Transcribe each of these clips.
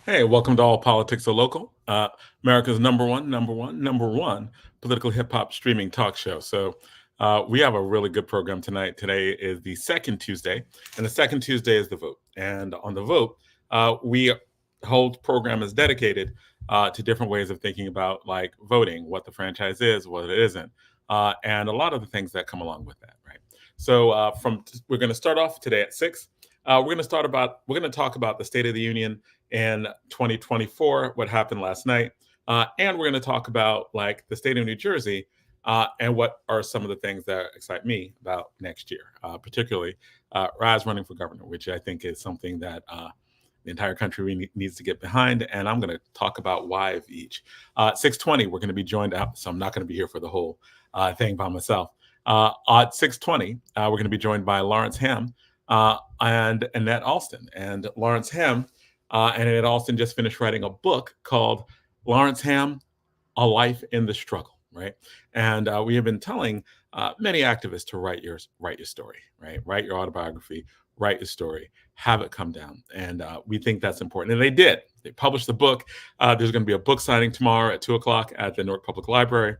Hey, welcome to All Politics Are Local, America's number one political hip hop streaming talk show. We have a really good program tonight. Today is the second Tuesday, and the second Tuesday is the vote. And on the vote, we whole program is dedicated to different ways of thinking about like voting, what the franchise is, what it isn't, and a lot of the things that come along with that. Right. From we're going to start off today at 6. We're going to talk about the State of the Union in 2024, what happened last night, and we're going to talk about like the state of New Jersey and what are some of the things that excite me about next year, particularly Raz running for governor, which I think is something that the entire country really needs to get behind, and I'm going to talk about why of each. 6:20, we're going to be joined out, so I'm not going to be here for the whole thing by myself. At 6:20, we're going to be joined by Lawrence Hamm and Annette Alston. And Lawrence Hamm and Annette Alston just finished writing a book called Lawrence Hamm, A Life in the Struggle, right? And we have been telling many activists to write your story, right? Write your autobiography, write your story, have it come down. And we think that's important. And they did. They published the book. There's going to be a book signing tomorrow at 2 o'clock at the Newark Public Library.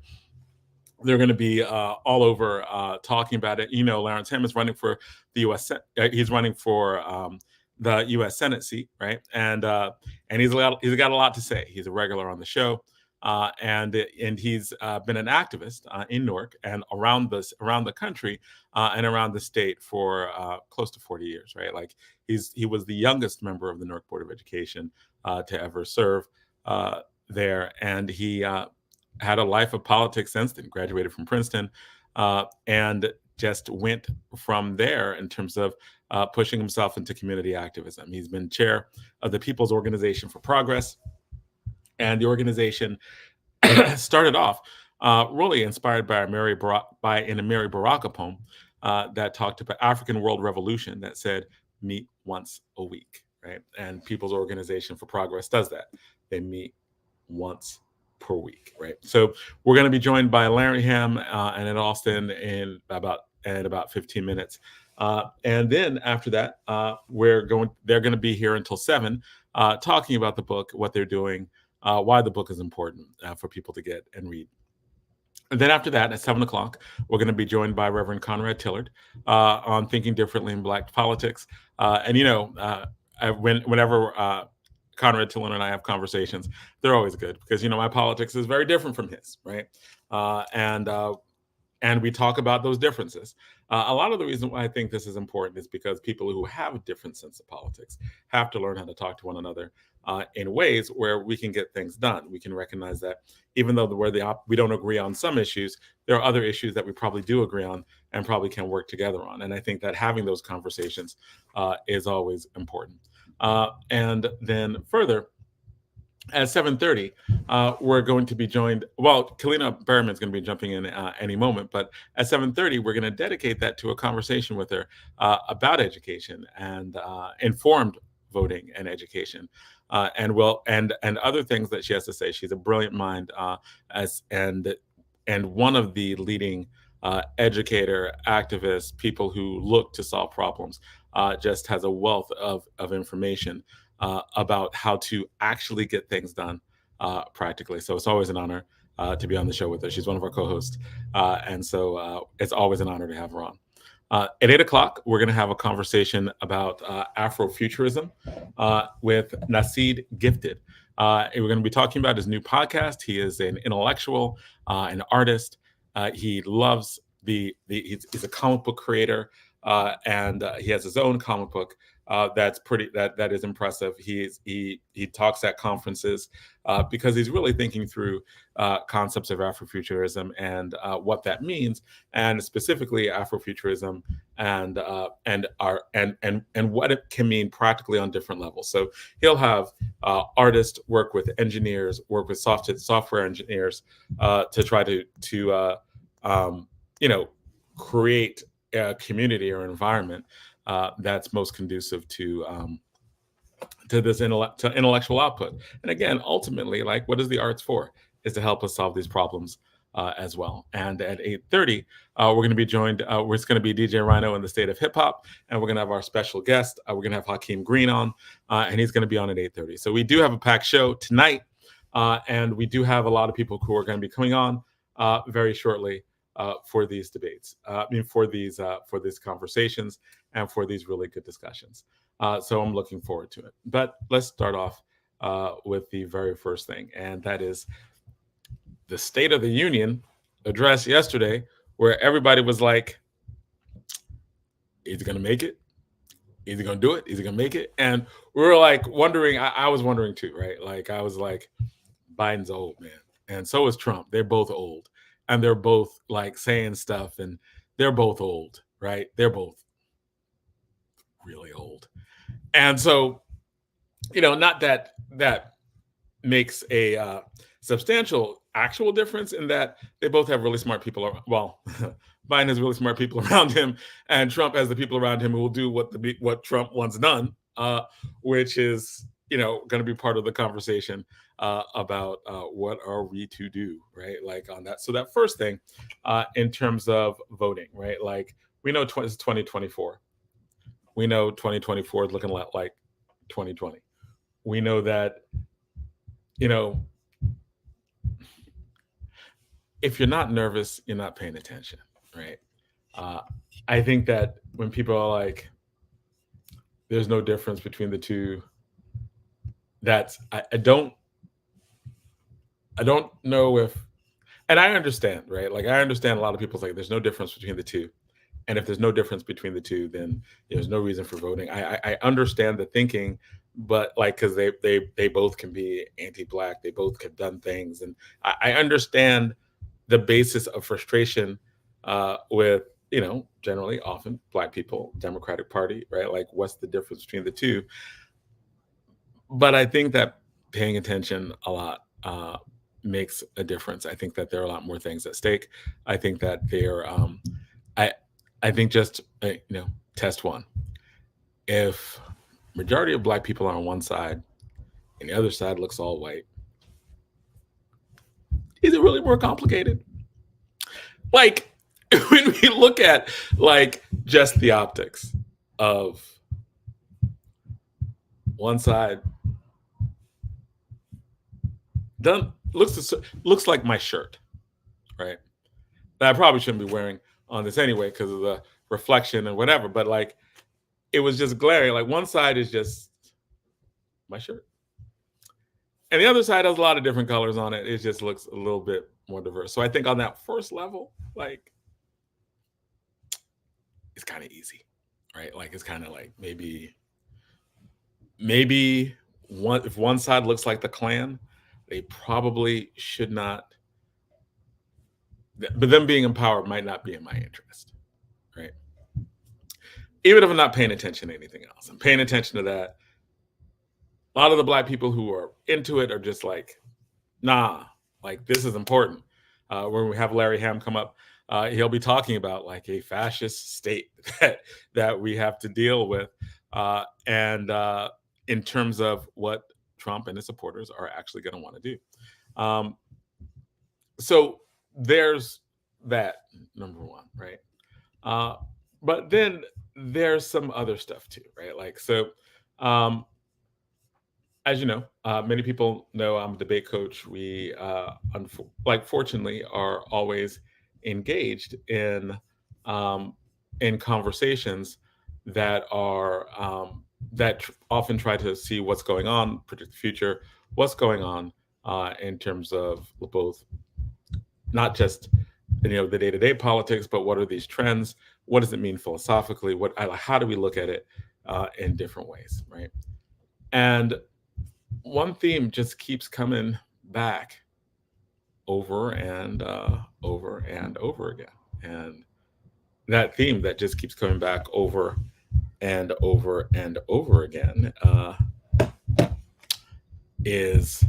They're going to be all over talking about it. You know, Lawrence Hamm is running for the U.S. He's running for the U.S. Senate seat, right? And he's got a lot to say. He's a regular on the show, and he's been an activist in Newark and around the country and around the state for close to 40 years, right? Like he was the youngest member of the Newark Board of Education to ever serve there, and he had a life of politics since then, graduated from Princeton, and just went from there in terms of pushing himself into community activism. He's been chair of the People's Organization for Progress, and the organization started off really inspired by a Mary Baraka poem that talked about African World Revolution that said, meet once a week, right? And People's Organization for Progress does that. They meet once per week, right? So we're going to be joined by Larry Hamm and in Austin in about 15 minutes. And then after that, they're going to be here until 7, talking about the book, what they're doing, why the book is important for people to get and read. And then after that, at 7 o'clock, we're going to be joined by Reverend Conrad Tillard on Thinking Differently in Black Politics. Whenever Conrad Tillard and I have conversations, they're always good because my politics is very different from his, right? And we talk about those differences. A lot of the reason why I think this is important is because people who have a different sense of politics have to learn how to talk to one another in ways where we can get things done. We can recognize that even though we don't agree on some issues, there are other issues that we probably do agree on and probably can work together on. And I think that having those conversations is always important. And then further, at 7:30, we're going to be joined. Well, Kaleena Berryman is going to be jumping in any moment, but at 7:30, we're going to dedicate that to a conversation with her about education and informed voting and education, and other things that she has to say. She's a brilliant mind, and one of the leading educator, activists, people who look to solve problems. Just has a wealth of information about how to actually get things done practically. So it's always an honor to be on the show with her. She's one of our co-hosts, and so it's always an honor to have her on. At 8 o'clock, we're going to have a conversation about Afro-Futurism with Naseed Gifted. We're going to be talking about his new podcast. He is an intellectual, an artist. He loves he's a comic book creator, and he has his own comic book that is impressive. He talks at conferences because he's really thinking through concepts of Afrofuturism and what that means, and specifically Afrofuturism and what it can mean practically on different levels. So he'll have artists work with engineers, work with software engineers to try to create a community or environment that's most conducive to this intellectual output. And again, ultimately, like, what is the arts for? Is to help us solve these problems as well. And at 8:30, we're going to be joined. It's going to be DJ Rhino in the State of Hip Hop, and we're going to have our special guest. We're going to have Hakim Green on, and he's going to be on at 8:30. So we do have a packed show tonight, and we do have a lot of people who are going to be coming on very shortly for these debates. For these conversations and for these really good discussions. So I'm looking forward to it. But let's start off with the very first thing, and that is the State of the Union address yesterday, where everybody was like, is he going to make it? Is he going to do it? Is he going to make it? And we were like wondering, I was wondering too, right? Like, I was like, Biden's old, man. And so is Trump. They're both old. And they're both like saying stuff, and they're both old, right? They're both really old. And so, not that makes a substantial actual difference, in that they both have really smart people. Well, Biden has really smart people around him, and Trump has the people around him who will do what Trump wants done, which is going to be part of the conversation about what are we to do, right? Like on that. So that first thing, in terms of voting, right? Like we know it's 2024. We know 2024 is looking like 2020. We know that, if you're not nervous, you're not paying attention, right? I think that when people are like, there's no difference between the two, I don't know if, and I understand, right? Like I understand a lot of people's like, there's no difference between the two. And if there's no difference between the two, then there's no reason for voting. I understand the thinking, but like, because they both can be anti-Black, they both have done things, and I understand the basis of frustration with generally often Black people, Democratic Party, right? Like, what's the difference between the two? But I think that paying attention a lot makes a difference. I think that there are a lot more things at stake. I think that there, I think just test one. If majority of Black people are on one side and the other side looks all white, is it really more complicated? Like when we look at like just the optics of one side, looks like my shirt, right? That I probably shouldn't be wearing on this anyway because of the reflection and whatever, but like it was just glaring. Like one side is just my shirt, and the other side has a lot of different colors on it. It just looks a little bit more diverse. So I think on that first level, like it's kind of easy, right? Like it's kind of like maybe if one side looks like the Klan, they probably should not. But them being empowered might not be in my interest, right? Even if I'm not paying attention to anything else, I'm paying attention to that. A lot of the Black people who are into it are just like, nah, like this is important. When we have Larry Hamm come up, he'll be talking about like a fascist state that we have to deal with, and in terms of what Trump and his supporters are actually going to want to do. So there's that, number one, right? But then there's some other stuff too, right? Like, so as you know, many people know I'm a debate coach. We, fortunately, are always engaged in conversations that are often try to see what's going on, predict the future, what's going on in terms of both not just the day-to-day politics, but what are these trends? What does it mean philosophically? How do we look at it in different ways, right? And one theme just keeps coming back over and over and over again. And that theme that just keeps coming back over and over and over again is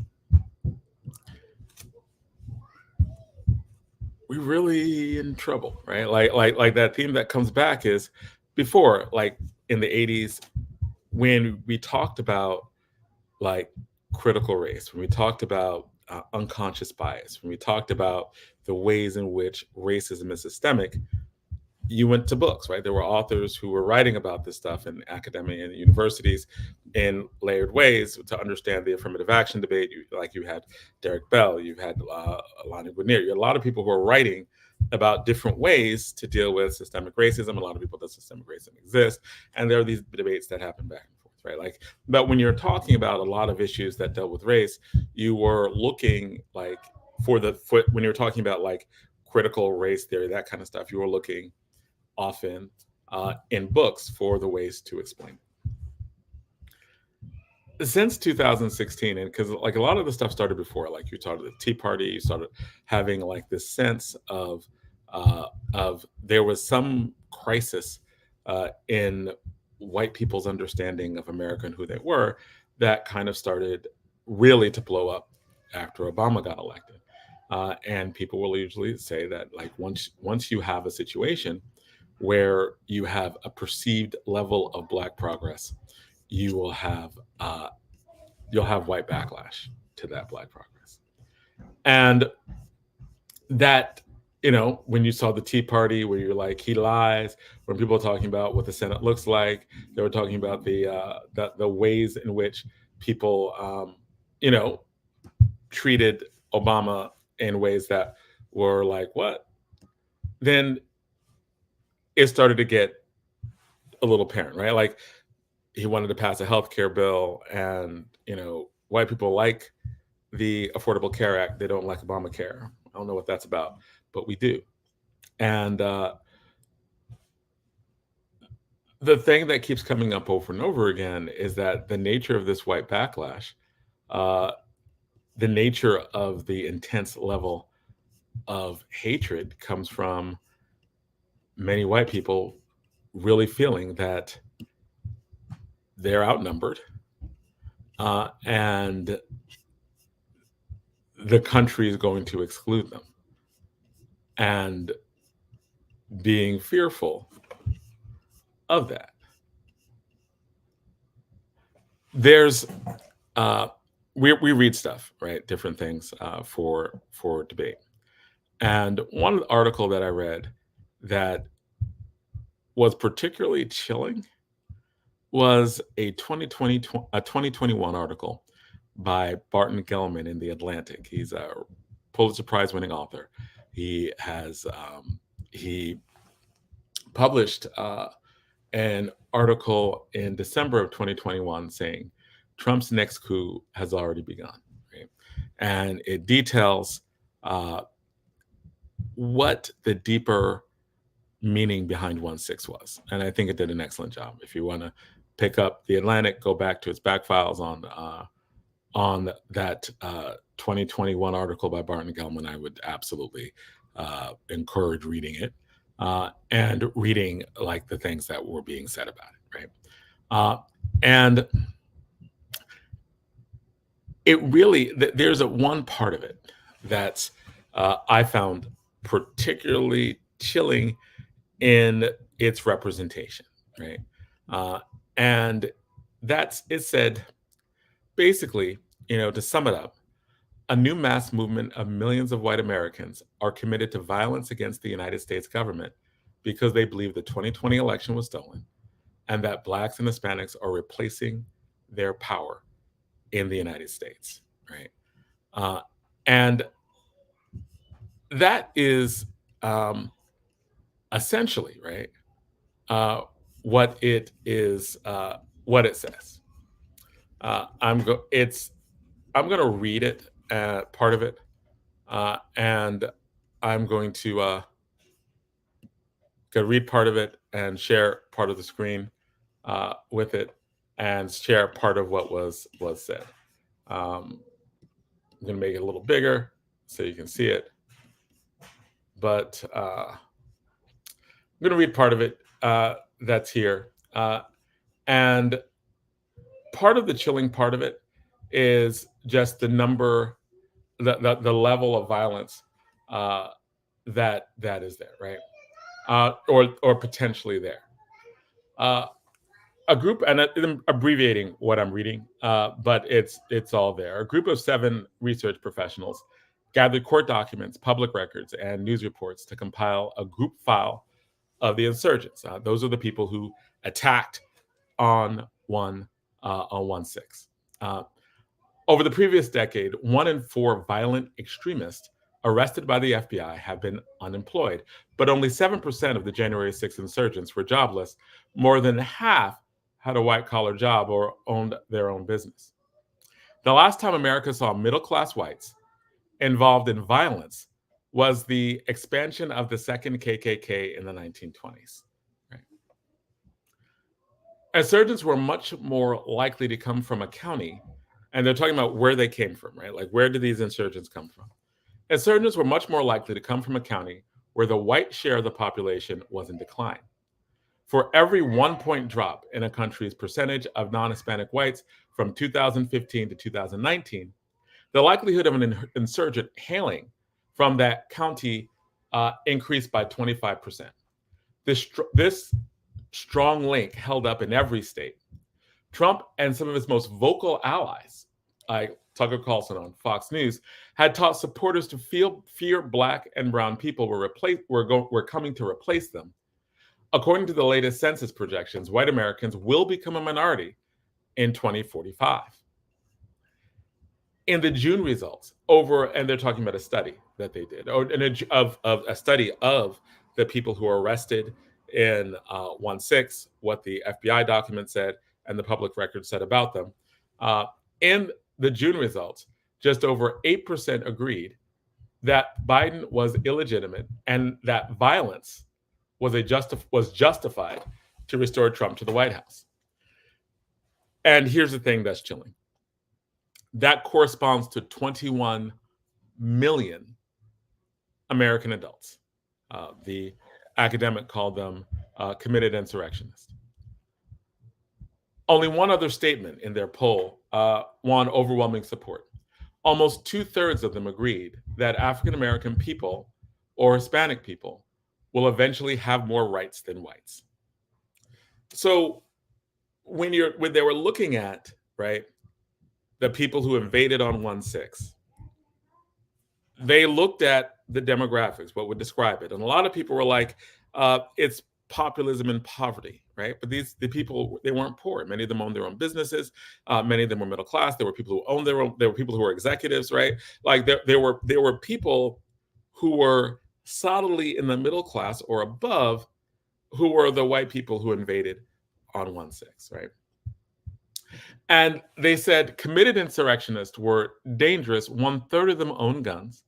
we really in trouble, right? Like that theme that comes back is before, like in the 80s, when we talked about like critical race, when we talked about unconscious bias, when we talked about the ways in which racism is systemic, you went to books, right? There were authors who were writing about this stuff in academia and universities in layered ways to understand the affirmative action debate. You had Derek Bell, you had Alani Guinier, you had a lot of people who were writing about different ways to deal with systemic racism. A lot of people that systemic racism exists, and there are these debates that happen back and forth, right? Like, but when you're talking about a lot of issues that dealt with race, you were looking like when you're talking about like critical race theory, that kind of stuff, you were looking often in books for the ways to explain it. Since 2016, and because like a lot of the stuff started before, like you started the Tea Party, you started having like this sense of there was some crisis in white people's understanding of America and who they were, that kind of started really to blow up after Obama got elected. And people will usually say that like once you have a situation where you have a perceived level of Black progress, you will have you'll have white backlash to that Black progress. And that, when you saw the Tea Party, where you're like, he lies, when people are talking about what the Senate looks like, they were talking about the ways in which people, treated Obama in ways that were like, what? Then it started to get a little apparent, right? Like, he wanted to pass a healthcare bill, and white people like the Affordable Care Act. They don't like Obamacare. I don't know what that's about, but we do. And the thing that keeps coming up over and over again is that the nature of this white backlash, the nature of the intense level of hatred, comes from many white people really feeling that they're outnumbered, and the country is going to exclude them, and being fearful of that. There's we read stuff, right? Different things for debate. And one article that I read that was particularly chilling was a 2021 article by Barton Gellman in The Atlantic. He's a Pulitzer Prize winning author. He has he published an article in December of 2021 saying Trump's next coup has already begun, right? And it details what the deeper meaning behind 1/6 was. And I think it did an excellent job. If you want to pick up The Atlantic, go back to its back files on that 2021 article by Barton Gellman. I would absolutely encourage reading it and reading like the things that were being said about it, right? And it really, there's one part of it that's I found particularly chilling in its representation, right? And it said, basically, to sum it up, a new mass movement of millions of white Americans are committed to violence against the United States government because they believe the 2020 election was stolen and that Blacks and Hispanics are replacing their power in the United States, right? And that is essentially, right, what it is, what it says. I'm going to read it, part of it, and I'm going to read part of it and share part of the screen with it, and share part of what was said. I'm going to make it a little bigger so you can see it, but I'm going to read part of it that's here, and part of the chilling part of it is just the number, the level of violence that is there, right? Or potentially there. a group, and I'm abbreviating what I'm reading, but it's all there. A group of 7 research professionals gathered court documents, public records, and news reports to compile a group file of the insurgents. Those are the people who attacked on 1/6. Over the previous decade, 1 in 4 violent extremists arrested by the FBI have been unemployed, but only 7% of the January 6th insurgents were jobless. More than half had a white-collar job or owned their own business. The last time America saw middle-class whites involved in violence was the expansion of the second KKK in the 1920s. Right? Insurgents were much more likely to come from a county, and they're talking about where they came from, right? Like, where did these insurgents come from? Insurgents were much more likely to come from a county where the white share of the population was in decline. For every 1-point drop in a country's percentage of non-Hispanic whites from 2015 to 2019, the likelihood of an insurgent hailing from that county increased by 25%. This strong link held up in every state. Trump and some of his most vocal allies, like Tucker Carlson on Fox News, had taught supporters to fear Black and brown people were coming to replace them. According to the latest census projections, white Americans will become a minority in 2045. In the June results, and they're talking about a study that they did, of a study of the people who were arrested in 1/6, what the FBI document said, and the public record said about them. In the June results, just over 8% agreed that Biden was illegitimate and that violence was justified to restore Trump to the White House. And here's the thing that's chilling. That corresponds to 21 million American adults. The academic called them committed insurrectionists. Only one other statement in their poll won overwhelming support. Almost 2/3 of them agreed that African American people or Hispanic people will eventually have more rights than whites. So when they were looking at, right, the people who invaded on 1/6, they looked at the demographics, what would describe it. And a lot of people were like, it's populism and poverty, right? But the people, they weren't poor. Many of them owned their own businesses. Many of them were middle class. There were people who owned their own, there were people who were executives, right? Like there were people who were solidly in the middle class or above, who were the white people who invaded on 1/6, right? And they said committed insurrectionists were dangerous. 1/3 of them owned guns,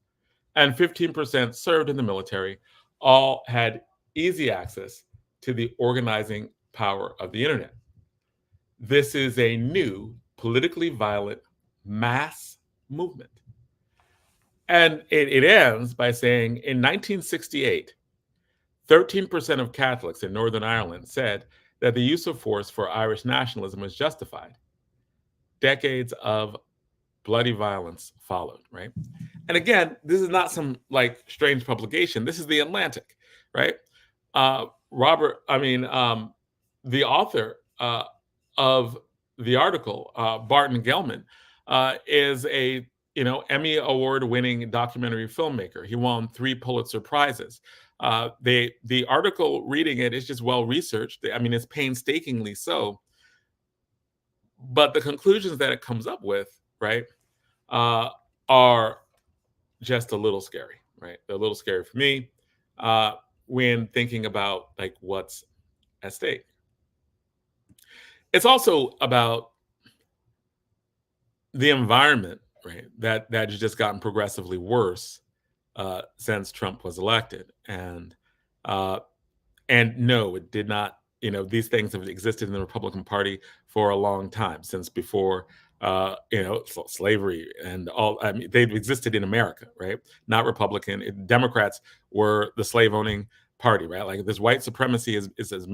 and 15% served in the military. All had easy access to the organizing power of the internet. This is a new politically violent mass movement. And it ends by saying in 1968, 13% of Catholics in Northern Ireland said that the use of force for Irish nationalism was justified. Decades of bloody violence followed, right? And again, this is not some like strange publication. This is the Atlantic, right? The author of the article, Barton Gellman, is a Emmy Award-winning documentary filmmaker. He won 3 Pulitzer Prizes. The article, reading it, is just well researched. I mean, it's painstakingly so. But the conclusions that it comes up with, right, are just a little scary, right? They're a little scary for me when thinking about like what's at stake. It's also about the environment, right? That has just gotten progressively worse since Trump was elected, and no, it did not. These things have existed in the Republican Party for a long time, since before slavery and all. I mean, they've existed in America, right? Not Republican. Democrats were the slave-owning party, right? Like this white supremacy is as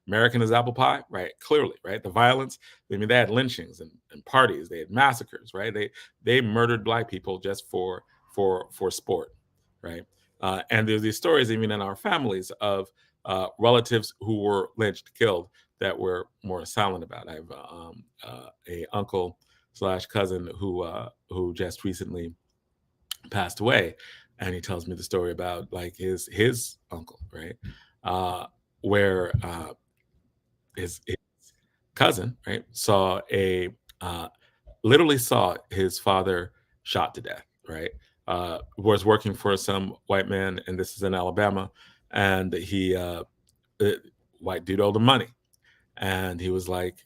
American as apple pie, right? Clearly, right? The violence. I mean, they had lynchings and parties. They had massacres, right? They murdered Black people just for sport, right? And there's these stories even in our families of relatives who were lynched, killed that we're more silent about. I have a uncle slash cousin who just recently passed away, and he tells me the story about like his uncle, right, where his cousin, right, saw a literally saw his father shot to death, right? Was working for some white man, and this is in Alabama, and the white dude owed him money, and he was like,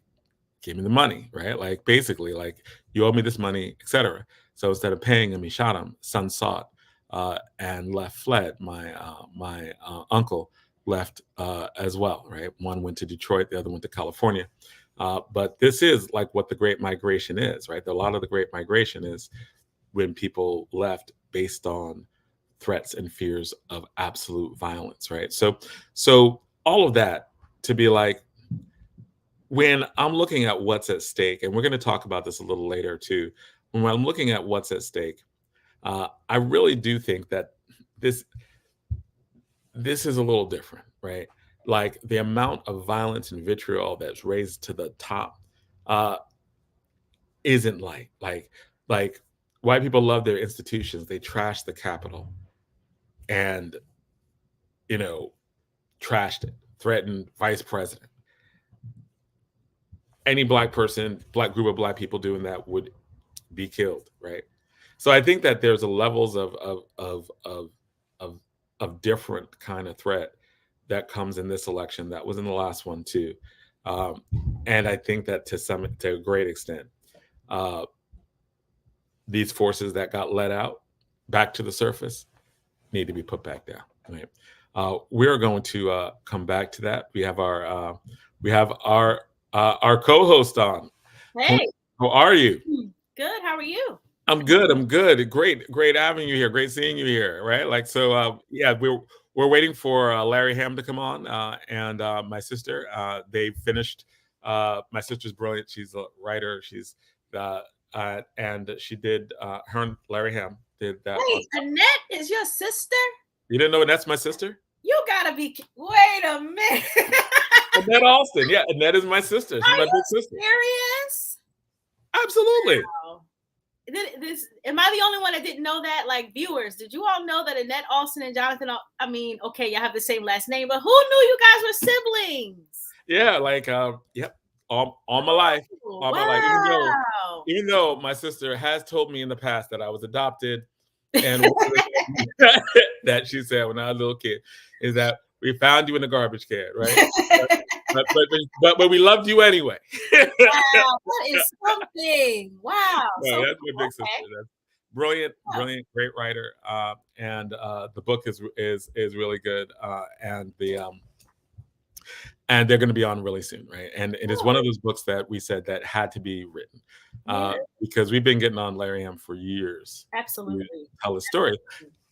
"Give me the money," right? Like basically, like you owe me this money, etc. So instead of paying him, he shot him. Son saw it and fled. My uncle left as well, right? One went to Detroit, the other went to California. But this is like what the Great Migration is, right? A lot of the Great Migration is when people left based on threats and fears of absolute violence, right? So all of that to be like, when I'm looking at what's at stake, and we're going to talk about this a little later too, when I'm looking at what's at stake, I really do think that this this is a little different, right? Like the amount of violence and vitriol that's raised to the top uh, isn't like white people love their institutions. They trash the Capitol, and you know, trashed it, threatened vice president. Any black person, black group of black people doing that would be killed, right? So I think that there's a levels of of different kind of threat that comes in this election that was in the last one too, um, and I think that to a great extent, uh, these forces that got let out back to the surface need to be put back down. Right? We're going to come back to that. We have our co-host on. Hey, How are you? good. How are you? I'm good. I'm good. Great having you here. Great seeing you here. Right? Like so. Yeah, we're waiting for Larry Hamm to come on, and my sister. They finished. My sister's brilliant. She's a writer. She's and she did. Her and Larry Hamm did that. Wait, Annette is your sister? You didn't know that's my sister? You gotta be. Wait a minute. Annette Alston. Yeah, Annette is my sister. She's Are my you big sister. serious? Absolutely. Wow. Am I the only one that didn't know that? Like viewers, did you all know that Annette Alston and Jonathan? I mean, okay, y'all have the same last name, but who knew you guys were siblings? Yeah, like yep, all my life, all my life. Wow. Even though my sister has told me in the past that I was adopted, and that she said when I was a little kid is that we found you in the garbage can, right? but we loved you anyway. Wow, that is something. Wow. No, So that's my big sister. okay. That's brilliant, Yeah. brilliant, great writer, and the book is really good, and they're going to be on really soon, right? And it is one of those books that we said that had to be written Yeah. because we've been getting on Larry Hamm for years to Absolutely. tell his story.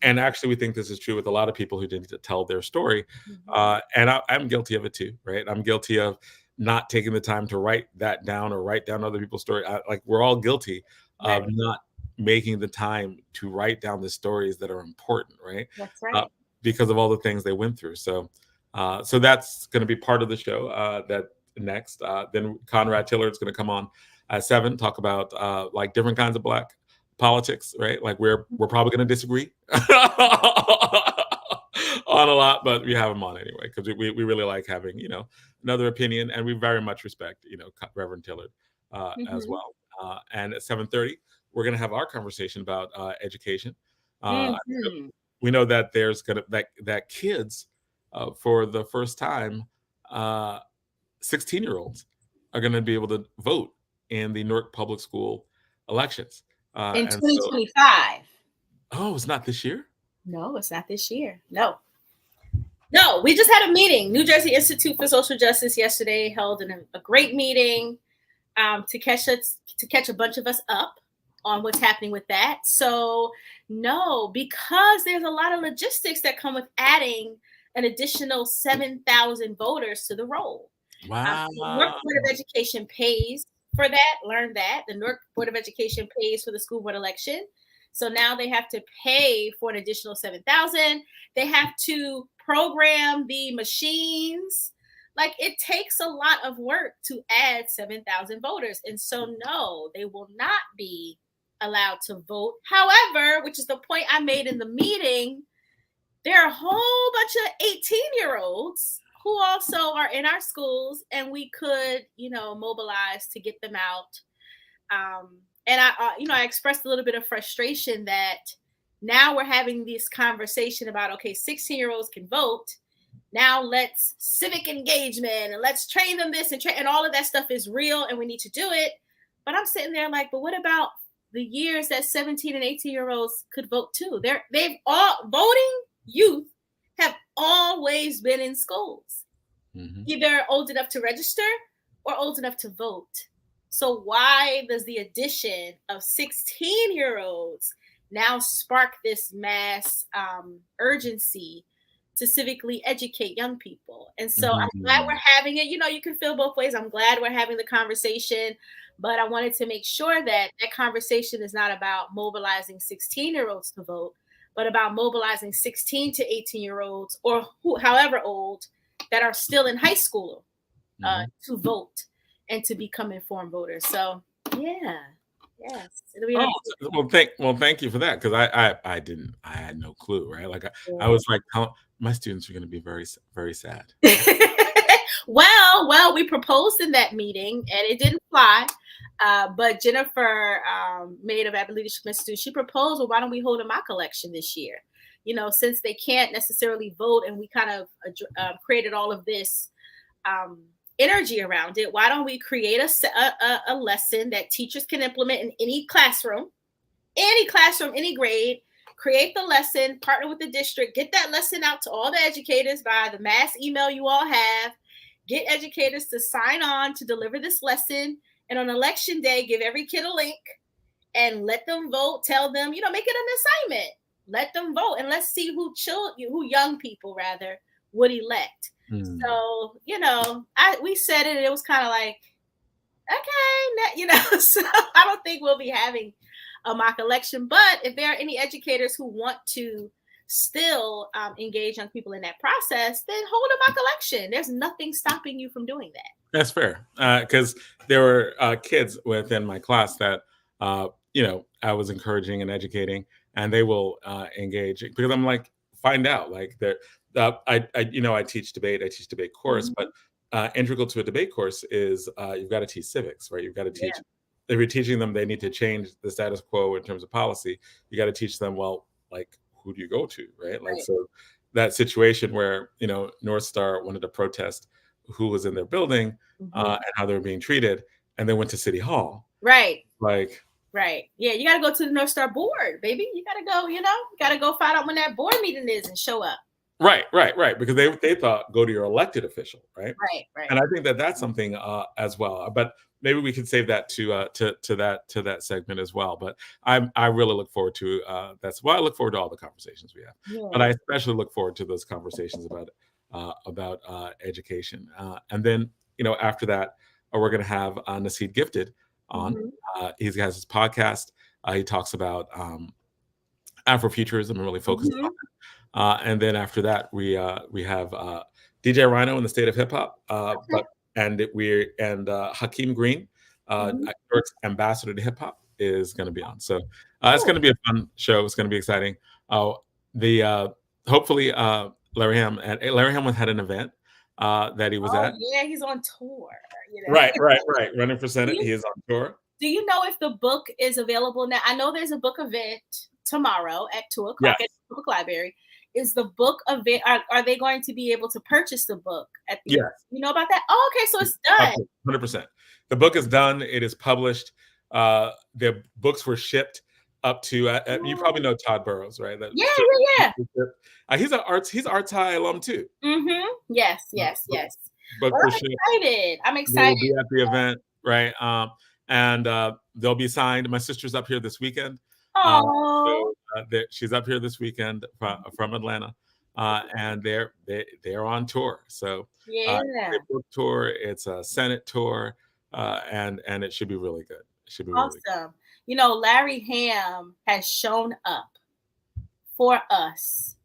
And actually, we think this is true with a lot of people who didn't tell their story. And I'm guilty of it too, right? I'm guilty of not taking the time to write that down or write down other people's story. Like we're all guilty of not making the time to write down the stories that are important, right? That's right. Because of all the things they went through. So that's going to be part of the show. That next, then Conrad Tillard is going to come on at 7, talk about like different kinds of black politics, right? Like we're probably going to disagree on a lot, but we have him on anyway because we really like having another opinion, and we very much respect Reverend Tillard as well. And at 7:30, we're going to have our conversation about education. We know that there's gonna that kids for the first time, 16-year-olds are going to be able to vote in the Newark Public School elections. In 2025. Oh, it's not this year? No, it's not this year. No, we just had a meeting. New Jersey Institute for Social Justice yesterday held a great meeting to catch a bunch of us up on what's happening with that. So no, because there's a lot of logistics that come with adding an additional 7,000 voters to the roll. Wow. The Newark Board of Education pays for that. Learn that. The Newark Board of Education pays for the school board election. So now they have to pay for an additional 7,000. They have to program the machines Like, it takes a lot of work to add 7,000 voters. And so, no, they will not be allowed to vote. However, which is the point I made in the meeting, there are a whole bunch of 18-year-olds who also are in our schools, and we could, mobilize to get them out. And I expressed a little bit of frustration that now we're having this conversation about, okay, 16-year-olds can vote. Now let's civic engagement and let's train them this and all of that stuff is real and we need to do it. But I'm sitting there like, but what about the years that 17 and 18-year-olds could vote too? They've all voting youth have always been in schools, either old enough to register or old enough to vote. So why does the addition of 16-year-olds now spark this mass urgency to civically educate young people? And so I'm glad we're having it. You can feel both ways. I'm glad we're having the conversation, but I wanted to make sure that conversation is not about mobilizing 16-year-olds to vote, but about mobilizing 16 to 18-year-olds or however old that are still in high school to vote and to become informed voters. So, yeah. Yes. Thank you for that, because I had no clue, right? Like I was like, my students are going to be very, very sad. Well, we proposed in that meeting and it didn't fly. But Jennifer Maid of Abbott Leadership Institute, she proposed, well, why don't we hold a mock election this year? Since they can't necessarily vote, and we kind of created all of this energy around it, why don't we create a lesson that teachers can implement in any classroom, any grade, create the lesson, partner with the district, get that lesson out to all the educators by the mass email you all have, get educators to sign on to deliver this lesson, and on election day, give every kid a link and let them vote, tell them, make it an assignment, let them vote, and let's see who young people rather would elect. So, we said it, and it was kind of like, okay, so I don't think we'll be having a mock election. But if there are any educators who want to still engage young people in that process, then hold a mock election. There's nothing stopping you from doing that. That's fair, because there were kids within my class that, I was encouraging and educating, and they will engage, because I'm like, find out, like I teach debate course, but integral to a debate course is you've got to teach civics, right? You've got to teach. If you're teaching them, they need to change the status quo in terms of policy. You got to teach them, well, like, who do you go to, right? Like, so that situation where North Star wanted to protest who was in their building and how they were being treated, and then went to City Hall, right? Like, right, yeah, you got to go to the North Star board, baby. You got to go, got to go find out when that board meeting is and show up. Right, because they thought, go to your elected official, right? Right. And I think that's something as well. But maybe we can save that to that segment as well. But I really look forward to I look forward to all the conversations we have. Yeah. But I especially look forward to those conversations about education. And then after that, we're going to have Naseed Gifted on. He has his podcast. He talks about Afro-Futurism and really focused on it. And then after that, we have DJ Rhino in the State of Hip Hop, and Hakim Green, York's ambassador to hip hop, is going to be on. So it's going to be a fun show. It's going to be exciting. Hopefully Larry Hamm had an event that he was at. Yeah, he's on tour. Right. Running for Senate, he is on tour. Do you know if the book is available now? I know there's a book event tomorrow at 2:00 at the Public Library. Is the book event? Are they going to be able to purchase the book at the? Yes. You know about that? Oh, okay, so it's done. 100%. The book is done. It is published. The books were shipped up to. You probably know Todd Burrows, right? Yeah. He's Arts High alum too. Yes. Book I'm excited. They will be at the event, right? And they'll be signed. My sister's up here this weekend. She's up here this weekend from Atlanta, and they're on tour. So it's a book tour, it's a Senate tour, and it should be really good. It should be awesome. Really good. Larry Hamm has shown up for us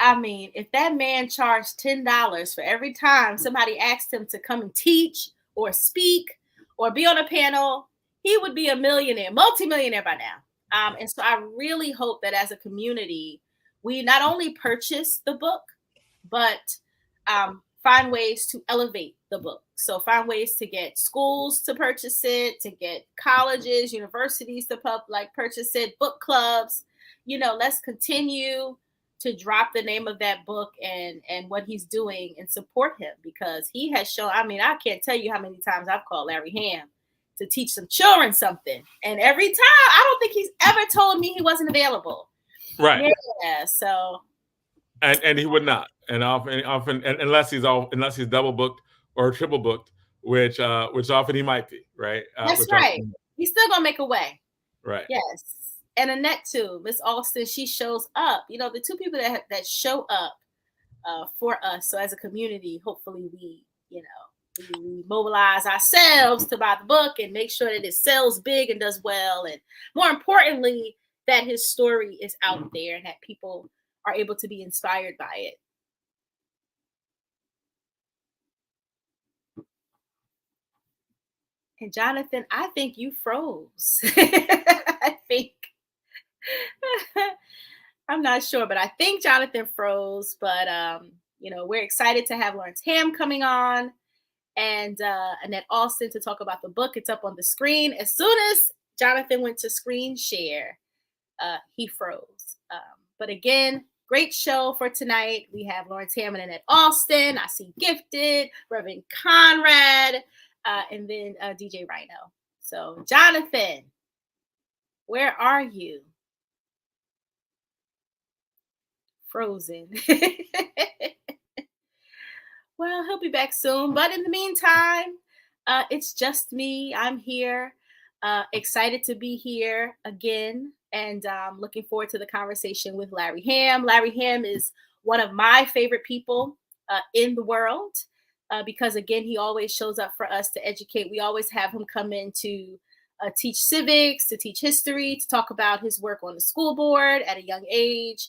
I mean, if that man charged $10 for every time somebody asked him to come and teach or speak or be on a panel, he would be a millionaire, multimillionaire by now. And so I really hope that as a community, we not only purchase the book, but find ways to elevate the book. So find ways to get schools to purchase it, to get colleges, universities to purchase it, book clubs. Let's continue to drop the name of that book and what he's doing and support him, because he has shown. I mean, I can't tell you how many times I've called Larry Hamm to teach some children something, and every time I don't think he's ever told me he wasn't available. Right. Yeah. So. And he would not, and often unless he's double booked or triple booked, which often he might be, right? That's right. He's still gonna make a way. Right. Yes. And Annette too, Miss Alston, she shows up. The two people that show up for us. So as a community, hopefully we mobilize ourselves to buy the book and make sure that it sells big and does well, and more importantly, that his story is out there and that people are able to be inspired by it. And Jonathan, I think you froze. I think. I'm not sure, but I think Jonathan froze. But we're excited to have Lawrence Hamm coming on, and Annette Alston to talk about the book. It's up on the screen. As soon as Jonathan went to screen share, he froze. But again, great show for tonight. We have Lawrence Hamm and Annette Alston, Naseed Gifted, Reverend Conrad, and then DJ Rhino. So, Jonathan, where are you? Frozen. Well, he'll be back soon. But in the meantime, it's just me. I'm here. Excited to be here again, and looking forward to the conversation with Larry Hamm. Larry Hamm is one of my favorite people in the world because, again, he always shows up for us to educate. We always have him come in to teach civics, to teach history, to talk about his work on the school board at a young age,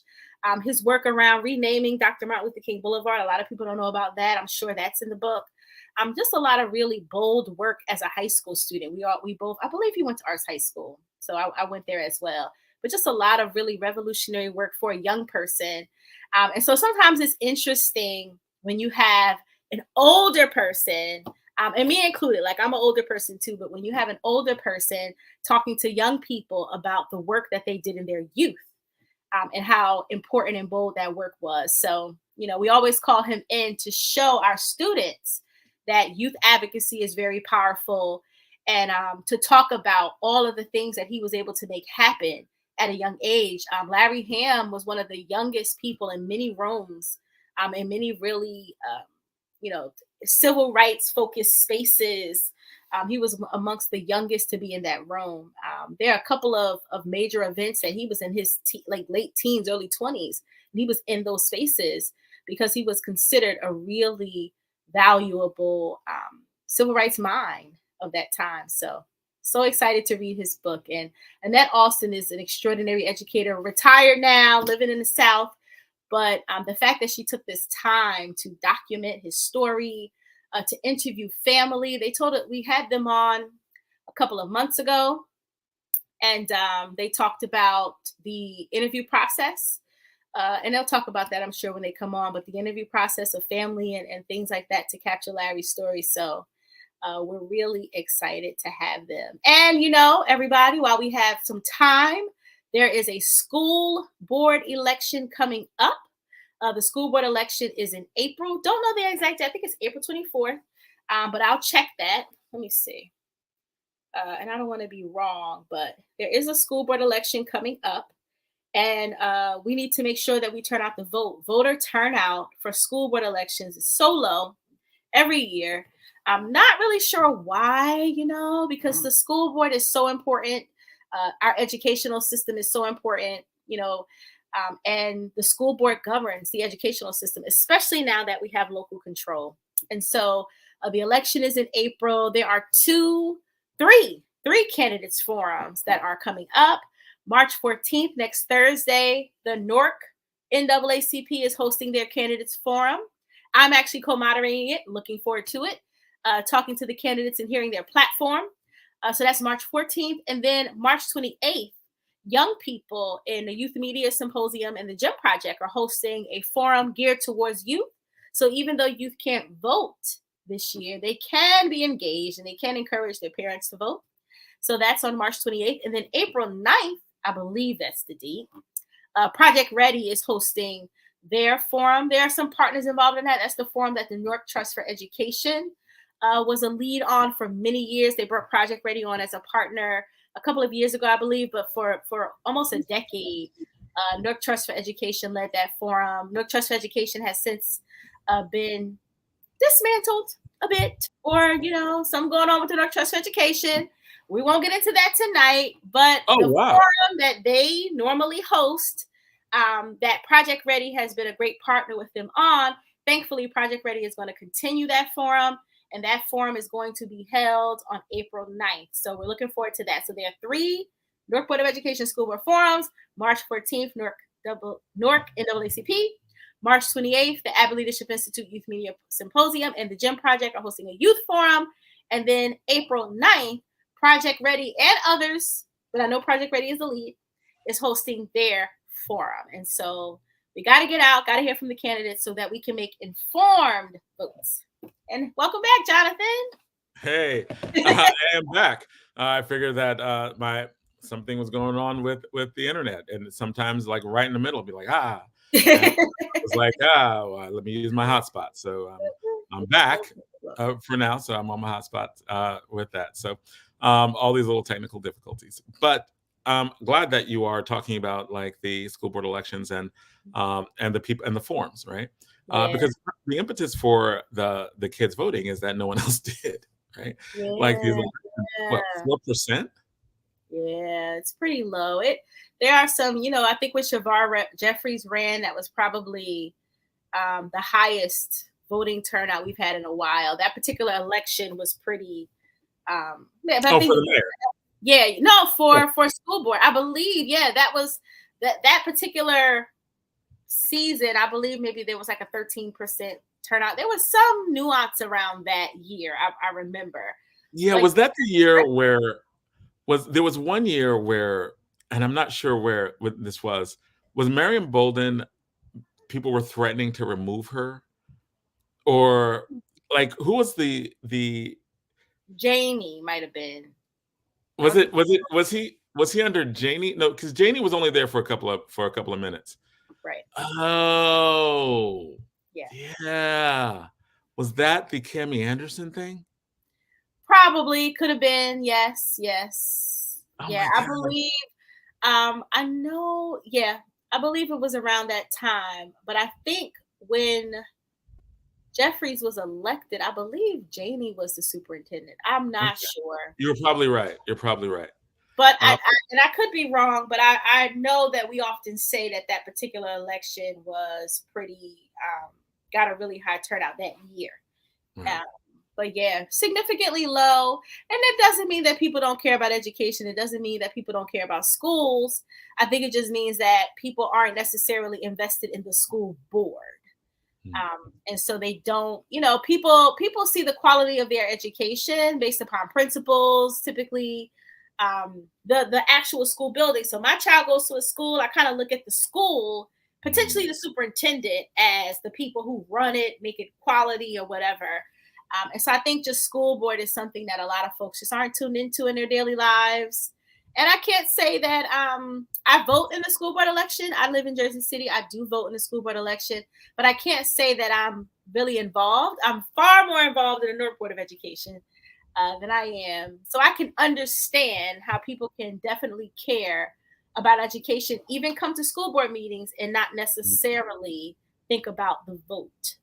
his work around renaming Dr. Martin Luther King Boulevard. A lot of people don't know about that. I'm sure that's in the book. Just a lot of really bold work as a high school student. We both, I believe he went to Arts High School, so I went there as well. But just a lot of really revolutionary work for a young person. And so sometimes it's interesting when you have an older person, and me included, like I'm an older person too, but when you have an older person talking to young people about the work that they did in their youth, and how important and bold that work was. So, we always call him in to show our students that youth advocacy is very powerful, and to talk about all of the things that he was able to make happen at a young age. Larry Hamm was one of the youngest people in many rooms, in many really, civil rights focused spaces. He was amongst the youngest to be in that room. There are a couple of major events that he was in his late teens, early 20s. And he was in those spaces because he was considered a really valuable civil rights mind of that time. So excited to read his book. And Annette Alston is an extraordinary educator, retired now, living in the South. But the fact that she took this time to document his story, to interview family. We had them on a couple of months ago, and they talked about the interview process. And they'll talk about that, I'm sure, when they come on, but the interview process of family and things like that to capture Larry's story. So we're really excited to have them. And, everybody, while we have some time, there is a school board election coming up. The school board election is in April. Don't know the exact date. I think it's April 24th, but I'll check that. Let me see. And I don't want to be wrong, but there is a school board election coming up, and we need to make sure that we turn out the vote. Voter turnout for school board elections is so low every year. I'm not really sure why, because the school board is so important. Our educational system is so important, and the school board governs the educational system, especially now that we have local control. And so the election is in April. There are three candidates forums that are coming up. March 14th, next Thursday, the Newark NAACP is hosting their candidates forum. I'm actually co-moderating it. Looking forward to it. Talking to the candidates and hearing their platform. So that's March 14th. And then March 28th, young people in the Youth Media Symposium and the GEM Project are hosting a forum geared towards youth. So even though youth can't vote this year, they can be engaged and they can encourage their parents to vote. So that's on March 28th. And then April 9th, I believe that's the date, Project Ready is hosting their forum. There are some partners involved in that. That's the forum that the New York Trust for Education was a lead on for many years. They brought Project Ready on as a partner a couple of years ago, I believe, but for almost a decade, New York Trust for Education led that forum. New York Trust for Education has since been dismantled a bit, or, some going on with the New York Trust for Education. We won't get into that tonight, but forum that they normally host, that Project Ready has been a great partner with them on. Thankfully, Project Ready is going to continue that forum, and that forum is going to be held on April 9th. So we're looking forward to that. So there are 3 Newark Board of Education School Board forums: March 14th, Newark NAACP; March 28th, the Abbott Leadership Institute Youth Media Symposium and the GEM Project are hosting a youth forum. And then April 9th, Project Ready and others, but I know Project Ready is the lead, is hosting their forum. And so we got to get out, got to hear from the candidates so that we can make informed votes. And welcome back, Jonathan. Hey, I am back. I figured that something was going on with the internet, and sometimes, like, right in the middle, I'd be like, it's like, well, let me use my hotspot. So I'm back for now. So I'm on my hotspot with that. So all these little technical difficulties, but I'm glad that you are talking about, like, the school board elections and the people and the forums, right? Because the impetus for the kids voting is that no one else did, right? Like, these, what, 4%? Yeah, it's pretty low. There are some, I think when Shavar Jeffries ran, that was probably the highest voting turnout we've had in a while. That particular election was pretty. For the mayor. For school board, I believe. Yeah, that was that particular season. I believe maybe there was like a 13% turnout. There was some nuance around that year. I remember. Yeah, was that the year where there was one year where, and I'm not sure where this was Marion Bolden, people were threatening to remove her, or, like, who was the Janie might have been. Was he under Janie? No, because Janie was only there for a couple of minutes. Right. Oh. Yeah. Yeah. Was that the Cammie Anderson thing? Probably could have been. Yes. Oh, yeah, I believe. I know. Yeah, I believe it was around that time. But I think when Jeffries was elected, I believe Janie was the superintendent. I'm not sure. You're probably right. But I could be wrong, but I know that we often say that particular election was pretty, got a really high turnout that year. Right. But yeah, significantly low. And that doesn't mean that people don't care about education. It doesn't mean that people don't care about schools. I think it just means that people aren't necessarily invested in the school board. And so they don't, people see the quality of their education based upon principals, typically the actual school building. So my child goes to a school, I kind of look at the school, potentially the superintendent, as the people who run it, make it quality or whatever. And so I think just school board is something that a lot of folks just aren't tuned into in their daily lives. And I can't say that I vote in the school board election. I live in Jersey City. I do vote in the school board election, but I can't say that I'm really involved. I'm far more involved in the Newark Board of Education than I am. So I can understand how people can definitely care about education, even come to school board meetings and not necessarily think about the vote.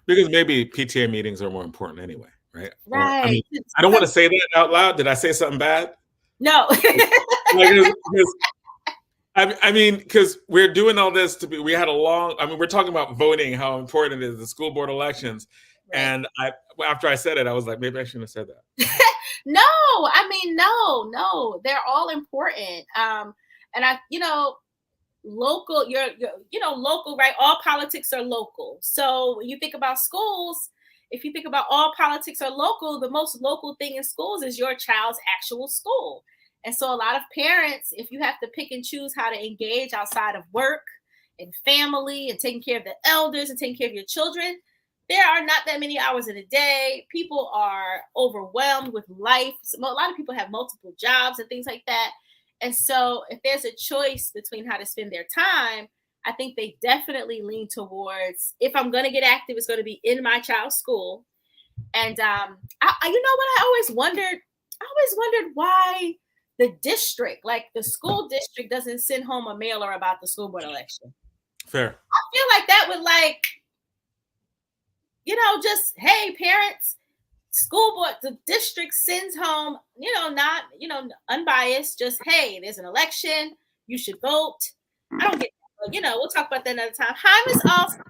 Because maybe PTA meetings are more important anyway, right? Right. Or, I don't want to say that out loud. Did I say something bad? No. Because we're doing all this we had we're talking about voting, how important it is, the school board elections. Right. And after I said it, I was like, maybe I shouldn't have said that. No, no, they're all important. And local, you're local, right? All politics are local. So when you think about schools, if you think about all politics are local, the most local thing in schools is your child's actual school. And so a lot of parents, if you have to pick and choose how to engage outside of work and family and taking care of the elders and taking care of your children, there are not that many hours in a day. People are overwhelmed with life. A lot of people have multiple jobs and things like that. And so if there's a choice between how to spend their time, I think they definitely lean towards, if I'm going to get active, it's going to be in my child's school. And I you know what? I always wondered why the district, like the school district, doesn't send home a mailer about the school board election. Fair. I feel like that would, like, just, hey, parents, school board, the district sends home, not, unbiased, just, hey, there's an election, you should vote. I don't get that. We'll talk about that another time. Hi, Miss Alston.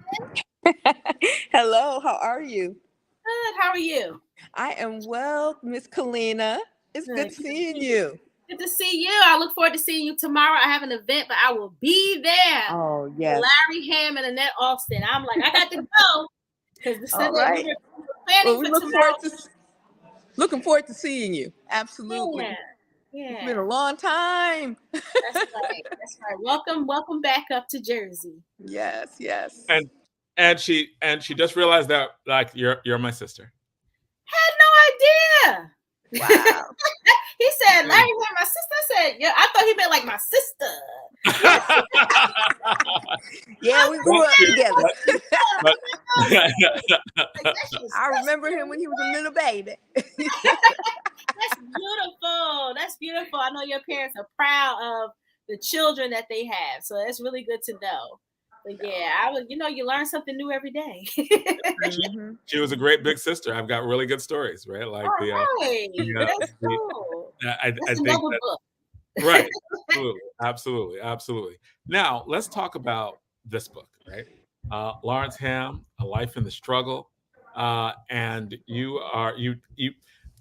Hello, how are you? Good. How are you? I am well, Miss Kaleena. It's good seeing you. Good to see you. I look forward to seeing you tomorrow. I have an event, but I will be there. Oh, yes. Larry Hamm and Annette Alston. I'm like, I got to go. Because the Sunday right. we're planning for tomorrow. Looking forward to seeing you. Absolutely. Yeah. It's been a long time. That's right. That's right. Welcome back up to Jersey. Yes. And she just realized that, like, you're my sister. Had no idea. Wow. He said, Larry had my sister. I said, yeah, I thought he meant like my sister. Yeah, we grew up together. I I remember him when he was a little baby. That's beautiful. That's beautiful. I know your parents are proud of the children that they have. So that's really good to know. But yeah, you learn something new every day. Mm-hmm. She was a great big sister. I've got really good stories, right? Like that's cool. I think that, book. Right. Absolutely. Now let's talk about this book, right? Lawrence Hamm, A Life in the Struggle. And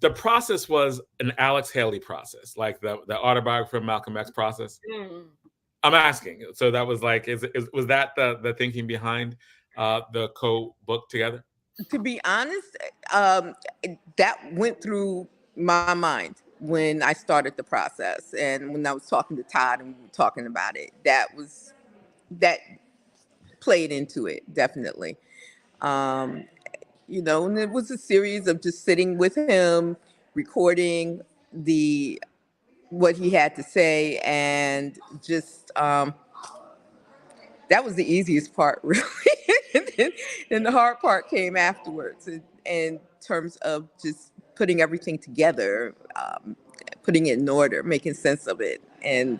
the process was an Alex Haley process, like the autobiography of Malcolm X process. Mm. I'm asking. So that was like, was that the thinking behind the co-book together? To be honest, that went through my mind when I started the process, and when I was talking to Todd and we were talking about it, that played into it, definitely. And it was a series of just sitting with him, recording what he had to say, and just that was the easiest part, really. And the hard part came afterwards, in terms of just putting everything together, putting it in order, making sense of it, and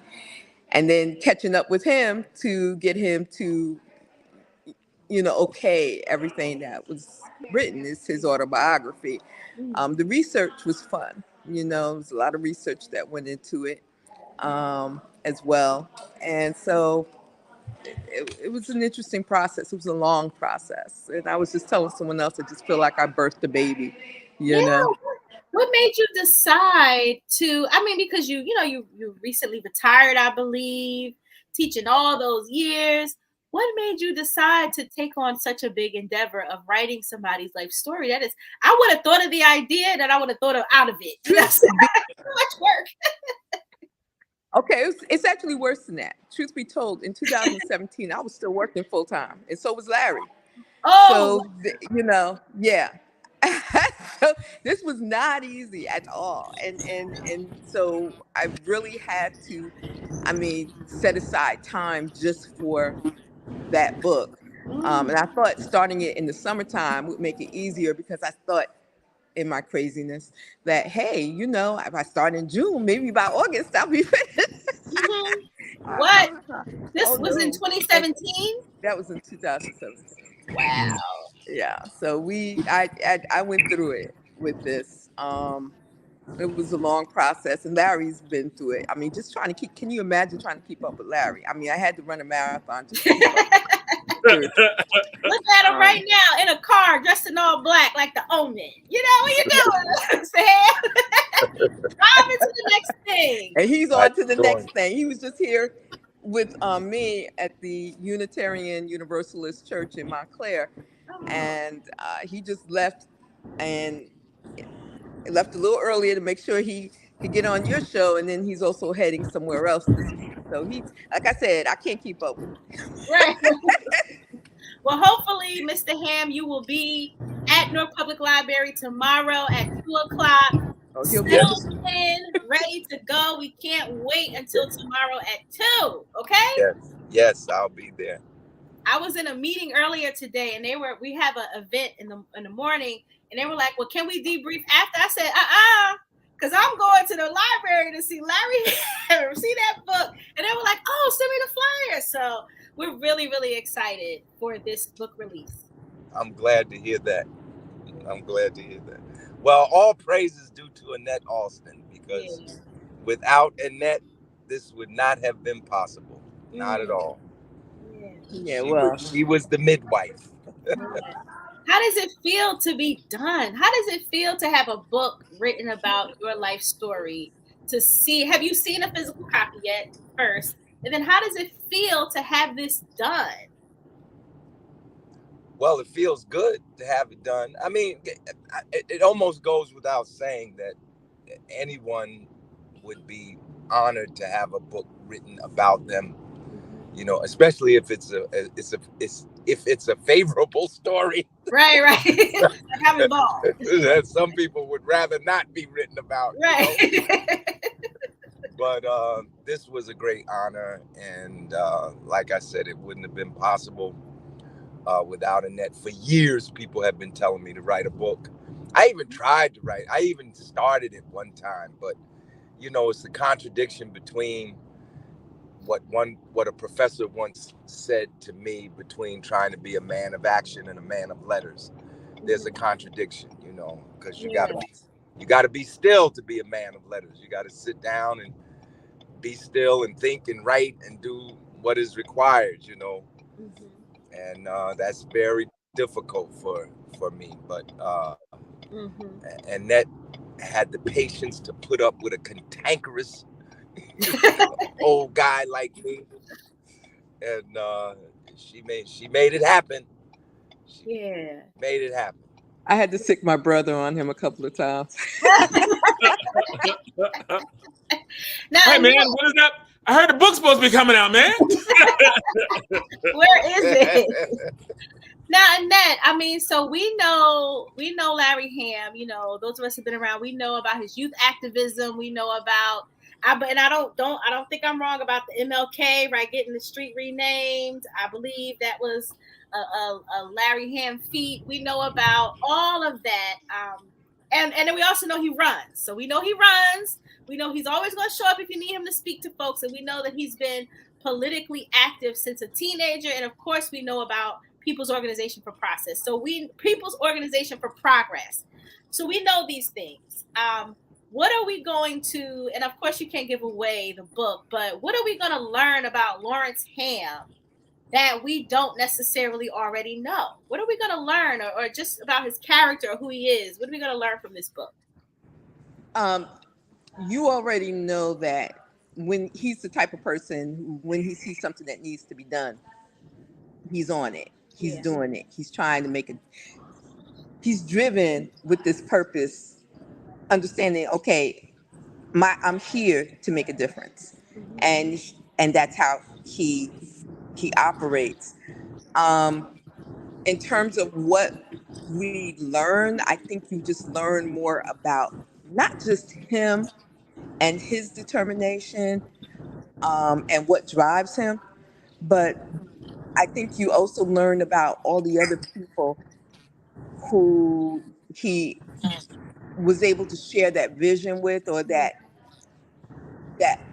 then catching up with him to get him to, okay, everything that was written is his autobiography. The research was fun. There was a lot of research that went into it as well. And so it was an interesting process. It was a long process. And I was just telling someone else, I just feel like I birthed a baby, know? What made you decide to, because you recently retired, I believe, teaching all those years. What made you decide to take on such a big endeavor of writing somebody's life story? That is, I would have thought of the idea, that I would have thought of out of it. That's too much work. Okay, it's actually worse than that. Truth be told, in 2017, I was still working full time, and so was Larry. Oh, so yeah. So this was not easy at all, and so I really had to, set aside time just for that book. And I thought starting it in the summertime would make it easier, because I thought, in my craziness, that, hey, if I start in June, maybe by August I'll be finished. What? This was in 2017? That was in 2017. Wow. Yeah. So I went through it with this. It was a long process, and Larry's been through it. Just trying to can you imagine trying to keep up with Larry? I had to run a marathon to keep up. Look at him right now in a car, dressed in all black, like the Omen. What you doing, Sam? Driving to the next thing. And he's on to the next thing. He was just here with me at the Unitarian Universalist Church in Montclair, and he just left, and left a little earlier to make sure he could get on your show, and then he's also heading somewhere else this week. So he, like I said, I can't keep up with him. Right. Well, hopefully, Mr. Hamm, you will be at North Public Library tomorrow at 2:00. Still in, ready to go. We can't wait until tomorrow at 2. Okay? Yes, I'll be there. I was in a meeting earlier today, and we have an event in the morning, and they were like, "Well, can we debrief after?" I said, because I'm going to the library to see Larry, see that book, and they were like, "Oh, send me the flyer." So we're really, really excited for this book release. I'm glad to hear that. Well, all praise is due to Annette Alston, because without Annette, this would not have been possible. Not at all. She was the midwife. How does it feel to be done? How does it feel to have a book written about your life story? Have you seen a physical copy yet first? And then how does it feel to have this done? Well, it feels good to have it done. I mean, it almost goes without saying that anyone would be honored to have a book written about them, especially if it's a favorable story. Right. Like I'm involved. That some people would rather not be written about. Right. But this was a great honor, and like I said, it wouldn't have been possible without Annette. For years, people have been telling me to write a book. I even tried to write. I even started it one time, but it's the contradiction between what a professor once said to me, between trying to be a man of action and a man of letters. There's a contradiction, because you gotta be still to be a man of letters. You gotta sit down and be still and think and write and do what is required, and that's very difficult for me. But Annette had the patience to put up with a cantankerous old guy like me, and she made it happen. Made it happen. I had to sick my brother on him a couple of times. Now, hey man, what is that? I heard the book's supposed to be coming out, man. Where is it? Now, Annette, I mean, so we know Larry Hamm. Those of us who've been around, we know about his youth activism. We know about, and I don't think I'm wrong about the MLK, right? Getting the street renamed. I believe that was a Larry Hamm feat. We know about all of that, and then we also know he runs. So we know he runs. We know he's always going to show up if you need him to speak to folks, and we know that he's been politically active since a teenager. And of course, we know about People's Organization for Process. People's Organization for Progress. So we know these things. What are we going to, and of course you can't give away the book, but what are we going to learn about Lawrence Hamm that we don't necessarily already know? What are we going to learn, or just about his character or who he is? What are we going to learn from this book? You already know that when he's the type of person who, when he sees something that needs to be done, he's on it. He's doing it. He's trying to make it. He's driven with this purpose, understanding, okay, I'm here to make a difference. And that's how he operates. In terms of what we learn, I think you just learn more about not just him and his determination, and what drives him, but I think you also learn about all the other people who he was able to share that vision with, or that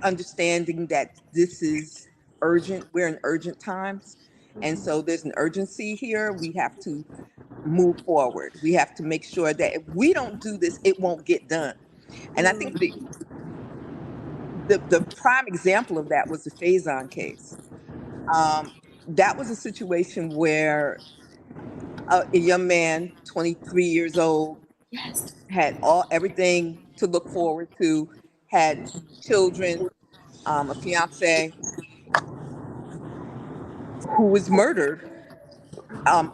understanding that this is urgent. We're in urgent times. And so there's an urgency here. We have to move forward. We have to make sure that if we don't do this, it won't get done. And I think the prime example of that was the Faison case. That was a situation where a young man, 23 years old, had everything to look forward to, had children, a fiance, who was murdered,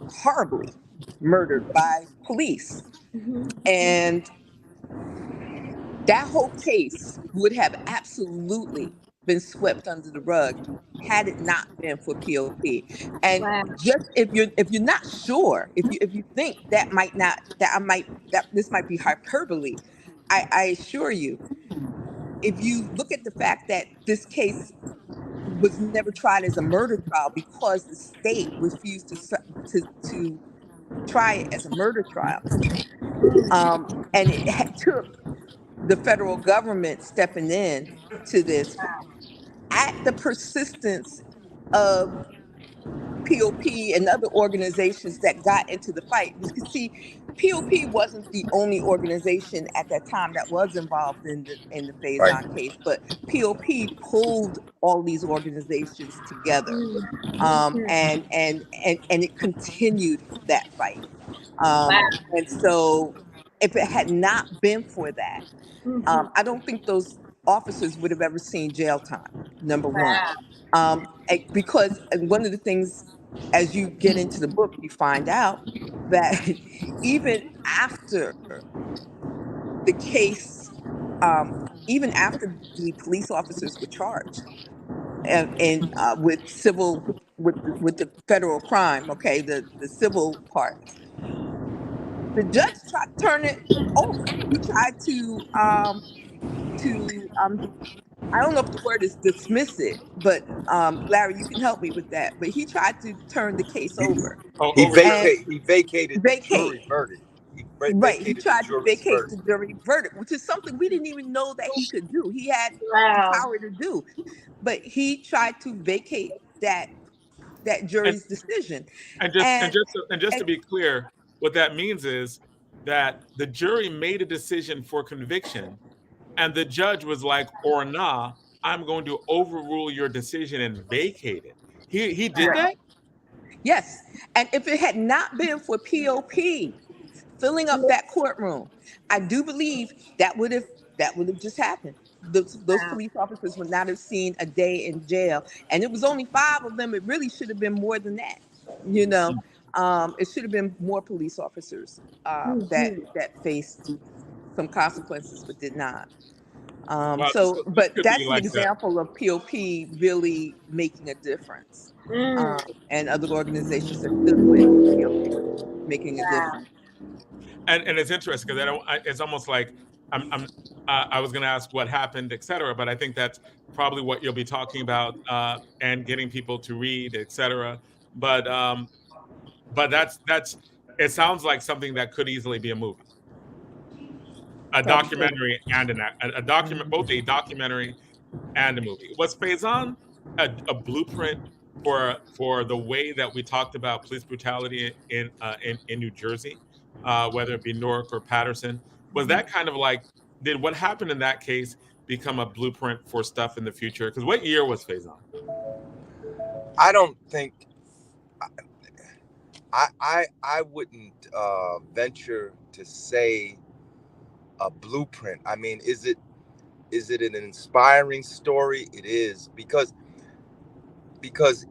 horribly murdered by police. And that whole case would have absolutely been swept under the rug had it not been for POP. And Wow. just if you're not sure, if you think that might not that this might be hyperbole, I assure you, if you look at the fact that this case was never tried as a murder trial because the state refused to try it as a murder trial, and it took the federal government stepping in to this at the persistence of POP and other organizations that got into the fight. Because see, POP wasn't the only organization at that time that was involved in the Right. Faison case, but POP pulled all these organizations together, and it continued that fight. Wow. And so, if it had not been for that, I don't think those officers would have ever seen jail time. Number one, because one of the things, as you get into the book, you find out that even after the case, even after the police officers were charged and with civil with the federal crime, okay, the civil parts, the judge tried to turn it over. He tried to I don't know if the word is dismiss it, but Larry, you can help me with that. But he tried to turn the case over Oh, He over. and vacated the vacate. jury verdict. He Right, he vacated the tried to jury's vacate the verdict. jury verdict, which is something we didn't even know that he could do. He had the Wow. power to do, but he tried to vacate that And jury's decision, and just and and just to, and just to and be clear, what that means is that the jury made a decision for conviction, and the judge was like, "Or nah, I'm going to overrule your decision and vacate it." He did right, that. yes, and if it had not been for POP filling up that courtroom, I do believe that would have just happened. Those Wow. police officers would not have seen a day in jail, and it was only 5 of them. It really should have been more than that. You know, it should have been more police officers that faced some consequences, but did not. Wow, this But could be that's an like the example of POP really making a difference, Mm. and other organizations that stood with POP making a Wow. difference. and it's interesting because it's almost like I was going to ask what happened, etc. But I think that's probably what you'll be talking about and getting people to read, etc. But that's it sounds like something that could easily be a movie, a Probably could. documentary, and a document, both a documentary and a movie. Was Faison a blueprint for the way that we talked about police brutality in New Jersey, whether it be Newark or Patterson? Was that kind of like, did what happened in that case become a blueprint for stuff in the future? Because what year was Faison? I don't think I wouldn't venture to say a blueprint. I mean, is it an inspiring story? It is, because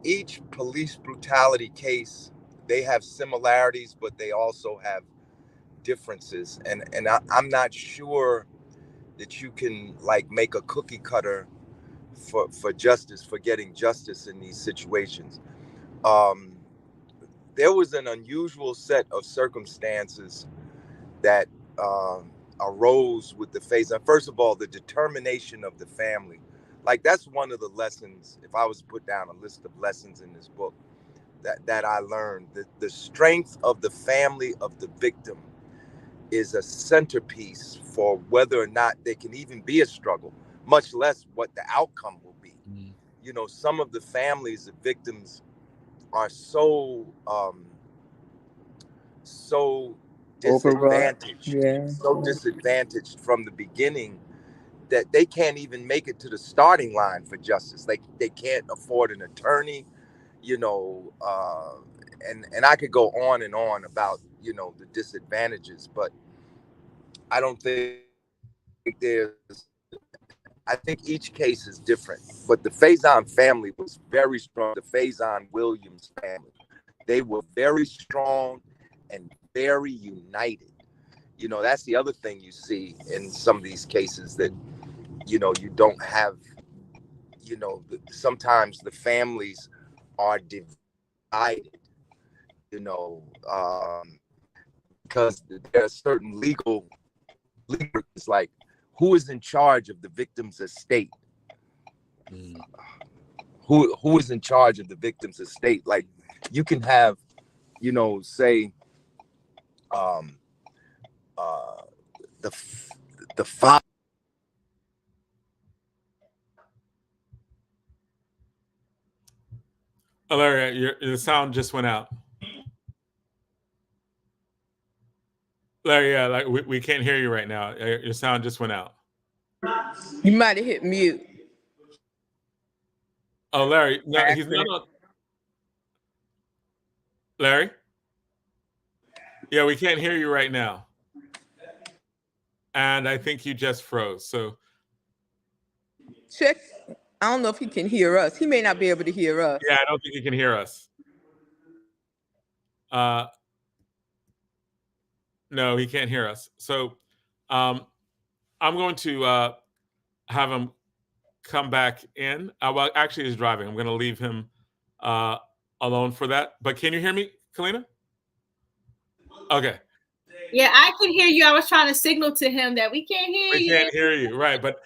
each police brutality case, they have similarities, but they also have differences, and I'm not sure that you can like make a cookie cutter for justice, for getting justice in these situations. um there was an unusual set of circumstances that arose with the phase. And first of all, the determination of the family, like that's one of the lessons. If I was to put down a list of lessons in this book that I learned, the strength of the family of the victim is a centerpiece for whether or not there can even be a struggle, much less what the outcome will be. You know, some of the families of victims are so Overwrought. disadvantaged, Yeah. from the beginning, that they can't even make it to the starting line for justice. They can't afford an attorney, you know, and I could go on and on about, you know, the disadvantages, but I don't think there's I think each case is different, but the Faison family was very strong. The Faison Williams family, they were very strong and very united. You know, that's the other thing you see in some of these cases, that, you know, you don't have, you know, sometimes the families are divided, you know, because there are certain legal, it's like, who is in charge of the victim's estate? Who is in charge of the victim's estate? Like, you can have, you know, say, the father. Oh, Larry, the sound just went out. Larry, yeah, like we can't hear you right now. Your sound just went out. You might have hit mute. Oh, Larry, no, he's not on. Larry? Yeah, we can't hear you right now. And I think you just froze. So Check. I don't know if he can hear us. He may not be able to hear us. yeah, I don't think he can hear us. No, he can't hear us. So I'm going to have him come back in. Well, actually, he's driving. I'm going to leave him alone for that. But can you hear me, Kaleena? Okay. Yeah, I can hear you. I was trying to signal to him that we can't hear you. We can't hear you, right? But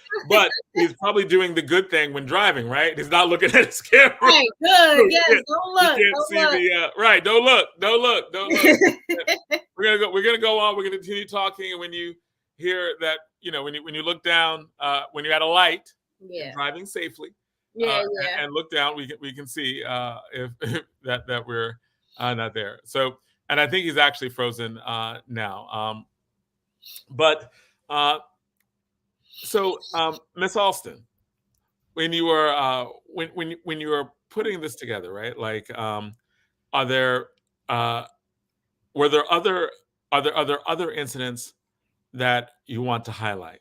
he's probably doing the good thing when driving, right? He's not looking at his camera. Right, good. Yes, don't look. You can't see the right. Don't look. Don't look. We're gonna go on. We're gonna continue talking, and when you hear that, you know, when you look down, when you're at a light, driving safely, and look down, we can see if that we're not there. So. And I think he's actually frozen now. So Miss Alston, when you were when you were putting this together, right? Like, are there other incidents that you want to highlight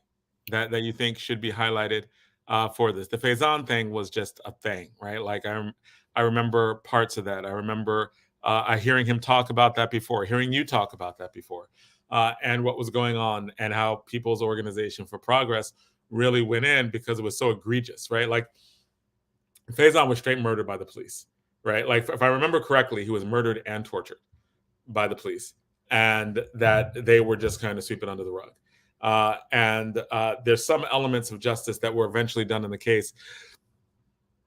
that you think should be highlighted for this? The Faison thing was just a thing, right? Like I remember parts of that. I remember. Hearing him talk about that before, hearing you talk about that before, and what was going on, and how People's Organization for Progress really went in because it was so egregious, right? Like, Faison was straight murdered by the police, right? Like, if I remember correctly, he was murdered and tortured by the police, and that they were just kind of sweeping under the rug. And there's some elements of justice that were eventually done in the case,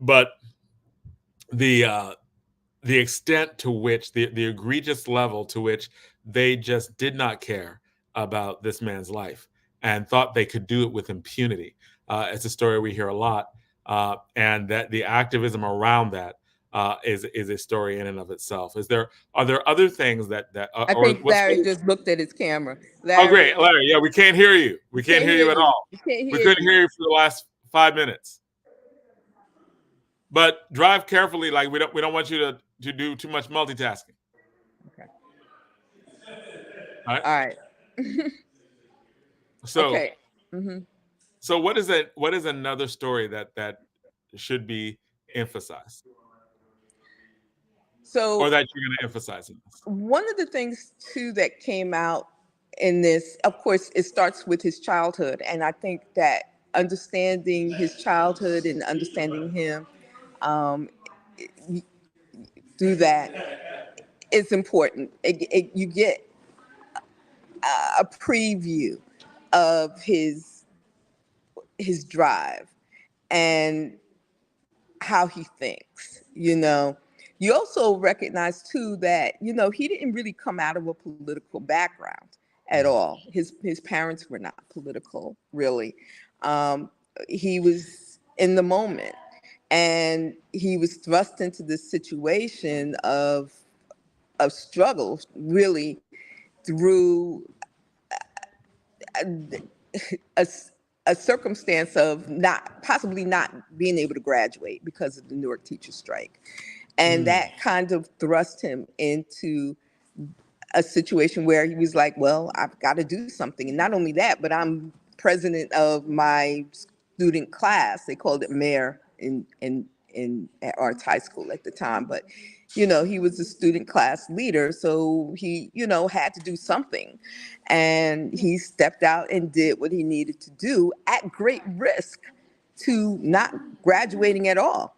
but the extent to which, the egregious level to which they just did not care about this man's life and thought they could do it with impunity. It's a story we hear a lot, and that the activism around that is a story in and of itself. Are there other things that I think Larry just looked at his camera. Larry, oh, great, Larry. Yeah, we can't hear you. We can't hear you at all. We couldn't hear you for the last 5 minutes. But drive carefully. Like, we don't want you to do too much multitasking. Okay. All right. All right. So, okay. Mm-hmm. So what is another story that should be emphasized? So, or that you're going to emphasize in this? One of the things too that came out in this, of course, it starts with his childhood, and I think that understanding his childhood and understanding him through that is important. You get a preview of his drive and how he thinks, you know. You also recognize too that, you know, he didn't really come out of a political background at all. His parents were not political, really. He was in the moment, and he was thrust into this situation of struggle, really, through a circumstance of possibly not being able to graduate because of the Newark teacher strike. And that kind of thrust him into a situation where he was like, well, I've got to do something. And not only that, but I'm president of my student class. They called it mayor at Arts High School at the time, but he was a student class leader, so he had to do something, and he stepped out and did what he needed to do at great risk to not graduating at all,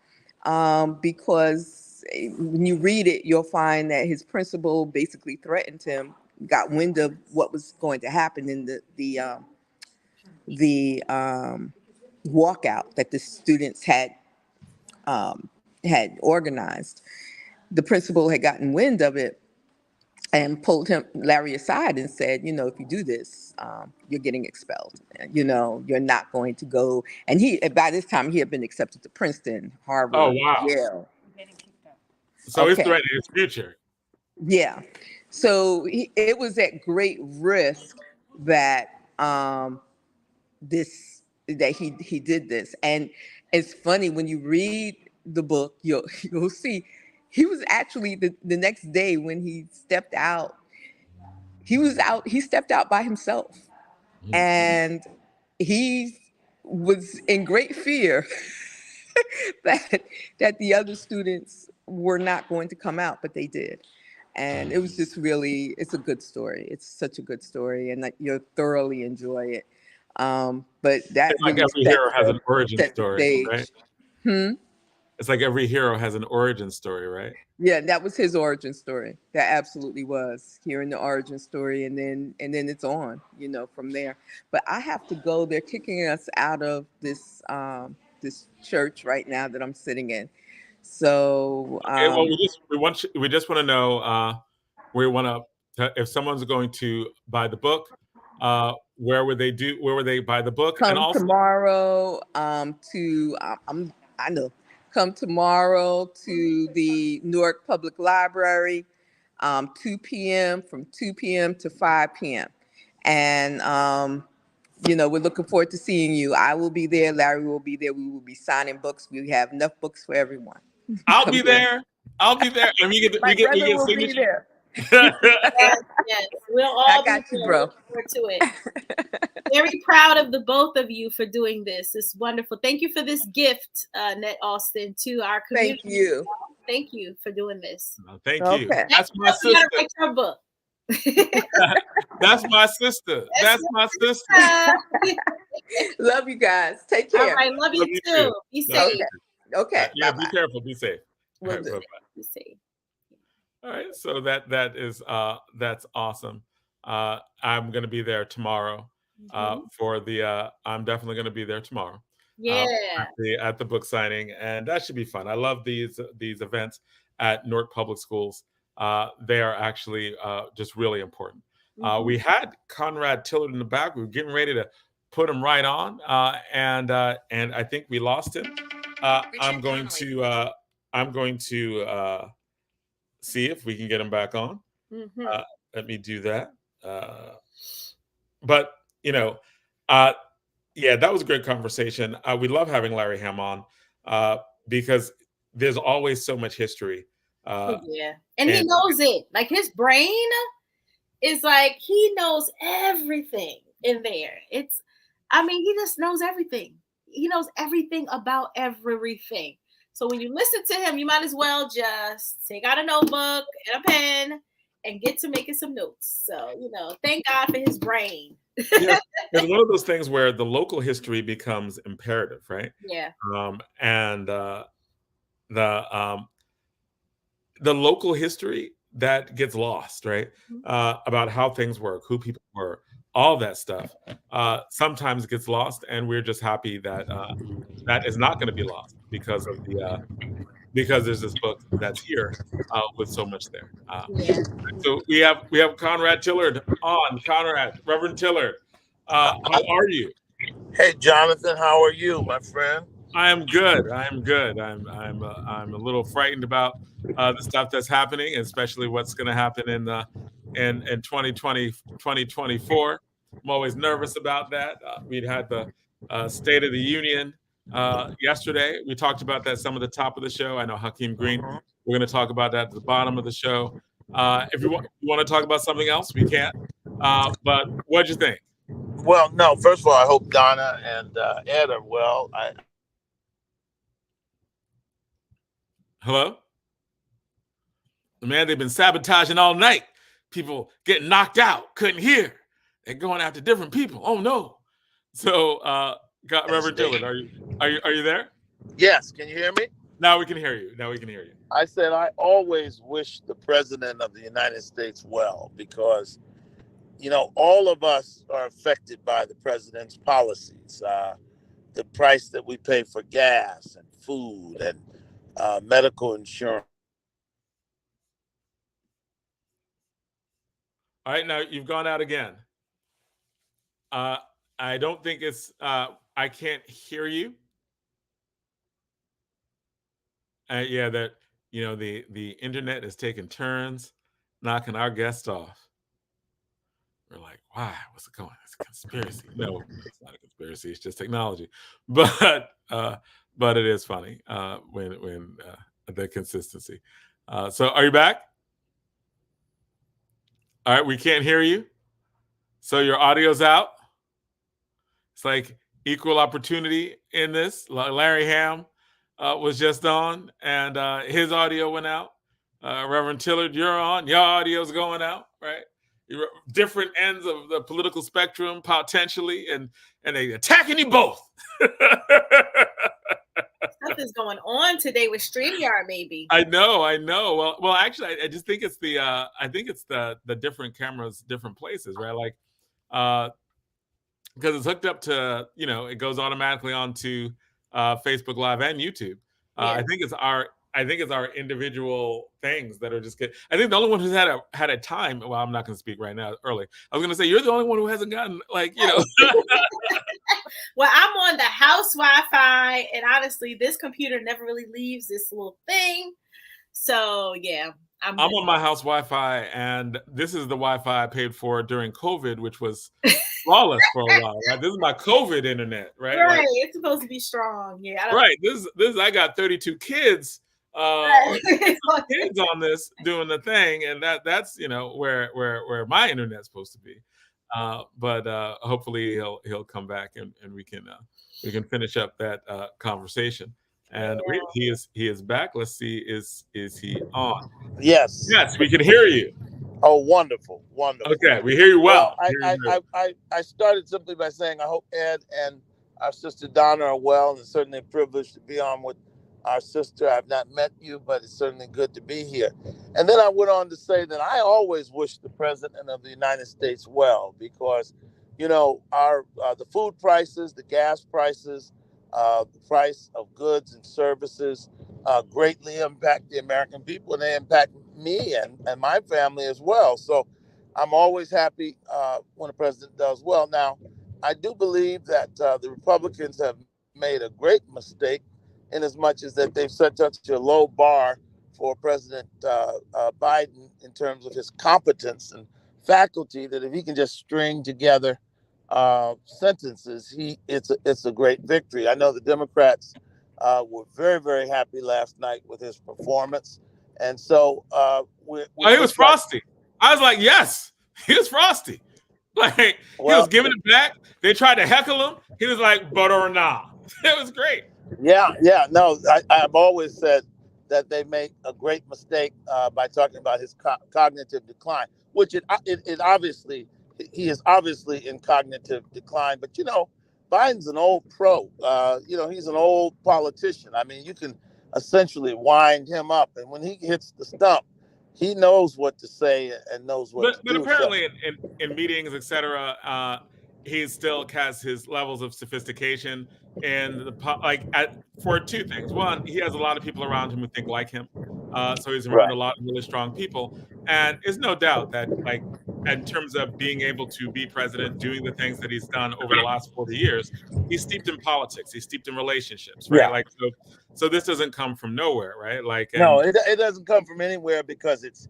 because when you read it, you'll find that his principal basically threatened him, got wind of what was going to happen in the walkout that the students had organized. The principal had gotten wind of it and pulled Larry aside and said, if you do this, you're getting expelled. You're not going to go. And by this time he had been accepted to Princeton, Harvard, Oh, wow. Yale. So he's threatening his future. Yeah. So it was at great risk that he did this. And it's funny, when you read the book, you'll see he was actually the next day when he stepped out. He stepped out by himself, and he was in great fear that the other students were not going to come out, but they did. And it was just it's a good story. It's such a good story, and you'll thoroughly enjoy it. But that it's like every hero has an origin story, right? It's like every hero has an origin story, right? Yeah, that was his origin story. That absolutely was. Hearing the origin story, and then it's on, from there. But I have to go. They're kicking us out of this church right now that I'm sitting in. So okay, well, we just want to know, if someone's going to buy the book, where would they buy the book? Come and also tomorrow come tomorrow to the Newark Public Library, 2 p.m. from 2 p.m. to 5 p.m. And we're looking forward to seeing you. I will be there. Larry will be there. We will be signing books. We have enough books for everyone. I'll be there. And we get be there. yes. We'll all I got you, bro. Look forward to it. Very proud of the both of you for doing this. It's wonderful. Thank you for this gift, Annette Alston, to our community. Thank you. Thank you for doing this. Thank you. That's my sister. You gotta write your book. That's my sister. That's my sister. Love you guys. Take care. All right, love you too. Be safe. Okay. Yeah, bye-bye. be careful. Be safe. Will All right, do. Be safe. All right, so that is that's awesome. I'm going to be there tomorrow for the. I'm definitely going to be there tomorrow. Yeah. At the book signing, and that should be fun. I love these events at Newark Public Schools. They are actually just really important. We had Conrad Tillard in the back. We were getting ready to put him right on, and I think we lost him. I'm going to see if we can get him back on. Let me do that. But yeah, that was a great conversation. We love having Larry Hamm on because there's always so much history. Yeah, and he knows it. Like, his brain is like, he knows everything in there. He just knows everything. He knows everything about everything. So when you listen to him, you might as well just take out a notebook and a pen and get to making some notes. So, thank God for his brain. Yeah, it's one of those things where the local history becomes imperative, right? Yeah. And the local history that gets lost, right? About how things work, who people were, all that stuff sometimes gets lost, and we're just happy that that is not going to be lost because of because there's this book that's here with so much there. So we have Conrad Tillard on. Conrad, Reverend Tillard, how are you? Hey, Jonathan, how are you, my friend? I am good. I'm a little frightened about the stuff that's happening, especially what's going to happen in 2020, 2024. I'm always nervous about that. We'd had the State of the Union yesterday. We talked about that some of the top of the show. I know Hakim Green. We're going to talk about that at the bottom of the show. If you want to talk about something else, we can. But what'd you think? Well, no. First of all, I hope Donna and Ed are well. Hello? Man, they've been sabotaging all night. People getting knocked out, couldn't hear. They're going after different people. Oh no. So Reverend Tillard, are you there? Yes. Can you hear me? Now we can hear you. I said I always wish the president of the United States well because, all of us are affected by the president's policies. The price that we pay for gas and food and medical insurance. All right, now you've gone out again. I don't think it's I can't hear you. Yeah, that the internet is taking turns knocking our guest off. We're like, why? What's it going? It's a conspiracy. No, it's not a conspiracy. It's just technology. But it is funny when the consistency. So are you back? All right, we can't hear you. So your audio's out. It's like equal opportunity in this. Larry Hamm was just on, and his audio went out. Reverend Tillard, you're on. Your audio's going out, right? You're different ends of the political spectrum, potentially, and they attacking you both. Stuff is going on today with StreamYard, maybe. I know. Well, actually, I just think it's the different cameras, different places, right? Like, because it's hooked up to, it goes automatically onto Facebook Live and YouTube. I think it's our individual things that are just good. I think the only one who's had a time. Well, I'm not going to speak right now. Early. I was going to say you're the only one who hasn't gotten Well, I'm on the house Wi-Fi, and honestly, this computer never really leaves this little thing. So yeah, I'm on my house Wi-Fi, and this is the Wi-Fi I paid for during COVID, which was flawless for a while. Right? This is my COVID internet, right? Right. It's supposed to be strong. Yeah. Right. This I got 32 kids. Kids on this doing the thing, and that's where my internet's supposed to be. But hopefully he'll come back and we can finish up that conversation. And he is back. Let's see, is he on? Yes, we can hear you. Oh, wonderful. Okay, we hear you well. I started simply by saying I hope Ed and our sister Donna are well, and it's certainly a privilege to be on with our sister. I've not met you, but it's certainly good to be here. And then I went on to say that I always wish the president of the United States well because, our the food prices, the gas prices, the price of goods and services greatly impact the American people, and they impact me and my family as well. So I'm always happy when the president does well. Now, I do believe that the Republicans have made a great mistake in as much as that they've set such a low bar for President Biden in terms of his competence and faculty that if he can just string together sentences, it's a great victory. I know the Democrats were very, very happy last night with his performance. And so he was frosty. I was like, yes, he was frosty. Like he was giving it back. They tried to heckle him. He was like, butter or nah. It was great. Yeah. No, I've always said that they make a great mistake by talking about his cognitive decline, which it obviously, he is obviously in cognitive decline. But, Biden's an old pro. He's an old politician. I mean, you can essentially wind him up. And when he hits the stump, he knows what to say and knows what to do. But apparently in meetings, et cetera, he still has his levels of sophistication and for two things. One, he has a lot of people around him who think like him. So he's around a lot of really strong people. And there's no doubt that in terms of being able to be president, doing the things that he's done over the last 40 years, he's steeped in politics. He's steeped in relationships, right? Yeah. So this doesn't come from nowhere, right? No, it doesn't come from anywhere because it's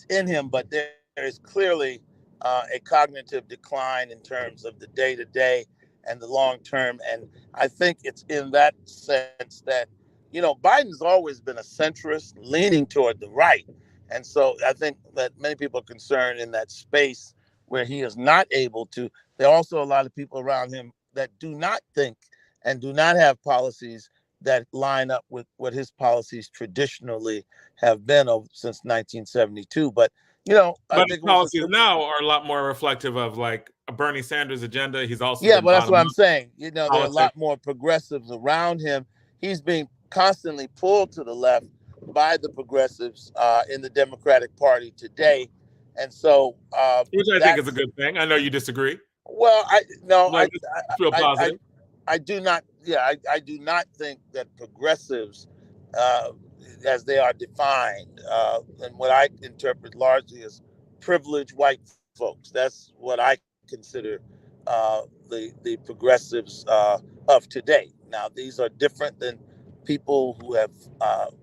in him, but there is clearly a cognitive decline in terms of the day-to-day and the long-term. And I think it's in that sense that, Biden's always been a centrist leaning toward the right. And so I think that many people are concerned in that space where he is not able to there are also a lot of people around him that do not think and do not have policies that line up with what his policies traditionally have been since 1972. But I But his think policies now are a lot more reflective of like a Bernie Sanders agenda. He's also been but that's what I'm bottom-up saying. There are a politics. lot more progressives around him. He's being constantly pulled to the left by the progressives in the Democratic Party today, and so which I think is a good thing. I know you disagree. Well, Feel positive. I do not. Yeah, I do not think that progressives, as they are defined, and what I interpret largely as privileged white folks. That's what I consider the progressives of today. Now, these are different than people who have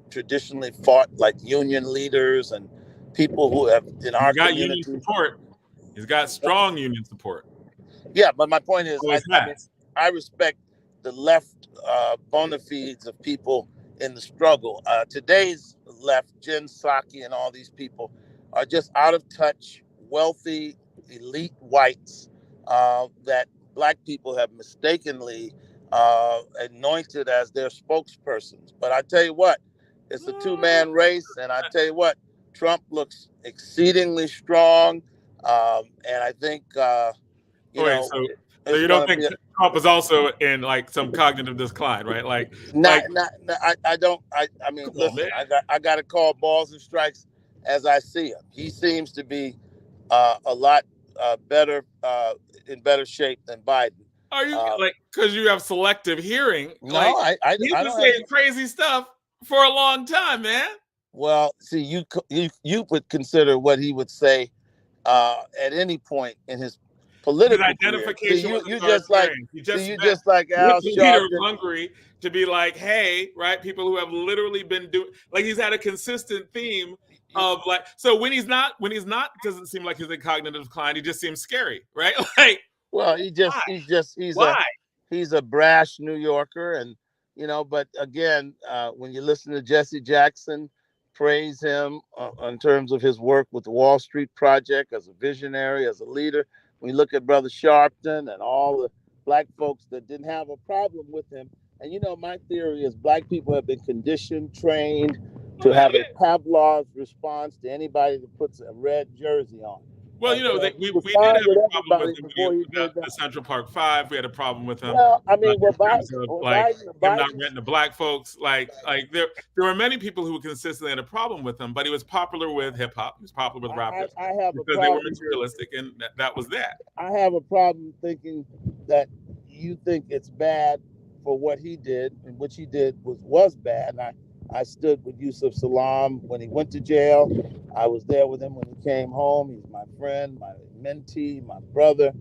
traditionally fought like union leaders and people who have in our community. Union support. He's got strong union support. Yeah, but my point is, I respect the left bona fides of people in the struggle. Today's left, Jen Psaki and all these people, are just out of touch, wealthy, elite whites that black people have mistakenly anointed as their spokespersons. But I tell you what, it's a two-man race, and I tell you what, Trump looks exceedingly strong, and I think so you don't think Trump is also in like some cognitive decline, right? I don't. I mean, listen, I got to call balls and strikes as I see him. He seems to be a lot better, in better shape than Biden. Are you because you have selective hearing? No, I he's been saying crazy stuff for a long time, man. Well, see, you would consider what he would say at any point in his political identification. Career. You just like Al Sharpton. Hungry to be like, hey, right? People who have literally been doing like he's had a consistent theme of like. So when he's not, doesn't seem like he's in cognitive decline. He just seems scary, right? Like, well, he's a brash New Yorker, and But again, when you listen to Jesse Jackson praise him in terms of his work with the Wall Street Project as a visionary, as a leader. We look at Brother Sharpton and all the black folks that didn't have a problem with him. And my theory is black people have been conditioned, trained to have a Pavlov's response to anybody that puts a red jersey on. Well, we did have a problem with him the Central Park 5. We had a problem with him. Well, I mean, him not renting to black folks. Like there were many people who consistently had a problem with him, but he was popular with hip hop. He was popular with rappers because they were materialistic, and that was that. I have a problem thinking that you think it's bad for what he did, and what he did was bad. And I stood with Yusuf Salaam when he went to jail. I was there with him when he came home. He's my friend, my mentee, my brother.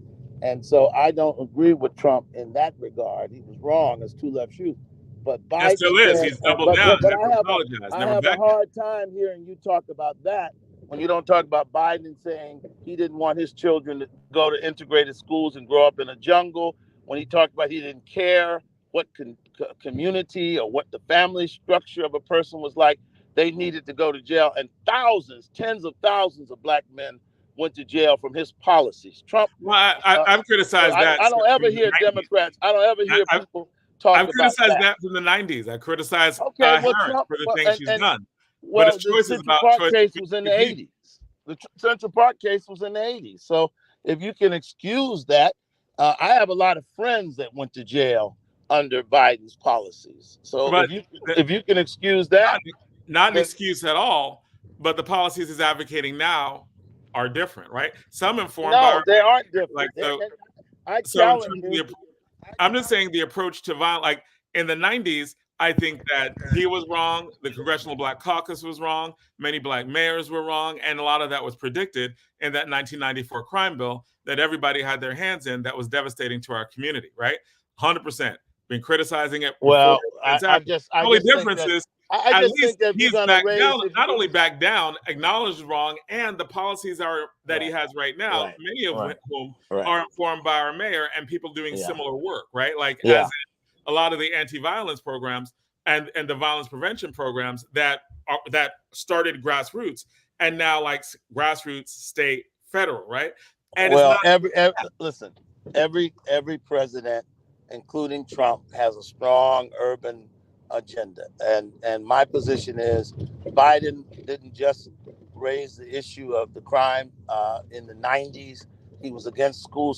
And so I don't agree with Trump in that regard. He was wrong as two left shoes. But Biden still is. He's doubled down. But I have a hard time hearing you talk about that when you don't talk about Biden saying he didn't want his children to go to integrated schools and grow up in a jungle. When he talked about he didn't care what community or what the family structure of a person was like, they needed to go to jail. And tens of thousands of black men went to jail from his policies. Trump. Well, I've criticized that. I don't ever hear Democrats. I don't ever hear people talk about that. I've criticized that from the 90s. I criticized Harris for the things she's done. Well, the Central Park case was in the 80s. The Central Park case was in the 80s. So if you can excuse that, I have a lot of friends that went to jail under Biden's policies. So if you can excuse that. Not an excuse at all, but the policies he's advocating now are different, right? Some informed. No, they aren't different. Like so, I'm just saying the approach to violence, like in the 90s, I think that he was wrong. The Congressional Black Caucus was wrong. Many black mayors were wrong. And a lot of that was predicted in that 1994 crime bill that everybody had their hands in that was devastating to our community, right? 100%. Been criticizing it. Well, the only difference is I just think that he's back down, not only back down, acknowledged wrong, and the policies that he has right now, many of whom are informed by our mayor and people doing similar work, right? Like as in a lot of the anti-violence programs and the violence prevention programs that started grassroots and now like grassroots, state, federal, right? And well, listen, every president, including Trump, has a strong urban agenda. And my position is Biden didn't just raise the issue of the crime in the 90s. He was against school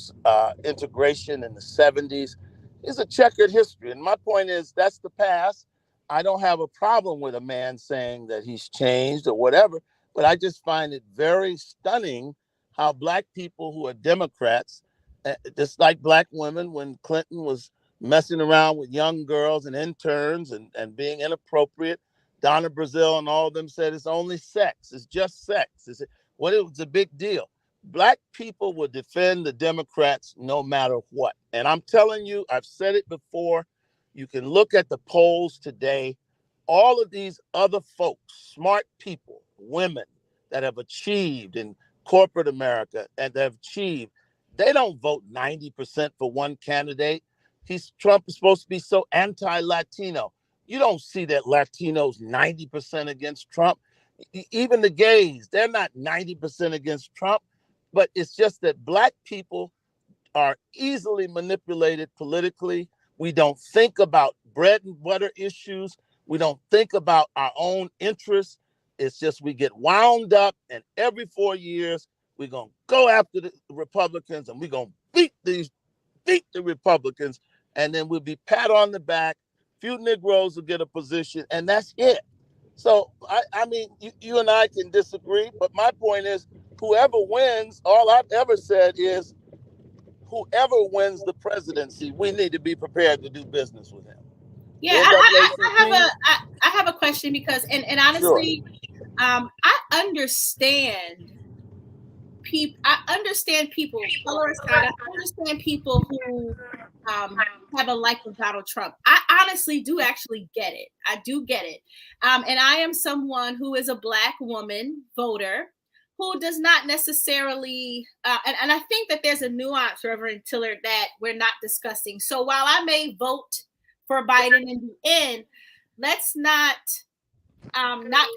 integration in the 70s. It's a checkered history. And my point is that's the past. I don't have a problem with a man saying that he's changed or whatever, but I just find it very stunning how Black people who are Democrats, just like Black women when Clinton was messing around with young girls and interns and being inappropriate, Donna Brazile and all of them said it's only sex. It's just sex. It was a big deal. Black people will defend the Democrats no matter what. And I'm telling you, I've said it before, you can look at the polls today. All of these other folks, smart people, women that have achieved in corporate America and that have achieved, they don't vote 90% for one candidate. Trump is supposed to be so anti-Latino. You don't see that Latinos 90% against Trump. Even the gays, they're not 90% against Trump, but it's just that Black people are easily manipulated politically. We don't think about bread and butter issues. We don't think about our own interests. It's just we get wound up, and every 4 years, we're going to go after the Republicans, and we're going to beat the Republicans, and then we'll be pat on the back. Few Negroes will get a position, and that's it. So, I mean, you and I can disagree, but my point is, whoever wins, all I've ever said is, whoever wins the presidency, we need to be prepared to do business with him. Yeah, I have a question because, and honestly, sure. I understand people. I understand people, color aside, I understand people who have a like with Donald Trump. I honestly do actually get it. I do get it. And I am someone who is a Black woman voter who does not necessarily, and I think that there's a nuance, Reverend Tillard, that we're not discussing. So while I may vote for Biden in the end, let's not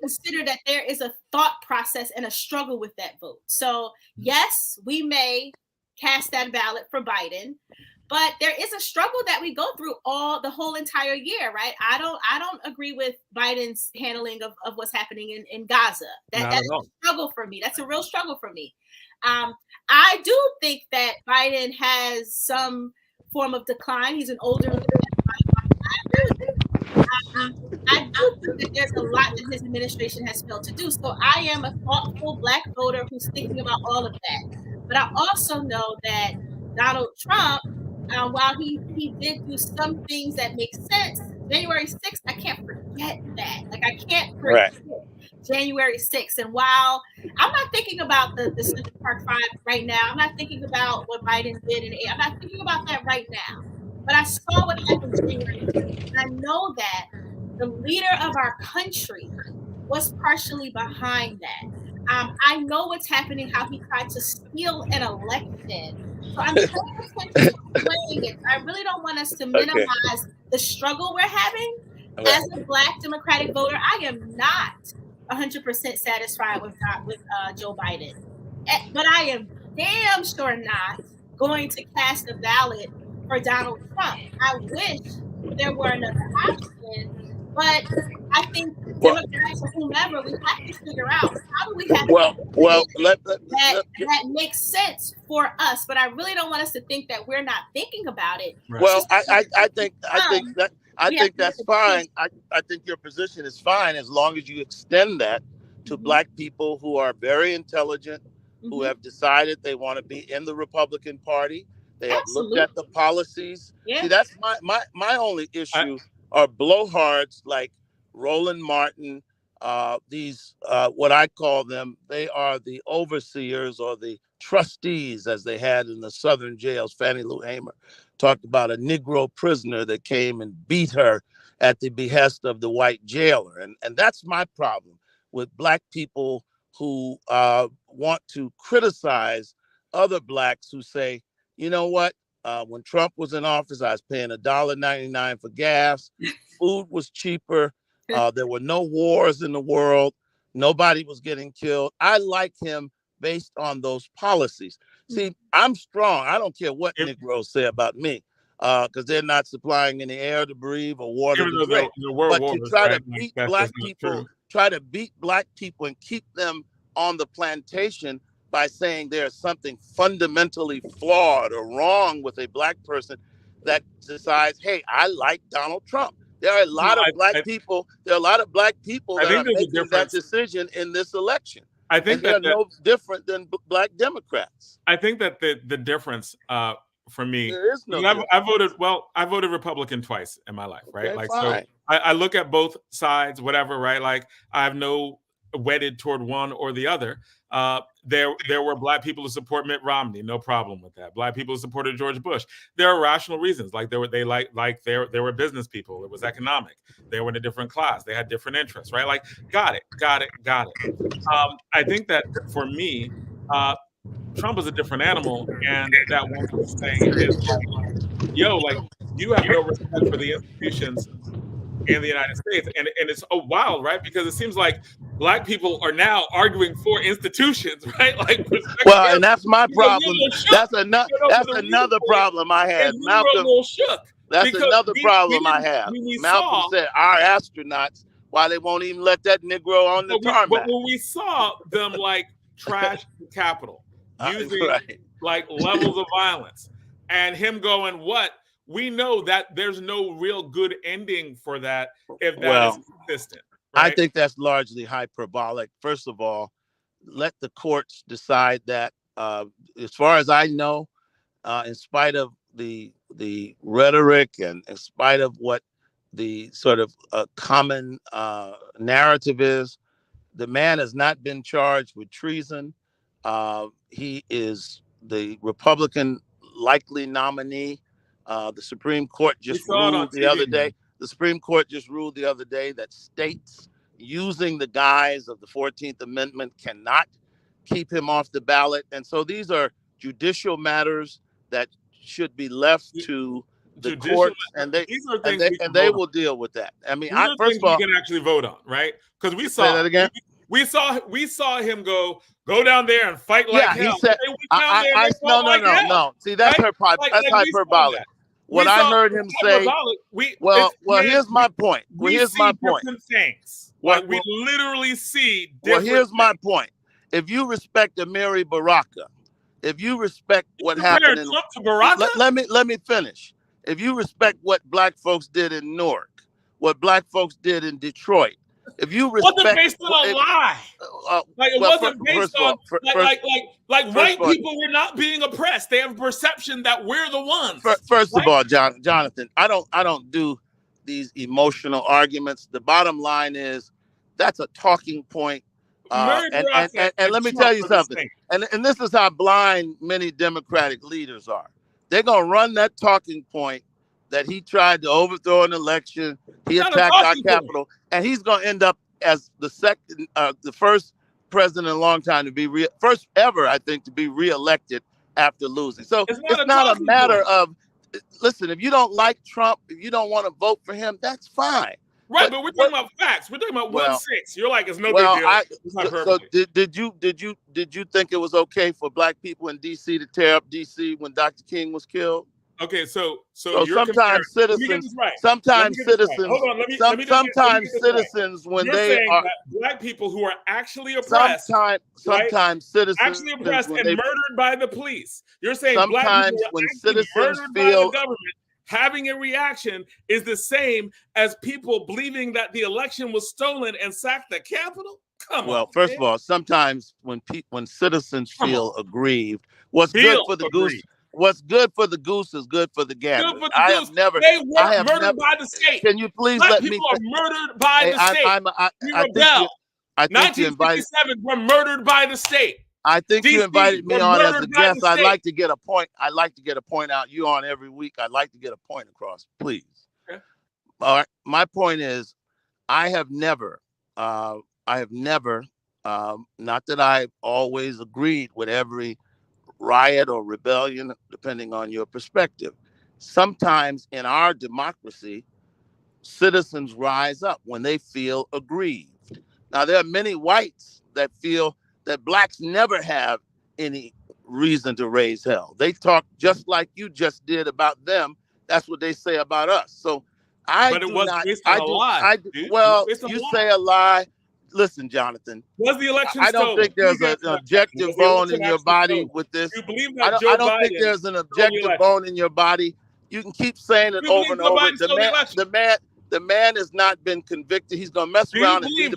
consider that there is a thought process and a struggle with that vote. So yes, we may cast that ballot for Biden, but there is a struggle that we go through the whole entire year, right? I don't agree with Biden's handling of what's happening in Gaza. That's a struggle for me. That's a real struggle for me. I do think that Biden has some form of decline. He's an older man. I do think that there's a lot that his administration has failed to do. So I am a thoughtful Black voter who's thinking about all of that. But I also know that Donald Trump, while he did do some things that make sense, January 6th, I can't forget that. Like, I can't forget January 6th. And while I'm not thinking about the Central Park 5 right now, I'm not thinking about what Biden did in 8. I'm not thinking about that right now. But I saw what happened January 6th. And I know that the leader of our country was partially behind that. I know what's happening, how he tried to steal an election. So I'm paying attention to playing it. I really don't want us to minimize the struggle we're having. As a Black Democratic voter, I am not 100% satisfied with Joe Biden. But I am damn sure not going to cast a ballot for Donald Trump. I wish there were another option, but I think Democrats or whomever, we have to figure out how do we have that makes sense for us. But I really don't want us to think that we're not thinking about it. Right. Well, I think that's fine. I think your position is fine as long as you extend that to Black people who are very intelligent, who have decided they want to be in the Republican Party. They have looked at the policies. Yeah. See, that's my only issue are blowhards like Roland Martin, these what I call them, they are the overseers or the trustees, as they had in the Southern jails. Fannie Lou Hamer talked about a Negro prisoner that came and beat her at the behest of the white jailer. And that's my problem with Black people who want to criticize other Blacks who say, you know what? When Trump was in office, I was paying $1.99 for gas. Food was cheaper. There were no wars in the world. Nobody was getting killed. I like him based on those policies. See, I'm strong. I don't care what Negroes say about me, because they're not supplying any air to breathe or water Even to though drink. there were But wars, to try right? to beat That's black not people, true. and keep them on the plantation by saying there's something fundamentally flawed or wrong with a black person that decides, hey, I like Donald Trump. There are a No, lot of black people. There are a lot of black people I that think are there's a making that difference. decision in this election, I and think they're that no different than black Democrats. I think that the difference for me, There is no because difference. I voted Republican twice in my life, right? Okay, Like, fine. so I look at both sides, whatever, right? Like, I have no wedded toward one or the other. There were black people who support Mitt Romney, no problem with that. Black people who supported George Bush. There are rational reasons, like they were business people. It was economic. They were in a different class. They had different interests, right? Like, got it. I think that for me, Trump is a different animal, and that one thing is like, yo, like, you have no respect for the institutions in the United States, and it's wild, right? Because it seems like black people are now arguing for institutions, right? Like, well, and that's my problem. That's another another problem I had. Malcolm, that's another problem I have. Malcolm said our astronauts, why they won't even let that Negro on the tarmac. But when we saw them like trash the Capitol, using like levels of violence, and him going, what? We know that there's no real good ending for that if that is consistent. Right? I think that's largely hyperbolic. First of all, let the courts decide that. As far as I know, in spite of the rhetoric and in spite of what the sort of common narrative is, the man has not been charged with treason. He is the Republican likely nominee. The Supreme Court just ruled the other day. The Supreme Court just ruled the other day that states using the guise of the 14th Amendment cannot keep him off the ballot. And so these are judicial matters that should be left to the courts, and they will deal with that. I mean, first of all, we can actually vote on, right? Because we saw say that again. We saw him go down there and fight like hell. He said, no. See, that's hyperbolic. What I heard him say. Here's my point. Here's my point. Things. Like, we literally see. Here's my point. If you respect Amiri Baraka, if you respect what happened in Baraka, let me finish. If you respect what black folks did in Newark, what black folks did in Detroit, if you respect, wasn't based on a lie. Like, it wasn't based on white people were not being oppressed. They have a perception that we're the ones. First of all, Jonathan, I don't do these emotional arguments. The bottom line is that's a talking point. And let me tell you something. And this is how blind many Democratic leaders are. They're gonna run that talking point that he tried to overthrow an election. He attacked our Capitol, and he's going to end up as the first president in a long time to be first ever, I think, to be reelected after losing. So it's not a matter of, listen, if you don't like Trump, if you don't want to vote for him, that's fine. Right, but we're talking about facts. We're talking about 1-6. You're like, it's no big deal. So did you think it was okay for black people in DC to tear up DC when Dr. King was killed? Okay, so sometimes citizens, when they are black people who are actually oppressed, sometimes citizens actually oppressed and murdered by the police. You're saying sometimes black people when citizens murdered feel by the government, having a reaction is the same as people believing that the election was stolen and sacked the Capitol? First of all, sometimes when citizens feel aggrieved, what's good for the goose is good for the gander. They were murdered by the state. Can you please Black let me? People are murdered by the state. I think 1967 were murdered by the state. I think DC you invited me on as a guest. I'd like to get a point. Out. You on every week. I'd like to get a point across, please. Okay. All right. My point is, I have never, not that I've always agreed with every riot or rebellion, depending on your perspective. Sometimes in our democracy, citizens rise up when they feel aggrieved. Now, there are many whites that feel that blacks never have any reason to raise hell. They talk just like you just did about them. That's what they say about us. So but it was based on a lie. Well, you say a lie. Listen, Jonathan. Was the election I don't think there's an objective bone in your body with this. You believe that I don't think there's an objective bone in your body. You can keep saying it over and over. The man has not been convicted. He's going to mess around and be the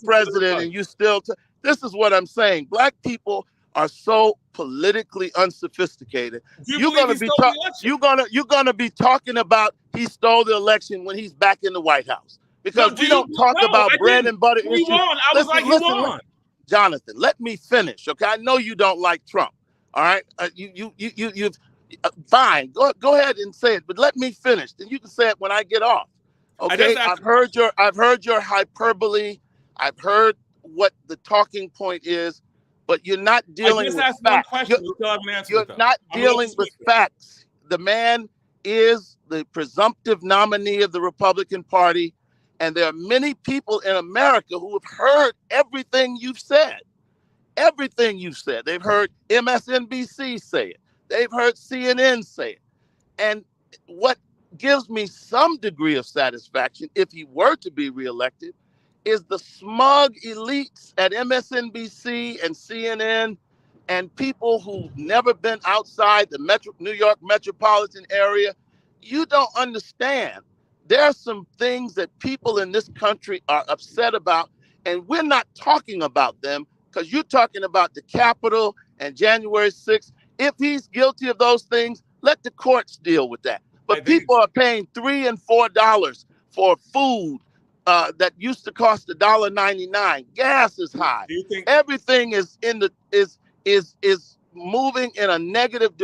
president, and you still. This is what I'm saying. Black people are so politically unsophisticated. You're going to be talking about he stole the election when he's back in the White House, because we don't talk about bread and butter issues. Listen, Jonathan, let me finish. Okay, I know you don't like Trump. All right, fine. Go ahead and say it, but let me finish. Then you can say it when I get off. Okay, I've heard your hyperbole. I've heard what the talking point is, but you're not dealing with facts. You're not dealing with facts. The man is the presumptive nominee of the Republican Party, and there are many people in America who have heard everything you've said. Everything you've said. They've heard MSNBC say it. They've heard CNN say it. And what gives me some degree of satisfaction, if he were to be reelected, is the smug elites at MSNBC and CNN and people who've never been outside the New York metropolitan area. You don't understand. There are some things that people in this country are upset about, and we're not talking about them because you're talking about the Capitol and January 6th. If he's guilty of those things, let the courts deal with that. But people are paying $3 and $4 for food that used to cost $1.99. Gas is high. Everything is moving in a negative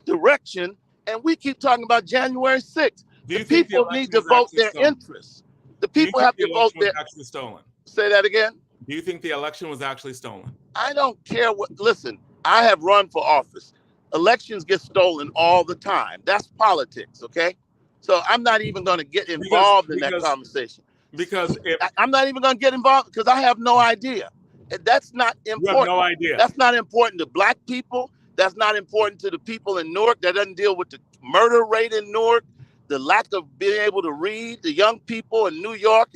direction, and we keep talking about January 6th. The people need to vote their interests. The people have to vote their. Actually stolen. Say that again. Do you think the election was actually stolen? I don't care what. Listen, I have run for office. Elections get stolen all the time. That's politics, okay? So I'm not even going to get involved in that conversation. Because I'm not even going to get involved because I have no idea. That's not important. You have no idea. That's not important to black people. That's not important to the people in Newark. That doesn't deal with the murder rate in Newark, the lack of being able to read, the young people in New York,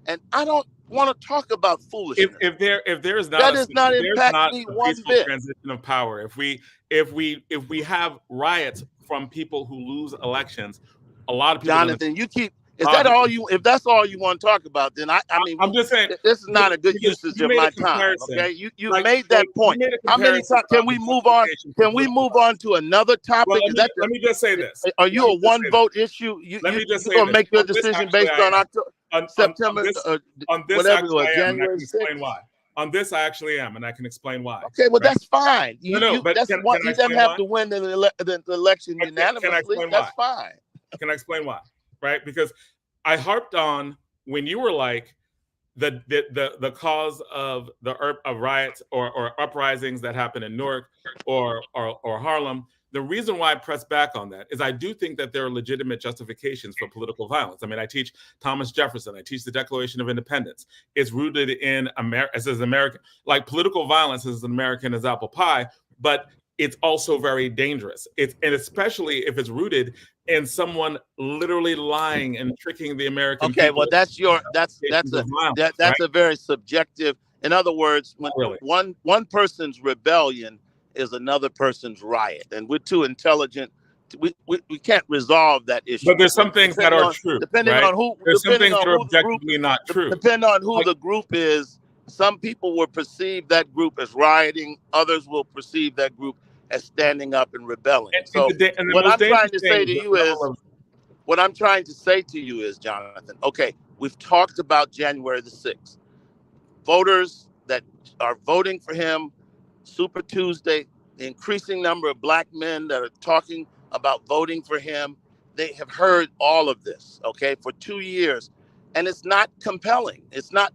and I don't want to talk about foolishness. If there is not that does not impact me one bit. Transition of power. If we have riots from people who lose elections, a lot of people. Jonathan, you keep. Is that all you? If that's all you want to talk about, then I mean, I'm just saying this is not a good usage of my time. Okay, you made that point. How many times can we move on? Can we move on to another topic? Well, let me just say this. Are you a one vote issue? You're gonna make your decision based on October, September, whatever it was, January 6th. On this, I actually am, and I can explain why. Okay, well, that's fine. But you don't have to win the election unanimously. That's fine. Can I explain why? Right? Because I harped on when you were like the cause of riots or uprisings that happen in Newark or Harlem. The reason why I press back on that is I do think that there are legitimate justifications for political violence. I mean, I teach Thomas Jefferson. I teach the Declaration of Independence. It's rooted in American, like political violence is as American as apple pie, but it's also very dangerous. And especially if it's rooted in someone literally lying and tricking the American people. Okay, well, that's a very subjective. In other words, when one person's rebellion is another person's riot, and we're too intelligent. We can't resolve that issue. But there's some things that are true. Depending on who, there's some things that are objectively not true. Depending on who the group is, some people will perceive that group as rioting. Others will perceive that group as standing up and rebelling. So what I'm trying to say to you is, Jonathan, okay, we've talked about January the 6th. Voters that are voting for him, Super Tuesday, the increasing number of black men that are talking about voting for him, they have heard all of this, okay, for 2 years. And it's not compelling. It's not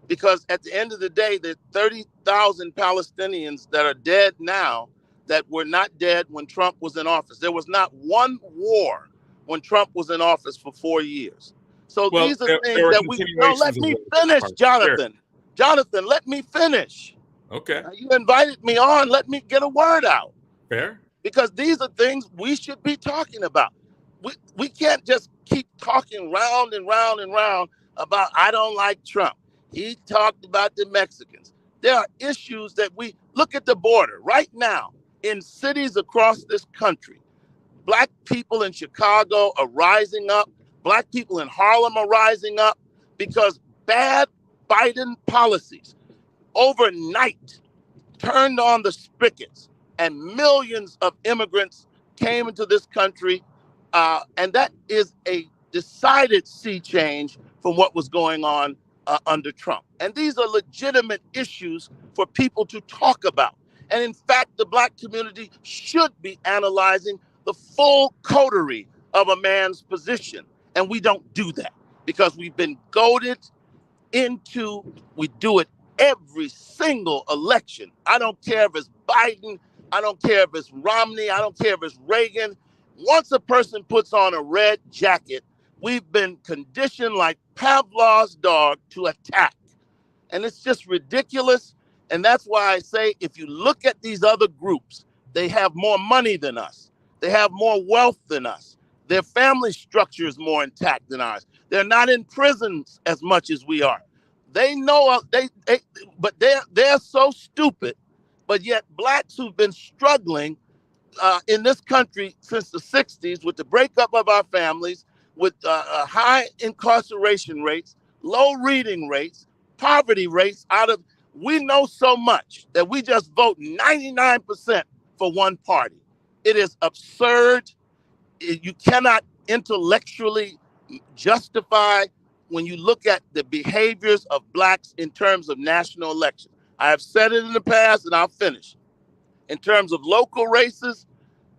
because at the end of the day, there are 30,000 Palestinians that are dead now that were not dead when Trump was in office. There was not one war when Trump was in office for 4 years. So these are things that we. No, let me finish, Jonathan. Jonathan, let me finish. Okay. You invited me on. Let me get a word out. Fair. Because these are things we should be talking about. We can't just keep talking round and round and round about I don't like Trump. He talked about the Mexicans. There are issues that we look at the border right now in cities across this country. Black people in Chicago are rising up. Black people in Harlem are rising up because bad Biden policies overnight turned on the spigots and millions of immigrants came into this country. And that is a decided sea change from what was going on under Trump. And these are legitimate issues for people to talk about. And in fact, the Black community should be analyzing the full coterie of a man's position. And we don't do that because we've been goaded into, we do it every single election. I don't care if it's Biden, I don't care if it's Romney, I don't care if it's Reagan. Once a person puts on a red jacket, we've been conditioned like Pavlov's dog to attack. And it's just ridiculous. And that's why I say, if you look at these other groups, they have more money than us. They have more wealth than us. Their family structure is more intact than ours. They're not in prisons as much as we are. They know, but they're so stupid. But yet blacks who've been struggling in this country since the 60s with the breakup of our families, with high incarceration rates, low reading rates, poverty rates we know so much that we just vote 99% for one party. It is absurd. You cannot intellectually justify when you look at the behaviors of blacks in terms of national elections. I have said it in the past and I'll finish. In terms of local races,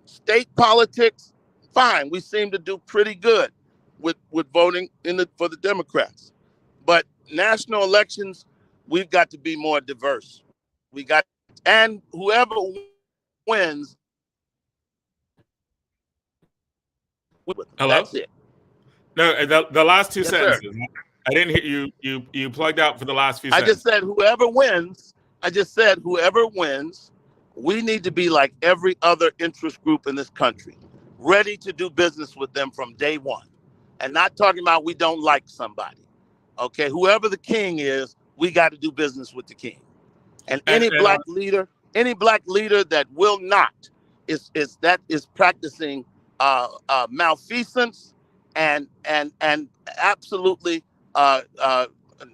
state politics, fine. We seem to do pretty good with voting for the Democrats. But national elections, we've got to be more diverse. And whoever wins, Hello? That's it. No, the last two Yes, sentences. sir. I didn't hear you. You plugged out for the last few I sentences. just said whoever wins. We need to be like every other interest group in this country, ready to do business with them from day one, and not talking about we don't like somebody. Okay, whoever the king is, we got to do business with the king. And any black leader that will not is practicing malfeasance and absolutely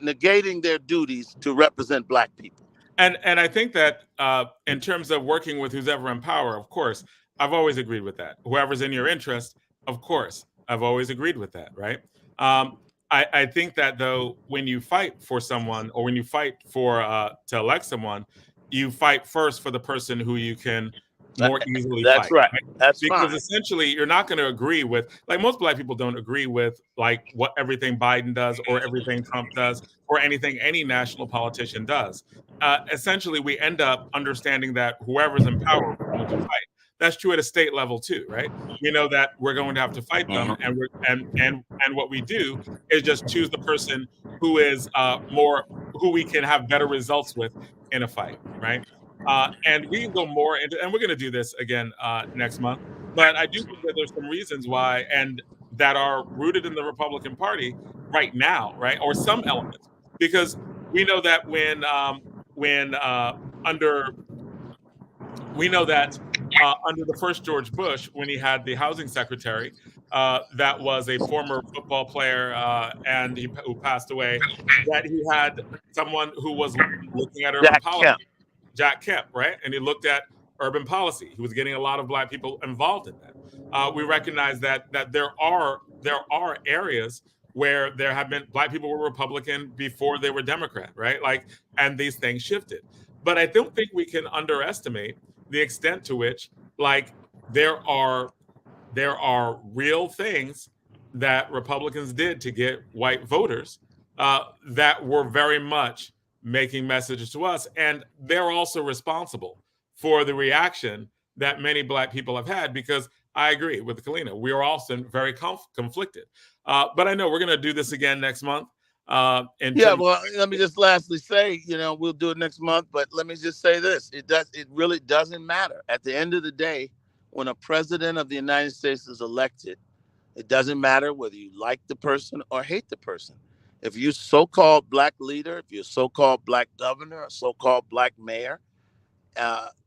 negating their duties to represent black people. And I think that in terms of working with who's ever in power, of course, I've always agreed with that. Whoever's in your interest, of course, I've always agreed with that, right? I think that, though, when you fight for someone or when you fight for to elect someone, you fight first for the person who you can more easily That's fight. right. That's because fine. essentially you're not going to agree with, like, most black people don't agree with like what everything Biden does or everything Trump does or anything any national politician does. Essentially, we end up understanding that whoever's in power, we're going to fight. That's true at a state level too, right? We know that we're going to have to fight them, and what we do is just choose the person who is who we can have better results with in a fight, right? And we can go more into, and we're going to do this again next month. But I do think that there's some reasons why, and that are rooted in the Republican Party right now, right? Or some elements, because we know that under the first George Bush, when he had the housing secretary, that was a former football player and who passed away, that he had someone who was looking at urban policy. Jack Kemp, right? And he looked at urban policy. He was getting a lot of black people involved in that. We recognize that there are areas where there have been black people were Republican before they were Democrat, right? Like, and these things shifted. But I don't think we can underestimate the extent to which, like, there are real things that Republicans did to get white voters that were very much making messages to us, and they're also responsible for the reaction that many black people have had, because I agree with Kaleena. We are also very conflicted. But I know we're going to do this again next month. And Yeah, well, let me just lastly say, we'll do it next month, but let me just say this. It really doesn't matter. At the end of the day, when a president of the United States is elected, it doesn't matter whether you like the person or hate the person. If you're so-called black leader, if you're so-called black governor, or so-called black mayor,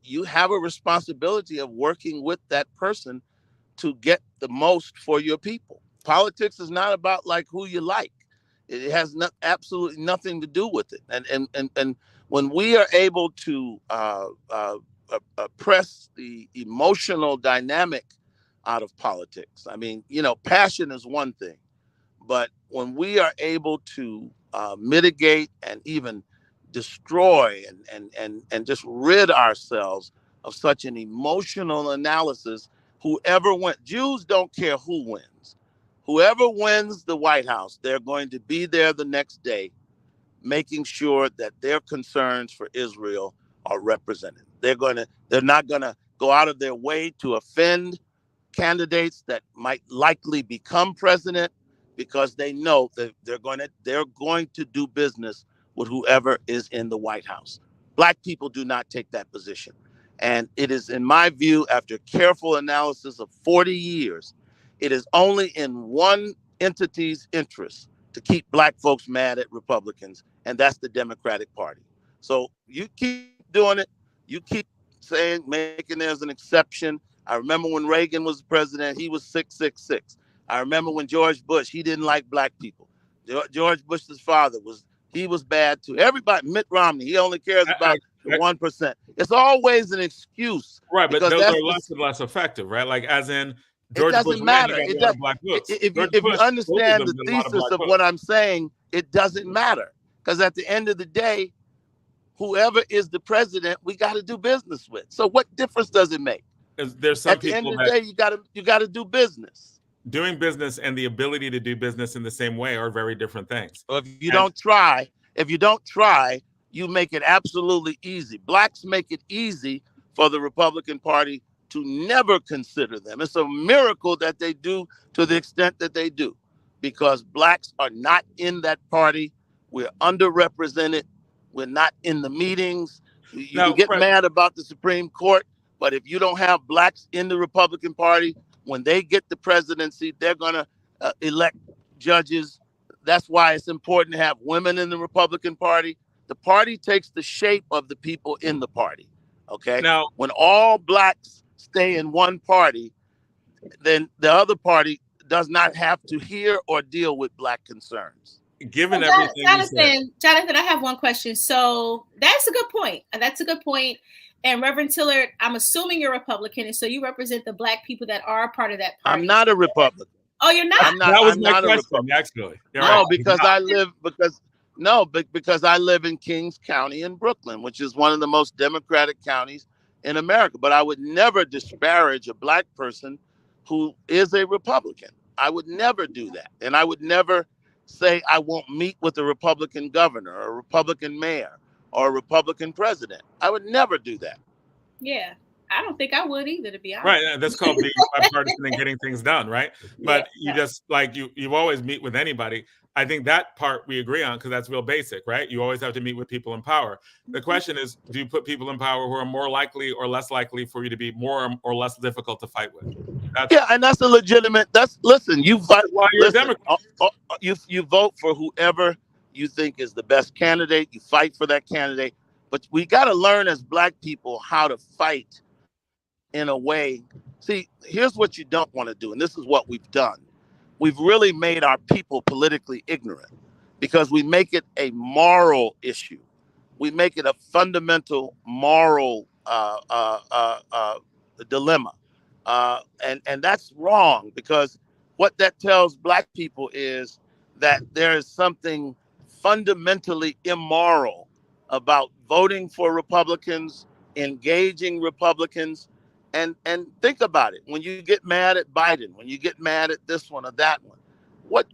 you have a responsibility of working with that person to get the most for your people. Politics is not about like who you like. It has absolutely nothing to do with it. And when we are able to press the emotional dynamic out of politics, I mean, passion is one thing, but when we are able to mitigate and even destroy and just rid ourselves of such an emotional analysis, whoever wins, Jews don't care who wins. Whoever wins the White House, they're going to be there the next day, making sure that their concerns for Israel are represented. They're not gonna go out of their way to offend candidates that might likely become president, because they know that they're going to do business with whoever is in the White House. Black people do not take that position. And it is, in my view, after careful analysis of 40 years, it is only in one entity's interest to keep black folks mad at Republicans, and that's the Democratic Party. So you keep doing it. You keep saying, making there's an exception. I remember when Reagan was president, he was 666. I remember when George Bush, he didn't like black people. George Bush's father he was bad too. Everybody, Mitt Romney, he only cares about the 1%. It's always an excuse. Right, but those are less and less effective, right? Like, as in, George it Bush doesn't matter. got a lot of black votes. If you understand the thesis of what I'm saying, it doesn't matter. Because at the end of the day, whoever is the president, we got to do business with. So what difference does it make? There's some at the end of the day, you got to do business. Doing business and the ability to do business in the same way are very different things. If you don't try, you make it absolutely easy. Blacks make it easy for the Republican Party to never consider them. It's a miracle that they do to the extent that they do, because blacks are not in that party. We're underrepresented. We're not in the meetings. You can get mad about the Supreme Court, but if you don't have blacks in the Republican Party, when they get the presidency, they're going to elect judges. That's why it's important to have women in the Republican Party. The party takes the shape of the people in the party. Okay. Now, when all blacks stay in one party, then the other party does not have to hear or deal with black concerns. Given everything, Jonathan, I have one question. So that's a good point. And Reverend Tillard, I'm assuming you're Republican, and so you represent the black people that are a part of that party. I'm not a Republican. Oh, you're not? That was my question, actually. No, because I live in Kings County in Brooklyn, which is one of the most democratic counties in America. But I would never disparage a black person who is a Republican. I would never do that. And I would never say I won't meet with a Republican governor or a Republican mayor or a Republican president. I would never do that. Yeah. I don't think I would either, to be honest. Right. That's called being bipartisan and getting things done, right? But just like you always meet with anybody. I think that part we agree on, because that's real basic, right? You always have to meet with people in power. The question is, do you put people in power who are more likely or less likely for you to be more or less difficult to fight with? And that's a legitimate. Listen, you fight. You're a Democrat. You vote for whoever you think is the best candidate. You fight for that candidate. But we got to learn as black people how to fight in a way. See, here's what you don't want to do, and this is what we've done. We've really made our people politically ignorant, because we make it a moral issue. We make it a fundamental moral dilemma. And that's wrong, because what that tells black people is that there is something fundamentally immoral about voting for Republicans, engaging Republicans. And think about it. When you get mad at Biden, when you get mad at this one or that one, what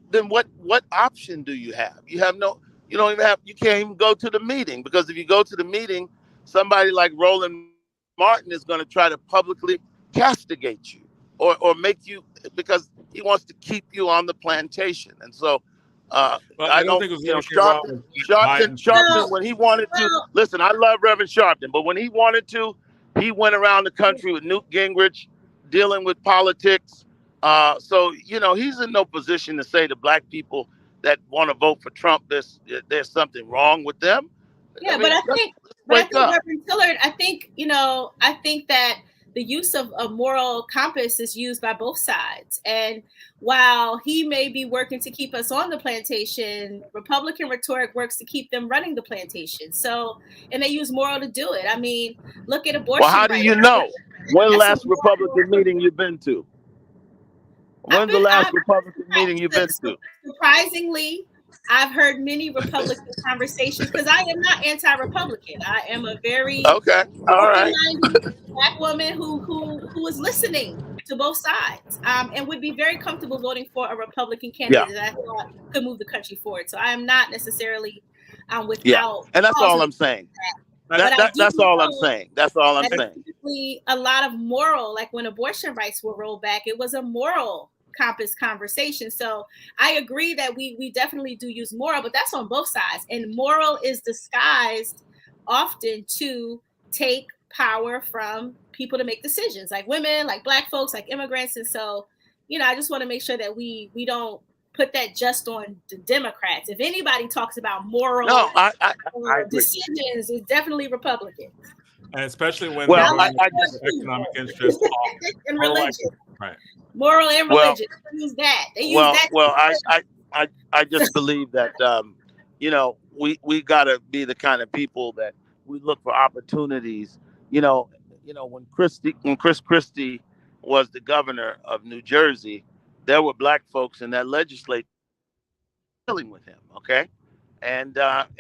option do you have? You don't even have, you can't even go to the meeting, because if you go to the meeting, somebody like Roland Martin is going to try to publicly castigate you or make you, because he wants to keep you on the plantation. And so Well, I don't don't, think there's you know, anything wrong with Sharpton, when he wanted to, listen, I love Reverend Sharpton, but when he wanted to, he went around the country with Newt Gingrich dealing with politics. So, you know, he's in no position to say to black people that want to vote for Trump, there's something wrong with them. Yeah, I mean, but I think Reverend Tillard, I think that the use of a moral compass is used by both sides. And while he may be working to keep us on the plantation, Republican rhetoric works to keep them running the plantation. So, and they use moral to do it. I mean, look at abortion. Well, how do you know? When's the last Republican meeting you've been to? When's the last Republican meeting you've been to? Surprisingly, I've heard many Republican conversations because I am not anti-Republican. I am a very black woman who is listening to both sides and would be very comfortable voting for a Republican candidate that I thought could move the country forward. So I am not necessarily without. And that's all I'm saying. That's all I'm saying. That's all I'm saying. A lot of moral, like when abortion rights were rolled back, it was a moral compass conversation. So I agree that we definitely do use moral, but that's on both sides. And moral is disguised often to take power from people to make decisions, like women, like black folks, like immigrants. And so, you know, I just want to make sure that we don't put that just on the Democrats. If anybody talks about moral decisions, it's definitely Republicans. And especially when economic interest and religion. Right. Moral and religion. They use that. I just believe that you know, we gotta be the kind of people that we look for opportunities. You know, when Chris Christie was the governor of New Jersey, there were black folks in that legislature dealing with him. Okay, and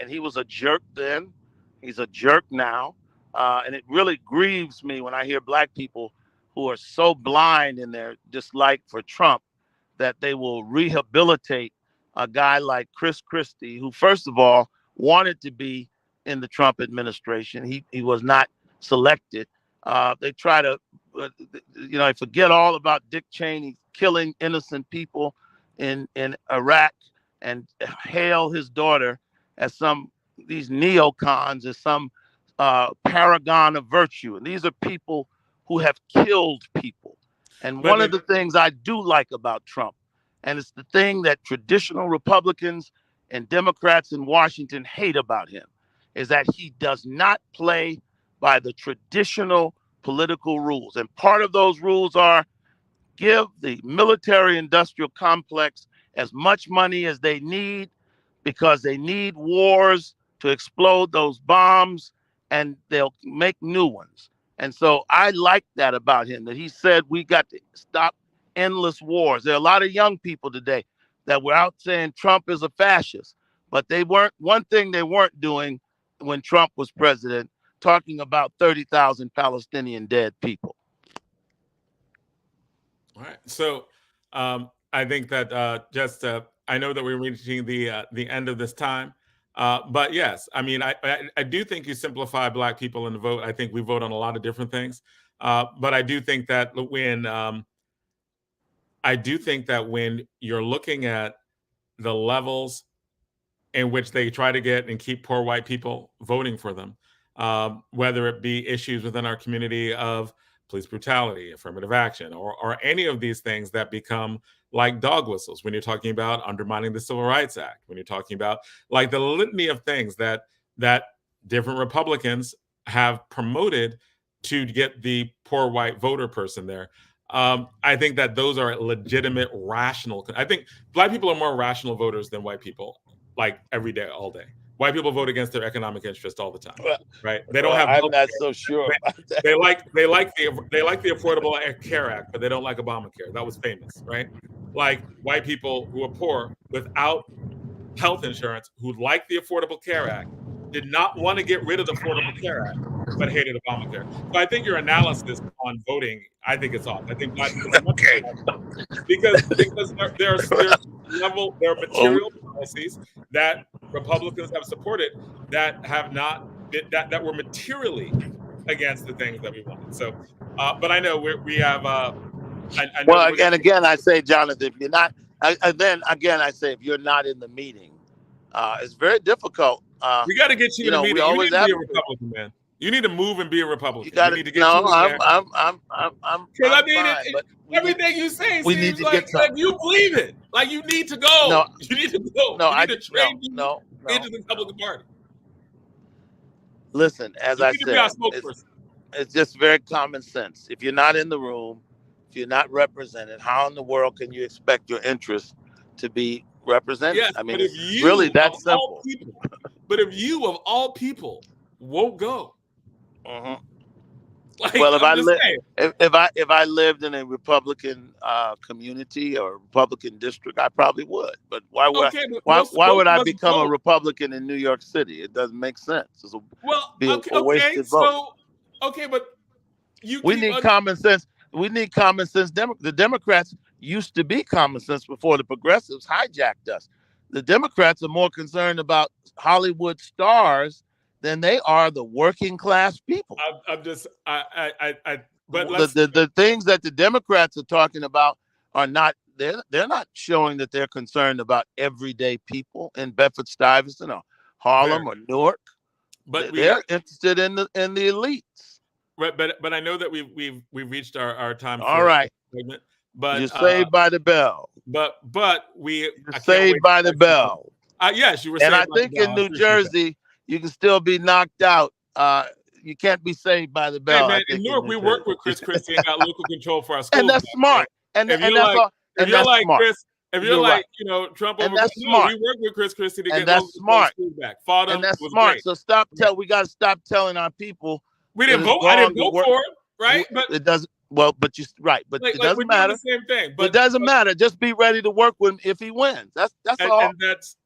he was a jerk then. He's a jerk now, and it really grieves me when I hear black people who are so blind in their dislike for Trump that they will rehabilitate a guy like Chris Christie, who, first of all, wanted to be in the Trump administration. He was not selected. They try to, forget all about Dick Cheney killing innocent people in Iraq and hail his daughter as these neocons, as some paragon of virtue. And these are people who have killed people. And one of the things I do like about Trump, and it's the thing that traditional Republicans and Democrats in Washington hate about him, is that he does not play by the traditional political rules. And part of those rules are give the military-industrial complex as much money as they need, because they need wars to explode those bombs, and they'll make new ones. And so I like that about him, that he said we got to stop endless wars. There are a lot of young people today that were out saying Trump is a fascist, but one thing they weren't doing when Trump was president, talking about 30,000 Palestinian dead people. All right. So I think that I know that we're reaching the end of this time. But yes, I mean, I do think you simplify black people in the vote. I think we vote on a lot of different things. But I do think that when you're looking at the levels in which they try to get and keep poor white people voting for them, whether it be issues within our community of police brutality, affirmative action, or any of these things that become like dog whistles when you're talking about undermining the Civil Rights Act, when you're talking about like the litany of things that different Republicans have promoted to get the poor white voter person there. I think that those are legitimate, rational. I think black people are more rational voters than white people, like every day, all day. White people vote against their economic interest all the time, right? They don't have. I'm not so sure. They like the Affordable Care Act, but they don't like Obamacare. That was famous, right? Like white people who are poor without health insurance, who like the Affordable Care Act, did not want to get rid of the Affordable Care Act, but hated Obamacare. So I think your analysis on voting, I think it's off. I think black people because there are material policies that Republicans have supported that have not been, that were materially against the things that we wanted. So, but I know we have. And again, I say, Jonathan, if you're not, then again, I say if you're not in the meeting, it's very difficult. We got to get you in the we meeting. You always need to be a advocate. Republican, man. You need to move and be a Republican. You got We to need to get no. you in there. I'm Because I mean, fine, but everything you say we need seems to like get some. you believe it. Like you need to go. No, You need to go. no, We need to train you no. into the Republican Party. Listen, as You I need to be our said, spokesperson. it's just very common sense. If you're not in the room, if you're not represented, how in the world can you expect your interests to be represented? Yes, I mean, but if it's you really that of simple. all people won't go, Mhm. like Well, if I'm just saying, if I lived in a Republican community or Republican district, I probably would. But why would okay, but most why would I of us become a vote. Republican in New York City? It doesn't make sense. It'll Well, be okay, a wasted vote. so okay, but you We keep need common sense. We need common sense. The Democrats used to be common sense before the progressives hijacked us. The Democrats are more concerned about Hollywood stars than they are the working class people. I'm just but The things that the Democrats are talking about are not they're not showing that they're concerned about everyday people in Bedford-Stuyvesant or Harlem or Newark. But they're interested in the elites. Right, but I know that we've reached our time. All right, segment, but you're saved by the bell. But you're saved by the bell. Yes, you were. And saved I think in New Jersey, you can still be knocked out. You can't be saved by the bell. Hey man, in Newark, we work with Chris Christie and got local control for our schools. And that's smart. And that's smart. If you're right. Trump and over, that's smart. We work with Chris Christie to and get that's smart. Schools back. Fought him, and that's was smart. Great. So we got to stop telling our people. We didn't vote. I didn't vote for it, right? But it doesn't. Well, but it doesn't matter. The same thing. But it doesn't matter. Just be ready to work with him if he wins. That's all.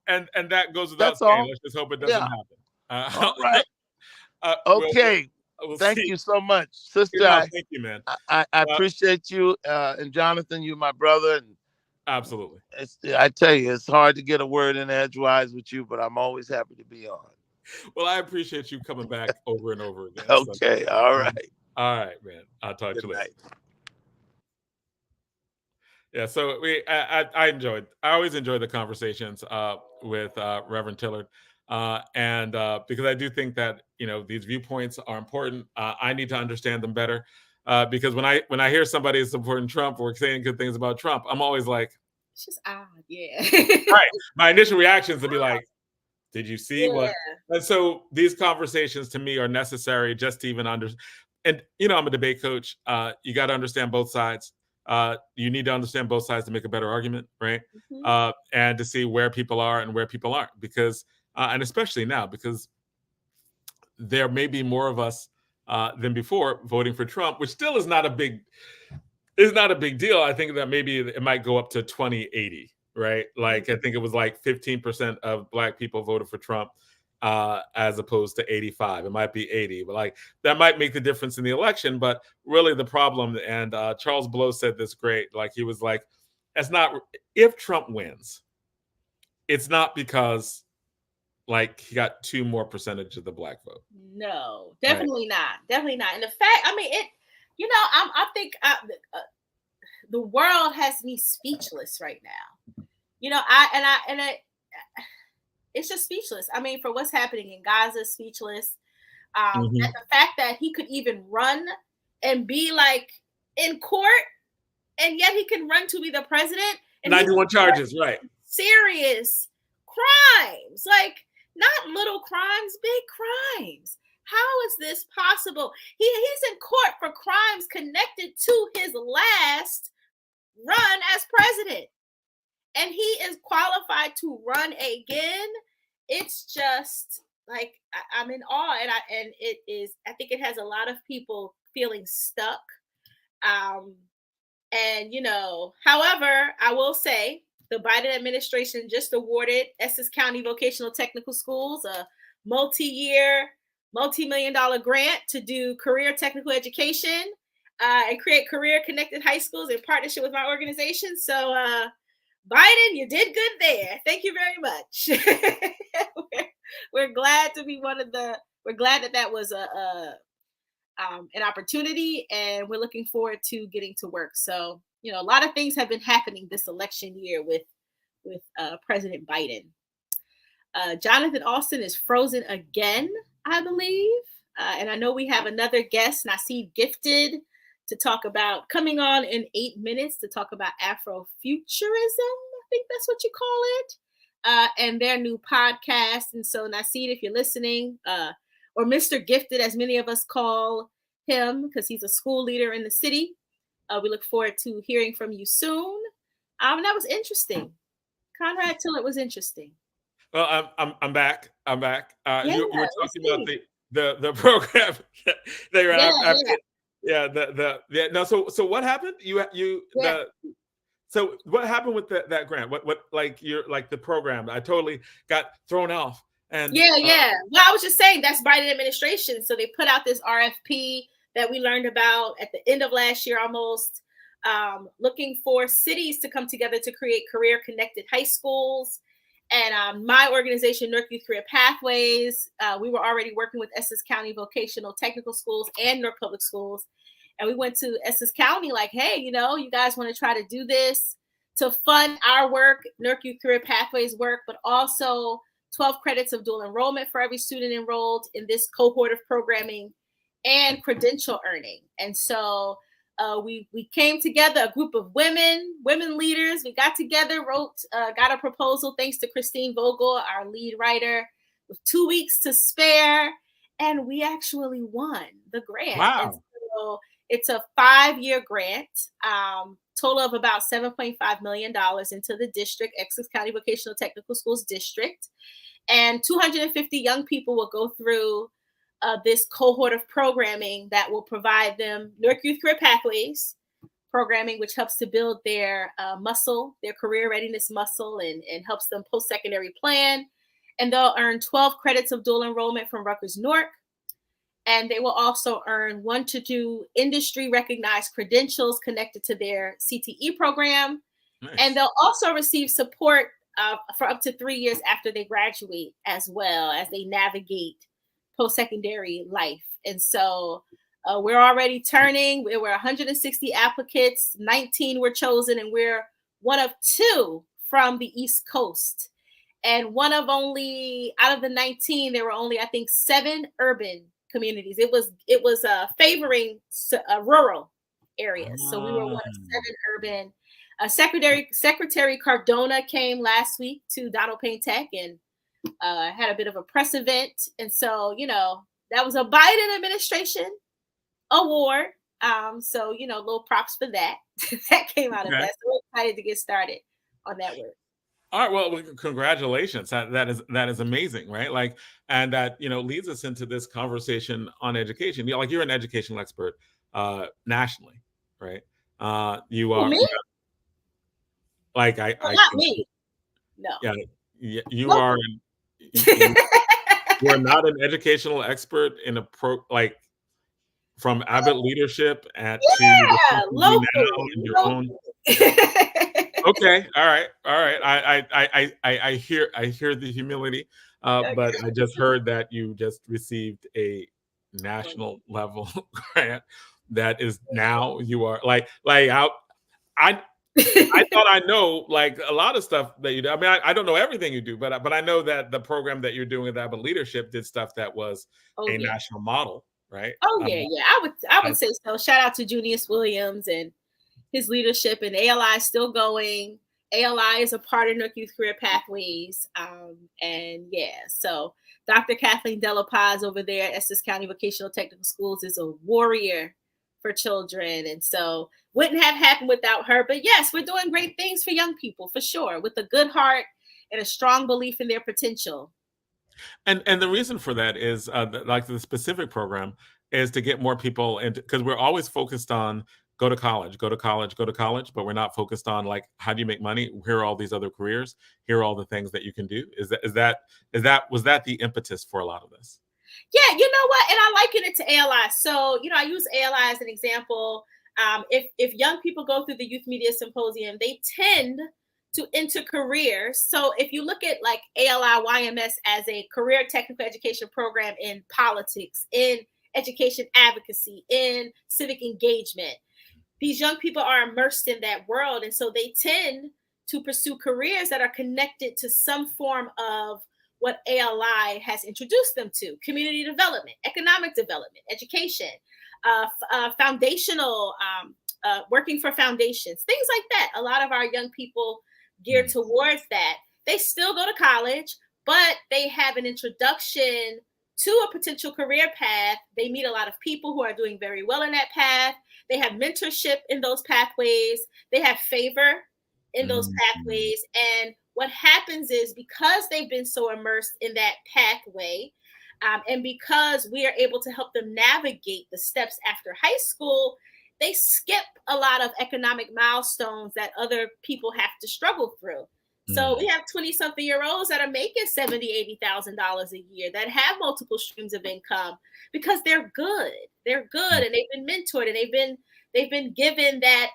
And that goes without saying. Let's just hope it doesn't happen. All right. Okay. Thank you so much, sister. Thank you, man. I appreciate you, and Jonathan, you're my brother. And absolutely. I tell you, it's hard to get a word in edgewise with you, but I'm always happy to be on. Well, I appreciate you coming back over and over again. Okay. All right. All right, man. I'll talk to you later. Yeah, so I always enjoy the conversations with Reverend Tillard. And because I do think that these viewpoints are important. I need to understand them better because when I hear somebody is supporting Trump or saying good things about Trump, I'm always like, it's just odd, yeah. Right. My initial reaction is to be like, did you see what? And so these conversations to me are necessary just to even understand. And I'm a debate coach. You got to understand both sides. You need to understand both sides to make a better argument, right? Mm-hmm. And to see where people are and where people aren't, because. And especially now, because there may be more of us than before voting for Trump, which still is not a big deal. I think that maybe it might go up to 2080, right? Like I think it was like 15% of Black people voted for Trump as opposed to 85. It might be 80, but like that might make the difference in the election. But really the problem, and Charles Blow said this great, like he was like, it's not, if Trump wins, it's not because like he got 2% more of the Black vote. No, definitely not. Definitely not. And the fact, I mean, I think the world has me speechless right now. It's just speechless. I mean, for what's happening in Gaza, speechless. And the fact that he could even run and be like in court, and yet he can run to be the president. And 91 charges, right? Serious crimes, like. Not little crimes, big crimes. How is this possible? He's in court for crimes connected to his last run as president. And he is qualified to run again. It's just like I'm in awe. And it is, I think it has a lot of people feeling stuck. However, I will say, the Biden administration just awarded Essex County Vocational Technical Schools a multi-million-dollar grant to do career technical education and create career-connected high schools in partnership with my organization. So, Biden, you did good there. Thank you very much. We're glad to be we're glad that was an opportunity, and we're looking forward to getting to work. So You know, a lot of things have been happening this election year with President Biden. Jonathan Alston is frozen again, I believe. And I know we have another guest, Naseed Gifted, to talk about, coming on in 8 minutes to talk about Afro-Futurism. I think that's what you call it. And their new podcast. And so Naseed, if you're listening, or Mr. Gifted, as many of us call him, because he's a school leader in the city, we look forward to hearing from you soon. That was interesting. Conrad Tillard was interesting. Well, I'm back. I'm back. Yeah, You were talking about the program they ran no. So what happened? So what happened with that grant? What like the program? I totally got thrown off. And Well, I was just saying that's Biden administration. So they put out this RFP that we learned about at the end of last year, almost, looking for cities to come together to create career-connected high schools. And my organization, Newark Youth Career Pathways, we were already working with Essex County Vocational Technical Schools and Newark Public Schools. And we went to Essex County like, hey, you know, you guys want to try to do this to fund our work, Newark Youth Career Pathways work, but also 12 credits of dual enrollment for every student enrolled in this cohort of programming and credential earning. And so we came together, a group of women leaders. We got together, got a proposal, thanks to Christine Vogel, our lead writer, with 2 weeks to spare. And we actually won the grant. Wow. And so it's a 5-year grant, total of about $7.5 million into the district, Essex County Vocational Technical Schools District. And 250 young people will go through this cohort of programming that will provide them Newark Youth Career Pathways programming, which helps to build their muscle, their career readiness muscle, and helps them post-secondary plan. And they'll earn 12 credits of dual enrollment from Rutgers Newark. And they will also earn 1 to 2 industry recognized credentials connected to their CTE program. Nice. And they'll also receive support for up to 3 years after they graduate, as well as they navigate post-secondary life. And so we're already there were 160 applicants, 19 were chosen, and we're one of 2 from the East Coast. And out of the 19, there were only, I think, 7 urban communities. It was favoring rural areas. So we were one of 7 urban. Secretary Cardona came last week to Donald Payne Tech and had a bit of a press event. And so, you know, that was a Biden administration award. So, you know, little props for that. That came out of that. So we're excited to get started on that work. All right. Well, congratulations. That is amazing, right? Like, and that, you know, leads us into this conversation on education. You know, like, you're an educational expert nationally, right? You are. Me? Like not me. No. Yeah, you are. You are not an educational expert in from Abbott leadership to local, now in your own. Okay, all right. I hear the humility, but I just heard that you just received a national level grant. That is now you are I thought I know like a lot of stuff that you do. I mean, I don't know everything you do, but I know that the program that you're doing with Abbott Leadership did stuff that was national model, right? I would say so. Shout out to Junius Williams and his leadership, and ALI is still going. ALI is a part of Newark Youth Career Pathways. So Dr. Kathleen Della Paz over there at Essex County Vocational Technical Schools is a warrior for children. And so wouldn't have happened without her. But yes, we're doing great things for young people, for sure, with a good heart and a strong belief in their potential. And the reason for that is like the specific program is to get more people into, because we're always focused on go to college, but we're not focused on like, how do you make money? Here are all these other careers. Here are all the things that you can do. Was that the impetus for a lot of this? Yeah, you know what? And I liken it to ALI. So, you know, I use ALI as an example. If young people go through the Youth Media Symposium, they tend to enter careers. So if you look at like ALI YMS as a career technical education program in politics, in education advocacy, in civic engagement, these young people are immersed in that world. And so they tend to pursue careers that are connected to some form of what ALI has introduced them to: community development, economic development, education, foundational, working for foundations, things like that. A lot of our young people geared towards that. They still go to college, but they have an introduction to a potential career path. They meet a lot of people who are doing very well in that path. They have mentorship in those pathways. They have favor in those pathways. And what happens is, because they've been so immersed in that pathway, and because we are able to help them navigate the steps after high school, they skip a lot of economic milestones that other people have to struggle through. So we have 20-something-year-olds that are making $70,000, $80,000 a year, that have multiple streams of income because they're good. They're good, and they've been mentored, and they've been given that.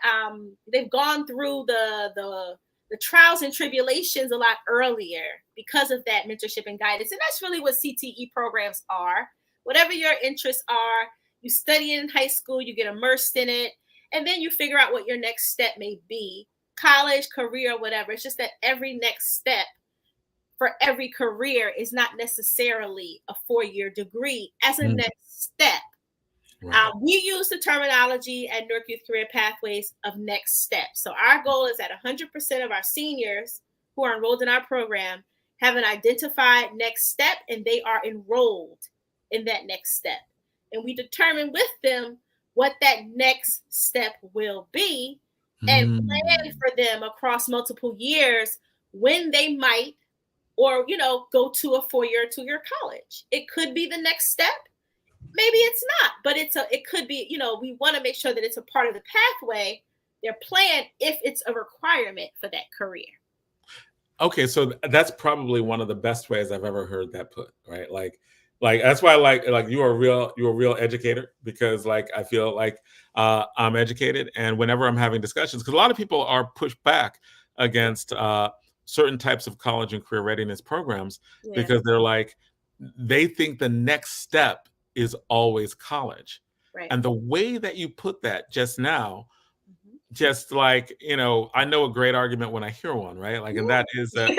They've gone through the trials and tribulations a lot earlier because of that mentorship and guidance. And that's really what CTE programs are. Whatever your interests are, you study it in high school, you get immersed in it, and then you figure out what your next step may be. College, career, whatever. It's just that every next step for every career is not necessarily a 4-year degree as a next step. Right. We use the terminology at Newark Youth Career Pathways of next step. So our goal is that 100% of our seniors who are enrolled in our program have an identified next step, and they are enrolled in that next step. And we determine with them what that next step will be, and plan for them across multiple years when they might, or, go to a 4-year or 2-year college. It could be the next step. Maybe it's not, but it could be, we want to make sure that it's a part of the pathway, their plan, if it's a requirement for that career. Okay. So that's probably one of the best ways I've ever heard that put, right? Like that's why you're a real educator, because I feel like I'm educated, and whenever I'm having discussions, because a lot of people are pushed back against certain types of college and career readiness programs, because they think the next step is always college. Right. And the way that you put that just now, just I know a great argument when I hear one, right? And that is a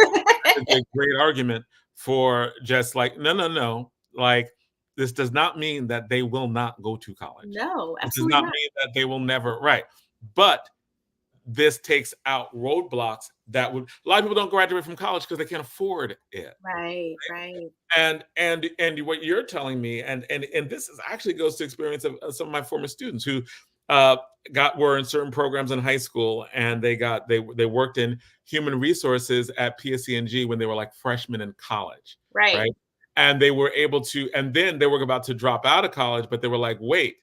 great argument for just no. This does not mean that they will not go to college. No, absolutely It does not mean that they will never, right? But this takes out roadblocks that would, a lot of people don't graduate from college because they can't afford it. Right. And what you're telling me, and this is actually goes to experience of some of my former students who were in certain programs in high school, and they worked in human resources at PSC&G when they were freshmen in college. Right. And they were able to, and then they were about to drop out of college, but they were like, wait,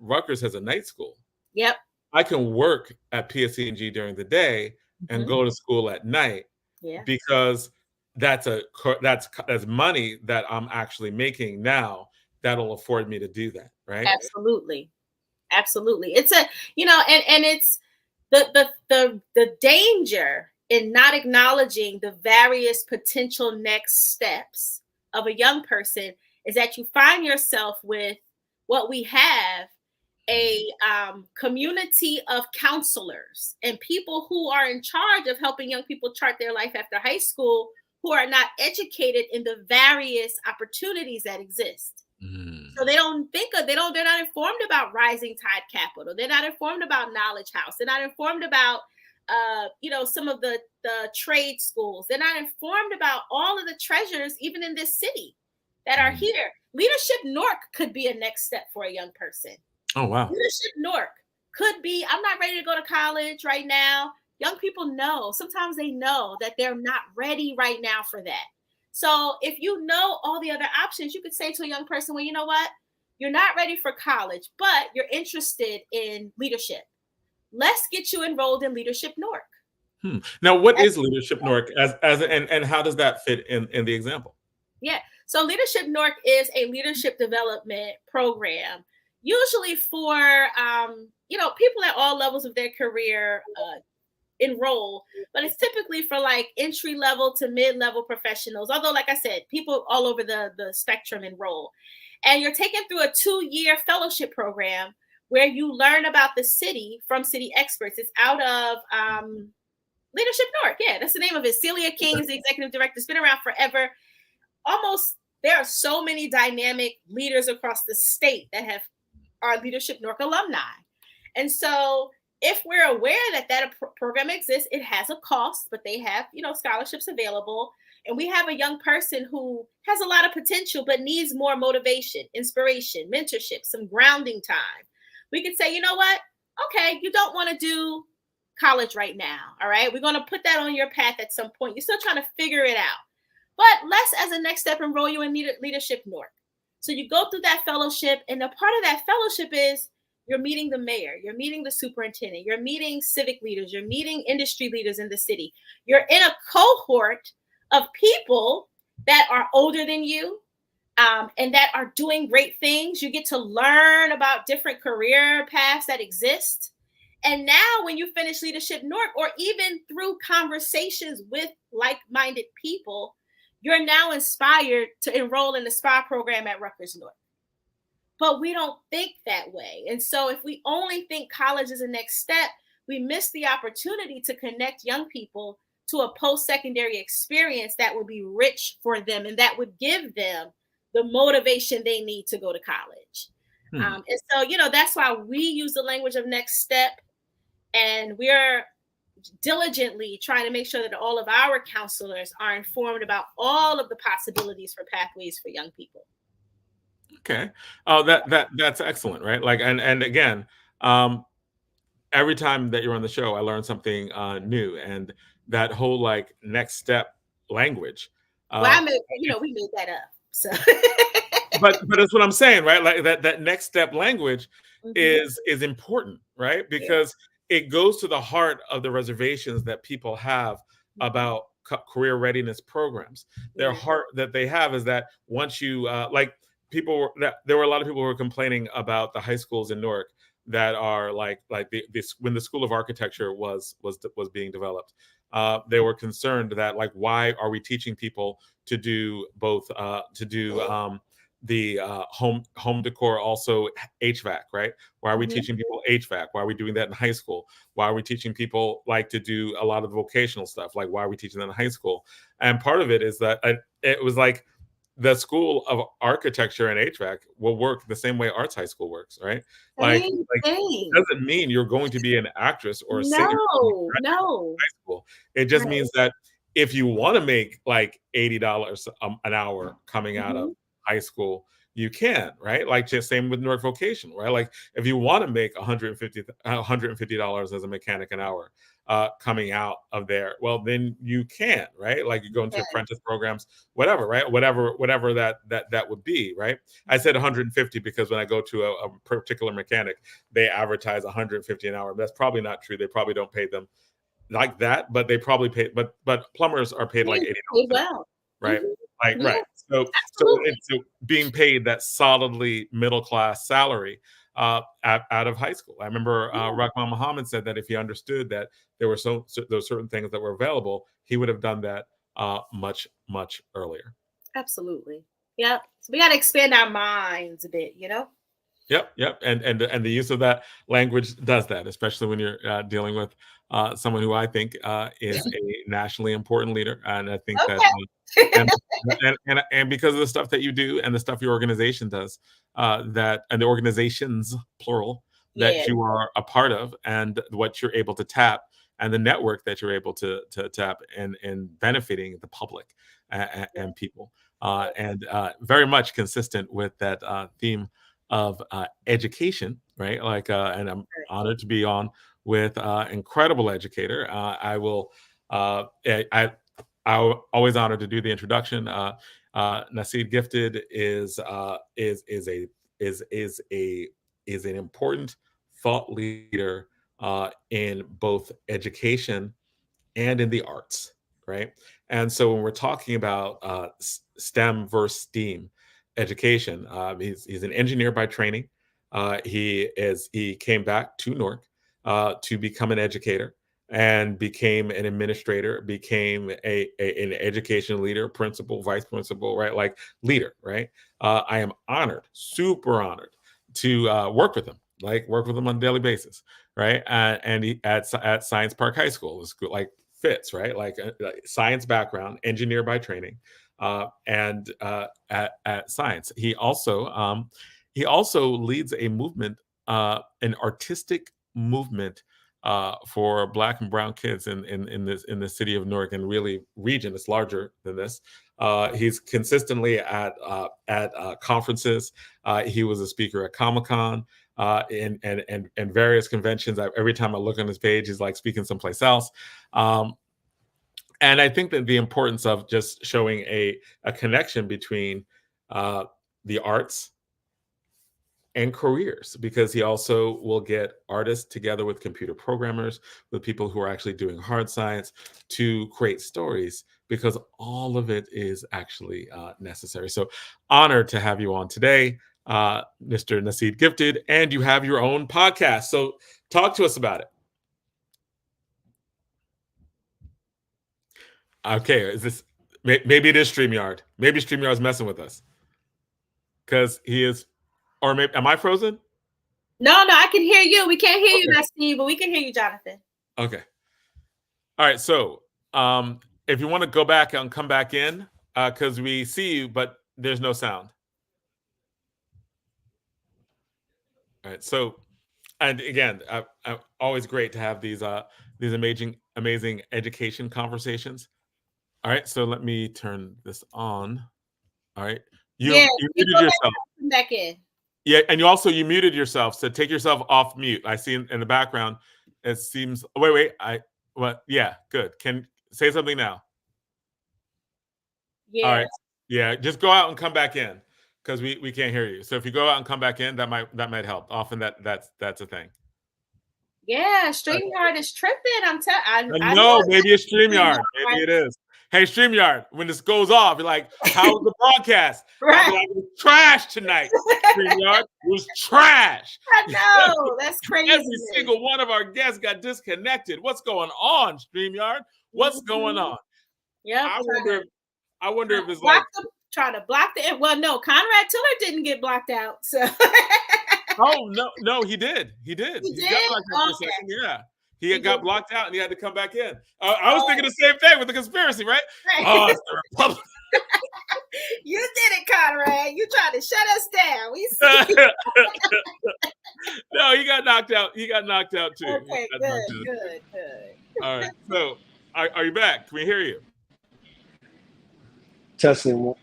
Rutgers has a night school. Yep. I can work at PSC&G during the day and go to school at night, because that's money that I'm actually making now that'll afford me to do that, right? Absolutely. It's and it's the danger in not acknowledging the various potential next steps of a young person is that you find yourself with what we have, a community of counselors and people who are in charge of helping young people chart their life after high school, who are not educated in the various opportunities that exist. So they're not informed about Rising Tide Capital. They're not informed about Knowledge House. They're not informed about some of the trade schools. They're not informed about all of the treasures, even in this city, that are here. Leadership Newark could be a next step for a young person. Oh, wow. Leadership Newark could be, I'm not ready to go to college right now. Young people know, sometimes they know that they're not ready right now for that. So if you know all the other options, you could say to a young person, well, you know what? You're not ready for college, but you're interested in leadership. Let's get you enrolled in Leadership Newark. Now, what is Leadership Newark and how does that fit in the example? Yeah. So Leadership Newark is a leadership development program, usually for, people at all levels of their career enroll, but it's typically for entry level to mid-level professionals. Although, like I said, people all over the spectrum enroll. And you're taken through a 2-year fellowship program where you learn about the city from city experts. It's out of Leadership North. Yeah, that's the name of it. Celia King is the executive director. It's been around forever. There are so many dynamic leaders across the state that are Leadership North alumni. And so if we're aware that program exists, it has a cost, but they have, scholarships available. And we have a young person who has a lot of potential, but needs more motivation, inspiration, mentorship, some grounding time. We could say, you know what? Okay, you don't want to do college right now. All right. We're going to put that on your path at some point. You're still trying to figure it out. But let's, as a next step, enroll you in Leadership North. So you go through that fellowship, and a part of that fellowship is you're meeting the mayor, you're meeting the superintendent, you're meeting civic leaders, you're meeting industry leaders in the city. You're in a cohort of people that are older than you and that are doing great things. You get to learn about different career paths that exist. And now when you finish Leadership North, or even through conversations with like-minded people, you're now inspired to enroll in the SPA program at Rutgers North. But we don't think that way. And so if we only think college is the next step, we miss the opportunity to connect young people to a post-secondary experience that would be rich for them and that would give them the motivation they need to go to college. And so, that's why we use the language of next step. And we're diligently trying to make sure that all of our counselors are informed about all of the possibilities for pathways for young people. Okay. Oh, that's excellent, right? Like, and again, every time that you're on the show, I learn something new, and that whole like next step language. Well, we made that up. So, but that's what I'm saying, right? Like that next step language is important, right? Because it goes to the heart of the reservations that people have about career readiness programs. Their heart that they have is that once you there were a lot of people who were complaining about the high schools in Newark that are like when the School of Architecture was being developed. They were concerned that like, why are we teaching people to do both the home decor, also HVAC, right? Why are we teaching people HVAC? Why are we doing that in high school? Why are we teaching people like to do a lot of the vocational stuff? Like, why are we teaching that in high school? And part of it is that it was like the School of Architecture and HVAC will work the same way arts high school works, right? Like doesn't mean you're going to be an actress or a singer in high school. It just means that if you want to make like $80 an hour coming out of high school, you can, right? Like just same with Newark Vocational, right? Like if you want to make $150 as a mechanic an hour coming out of there, well, then you can, right? Like you go into apprentice programs, whatever, right? Whatever that would be, right? I said 150 because when I go to a particular mechanic, they advertise 150 an hour. That's probably not true. They probably don't pay them like that, but they probably pay. But plumbers are paid like $80. Well, right? Right. So being paid that solidly middle class salary out of high school. I remember Rahman Muhammad said that if he understood that there were certain things that were available, he would have done that much earlier. Absolutely. Yep. So we got to expand our minds a bit, Yep. And the use of that language does that, especially when you're dealing with someone who I think is a nationally important leader, and I think that and because of the stuff that you do and the stuff your organization does, and the organizations plural that you are a part of, and what you're able to tap, and the network that you're able to tap, and benefiting the public and people, and very much consistent with that theme of education, right? Like, and I'm honored to be on with incredible educator. I'm always honored to do the introduction. Naseed Gifted is an important thought leader in both education and in the arts, right? And so when we're talking about STEM versus STEAM education, he's an engineer by training. He came back to Newark to become an educator, and became an administrator, became an education leader, principal, vice principal, right? Like leader, right? I am honored, super honored to work with him like work with him on a daily basis, right? And he at Science Park High School, the school like fits, right? Like science background, engineer by training, and at science. He also leads a movement, an artistic movement for Black and Brown kids in the city of Newark and really region. It's larger than this. He's consistently at conferences. He was a speaker at Comic-Con and various conventions. Every time I look on his page, he's like speaking someplace else. And I think that the importance of just showing a connection between the arts and careers, because he also will get artists together with computer programmers, with people who are actually doing hard science to create stories, because all of it is actually necessary. So honored to have you on today, Mr. Naseed Gifted, and you have your own podcast. So talk to us about it. Okay, is this maybe it is StreamYard? Maybe StreamYard's messing with us because he is, or maybe am I frozen? No, I can hear you. We can't hear you, Naseed, but we can hear you, Jonathan. Okay. All right. So, if you want to go back and come back in, because we see you, but there's no sound. All right. So, and again, always great to have these amazing education conversations. All right. So let me turn this on. All right. You muted yourself. Back in. Yeah, and you muted yourself. So take yourself off mute. I see in the background. It seems. Wait. Yeah. Good. Can say something now. Yeah. All right. Yeah. Just go out and come back in, because we can't hear you. So if you go out and come back in, that might help. Often that's a thing. Yeah, StreamYard is tripping. I know. Maybe it's StreamYard. Maybe it is. Hey, StreamYard, when this goes off, you're like, how's the broadcast? Right. Like, it was trash tonight. StreamYard, it was trash. I know. That's crazy. Every single one of our guests got disconnected. What's going on, StreamYard? What's going on? Yeah. I wonder if it's like trying to block the. Well, no, Conrad Tillard didn't get blocked out. So. Oh no, he did. He got blocked out for a second. Yeah. He got blocked out and he had to come back in. I was thinking the same thing with the conspiracy, right? Oh, it's the Republic. You did it, Conrad. You tried to shut us down. We see. No, he got knocked out. He got knocked out too. Okay, good. All right. So, are you back? Can we hear you? Testing.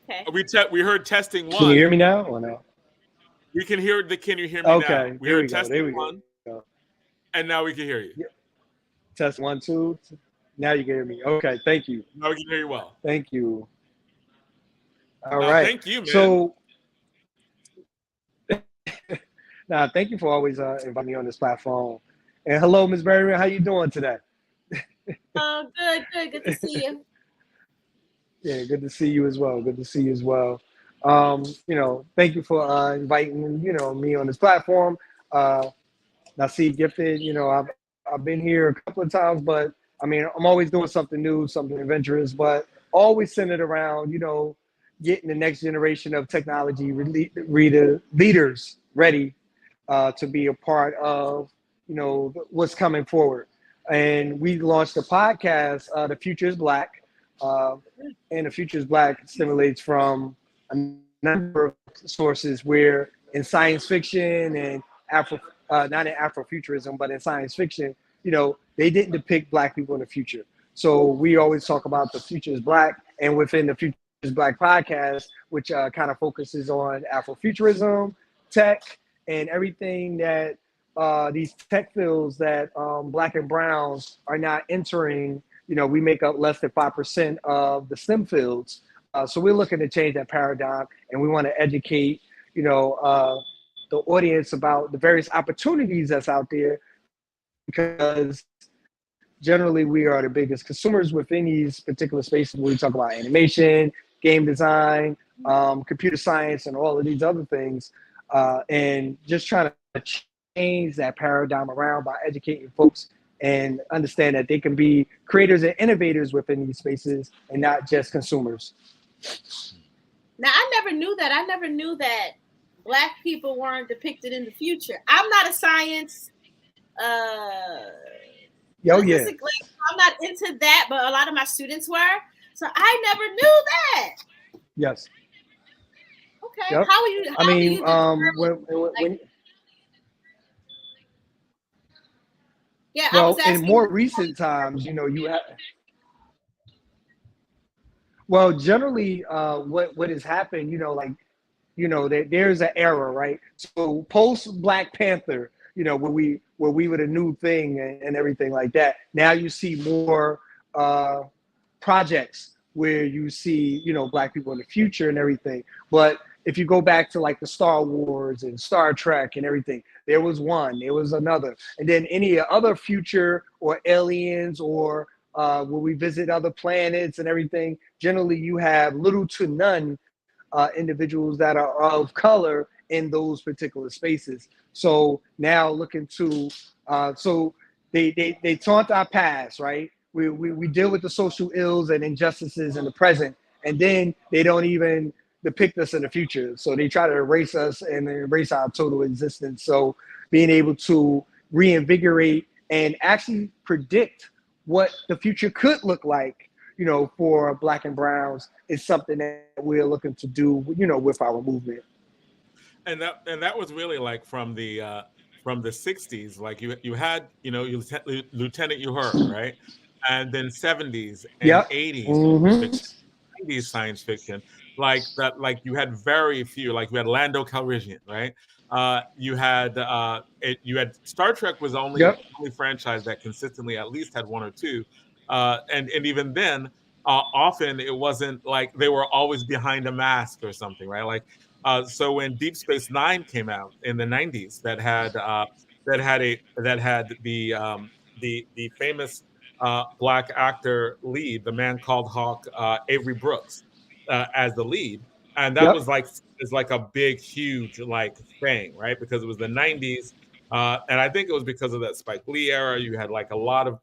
Okay. We heard testing one. Can you hear me now or no? We can hear the. Can you hear me okay, now? We heard testing one. Go. And now we can hear you. Yeah. Test 1, 2. Now you can hear me. Okay, thank you. Now we can hear you well. Thank you. All right. Thank you, man. So, thank you for always inviting me on this platform. And hello, Ms. Berryman. How you doing today? Good. Good to see you. Yeah, good to see you as well. Thank you for inviting me on this platform. Naseed Gifted, I've been here a couple of times, but I mean, I'm always doing something new, something adventurous, but always centered around, getting the next generation of technology leaders ready to be a part of, what's coming forward. And we launched a podcast, The Future is Black, and The Future is Black stimulates from a number of sources where in science fiction and not in Afro-Futurism, but in science fiction, they didn't depict Black people in the future. So we always talk about the future is Black, and within the Future is Black podcast, which kind of focuses on Afro-Futurism, tech, and everything that these tech fields that Black and Browns are not entering. We make up less than 5% of the STEM fields. So we're looking to change that paradigm, and we want to educate, the audience about the various opportunities that's out there, because generally we are the biggest consumers within these particular spaces where we talk about animation, game design, computer science, and all of these other things, and just trying to change that paradigm around by educating folks and understand that they can be creators and innovators within these spaces and not just consumers. Now, I never knew that Black people weren't depicted in the future. I'm not a science. Yeah. I'm not into that, but a lot of my students were. So I never knew that. Yes. Okay. Yep. How are you? How do you when yeah, I well, was asking. in more recent times, you have. Well, generally, what has happened, there's an era, right? So post Black Panther, where we were the new thing and everything like that. Now you see more projects where you see, Black people in the future and everything. But if you go back to like the Star Wars and Star Trek and everything, there was one, there was another, and then any other future or aliens or where we visit other planets and everything. Generally, you have little to none individuals that are of color in those particular spaces. So now looking to, so they taunt our past, right? We deal with the social ills and injustices in the present, and then they don't even depict us in the future. So they try to erase us and erase our total existence. So being able to reinvigorate and actually predict what the future could look like, for Black and browns is something that we're looking to do, with our movement. And that was really like from the 60s. Like you had, Lieutenant Uhura, right? And then 70s and Yep. 80s Mm-hmm. 90s science fiction, like that. Like you had very few. Like you had Lando Calrissian, right? You had Star Trek was Yep. only franchise that consistently at least had one or two, and even then, often it wasn't like they were always behind a mask or something, right? Like so when Deep Space Nine came out in the 90s, that had the famous Black actor lead, the Man Called Hawk, Avery Brooks, as the lead, and that Yep. was like is like a big, huge like thing, right? Because it was the 90s, and I think it was because of that Spike Lee era. You had like a lot of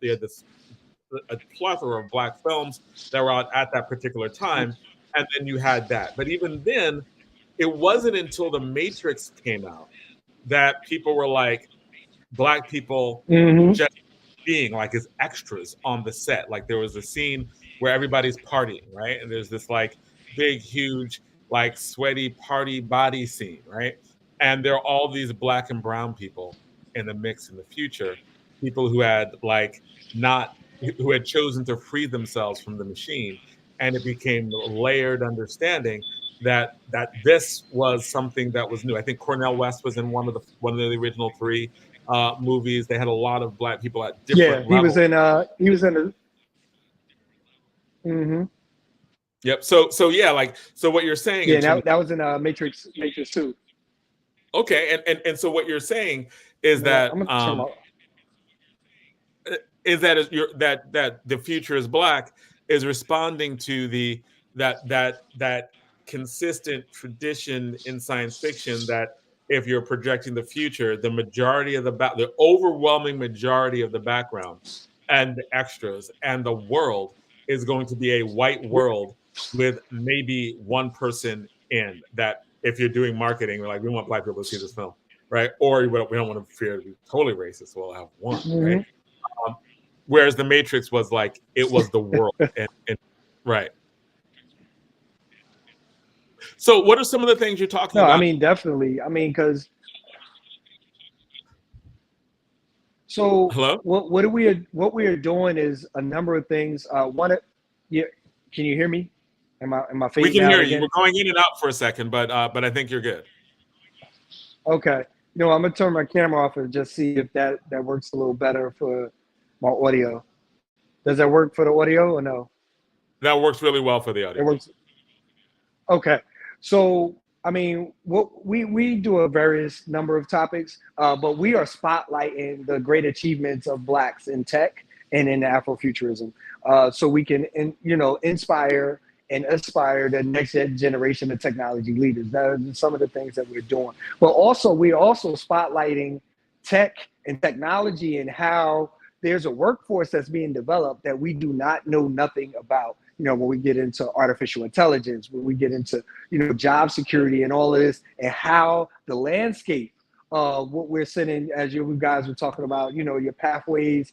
a plethora of Black films that were out at that particular time, and then you had that. But even then, it wasn't until The Matrix came out that people were like, Black people Mm-hmm. just being like as extras on the set. Like there was a scene where everybody's partying, right? And there's this like big, huge, like sweaty party body scene, right? And there are all these Black and brown people in the mix in the future, people who had like not who had chosen to free themselves from the machine, and it became layered understanding that this was something that was new. I think Cornel West was in one of the original three movies. They had a lot of Black people at different Yeah, he levels. he was in the. Mm-hmm. Yep. So yeah, like so what you're saying. Yeah, that was in Matrix 2. Okay, and so what you're saying is that I'm gonna turn my. that the future is Black is responding to that consistent tradition in science fiction that if you're projecting the future, the majority of the overwhelming majority of the background and the extras and the world is going to be a white world with maybe one person in that. If you're doing marketing, we're like, we want Black people to see this film, right? Or we don't want to fear to be totally racist. We'll have one, Mm-hmm. right? Whereas The Matrix was like, it was the world. and right. So what are some of the things you're talking about? No, I mean, definitely. I mean, because. So Hello? what we are doing is a number of things. Yeah, can you hear me? Am I fading out? We can hear you. Again? We're going in and out for a second, but I think you're good. Okay. I'm gonna turn my camera off and just see if that works a little better for my audio. Does that work for the audio or no? That works really well for the audio. It works. Okay. So I mean, what we do a various number of topics, but we are spotlighting the great achievements of Blacks in tech and in Afro-Futurism, so we can inspire and aspire the next generation of technology leaders. That are some of the things that we're doing. But we're also spotlighting tech and technology and how there's a workforce that's being developed that we do not know nothing about. when we get into artificial intelligence, when we get into, job security and all of this, and how the landscape of what we're sitting, as you guys were talking about, your pathways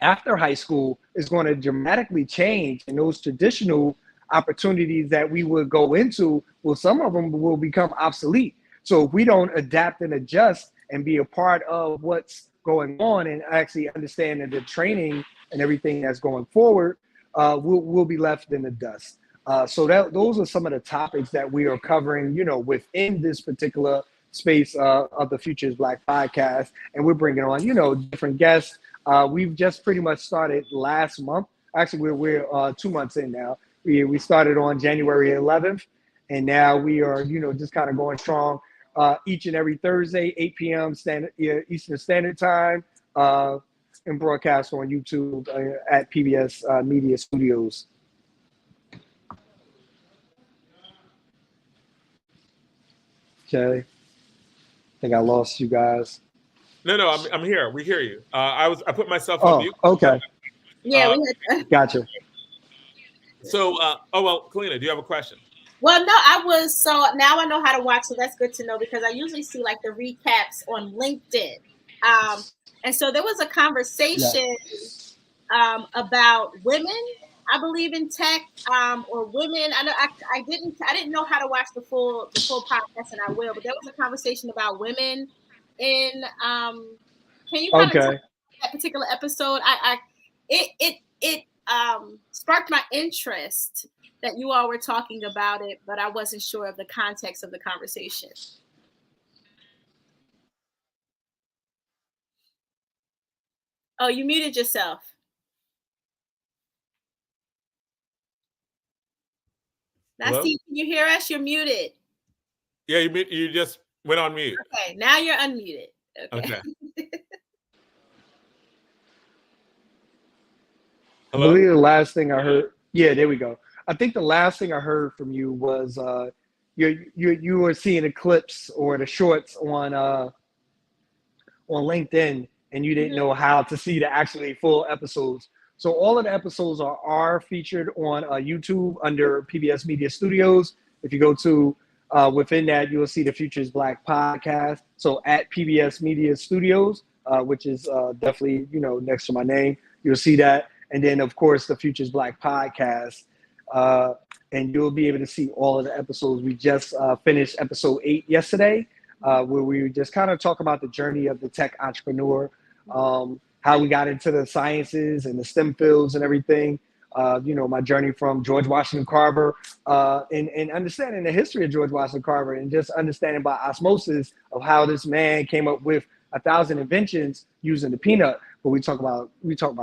after high school is going to dramatically change, and those traditional opportunities that we would go into, well, some of them will become obsolete. So if we don't adapt and adjust and be a part of what's going on and actually understand the training and everything that's going forward, we'll be left in the dust. So those are some of the topics that we are covering, within this particular space of the Future is Black podcast. And we're bringing on, different guests. We've just pretty much started last month. Actually, we're 2 months in now. We started on January 11th, and now we are, just kind of going strong each and every Thursday, 8 p.m. Eastern Standard Time, and broadcast on YouTube at PBS Media Studios. Okay, I think I lost you guys. No, I'm here. We hear you. I put myself on mute. Okay. Yeah, Gotcha. So, Kaleena, do you have a question? Well, no, so now I know how to watch, so that's good to know, because I usually see like the recaps on LinkedIn. And so there was a conversation about women, I believe, in tech, or women. I know I didn't know how to watch the full podcast, and I will, but there was a conversation about women in can you kind of tell me that particular episode? It sparked my interest that you all were talking about it, but I wasn't sure of the context of the conversation. Oh, you muted yourself. Naseed, can you hear us? You're muted. Yeah, you just went on mute. Okay, now you're unmuted. Okay. Hello? I believe the last thing I heard. Yeah, there we go. I think the last thing I heard from you was you were seeing the clips or the shorts on LinkedIn, and you didn't know how to see the actually full episodes. So all of the episodes are featured on YouTube under PBS Media Studios. If you go to within that, you'll see the Future is Black podcast. So at PBS Media Studios, which is definitely next to my name, you'll see that. And then, of course, the Future is Black podcast. And you'll be able to see all of the episodes. We just finished episode 8 yesterday, where we just kind of talk about the journey of the tech entrepreneur, how we got into the sciences and the STEM fields and everything. My journey from George Washington Carver, and understanding the history of George Washington Carver, and just understanding by osmosis of how this man came up with 1,000 inventions using the peanut. But we talk about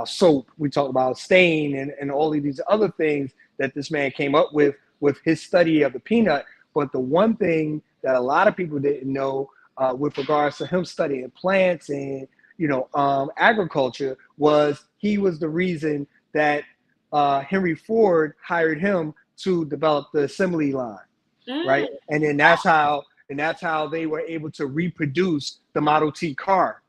soap, we talk about stain, and all of these other things that this man came up with his study of the peanut. But the one thing that a lot of people didn't know with regards to him studying plants and agriculture was he was the reason that Henry Ford hired him to develop the assembly line, right? And then that's how they were able to reproduce the Model T car,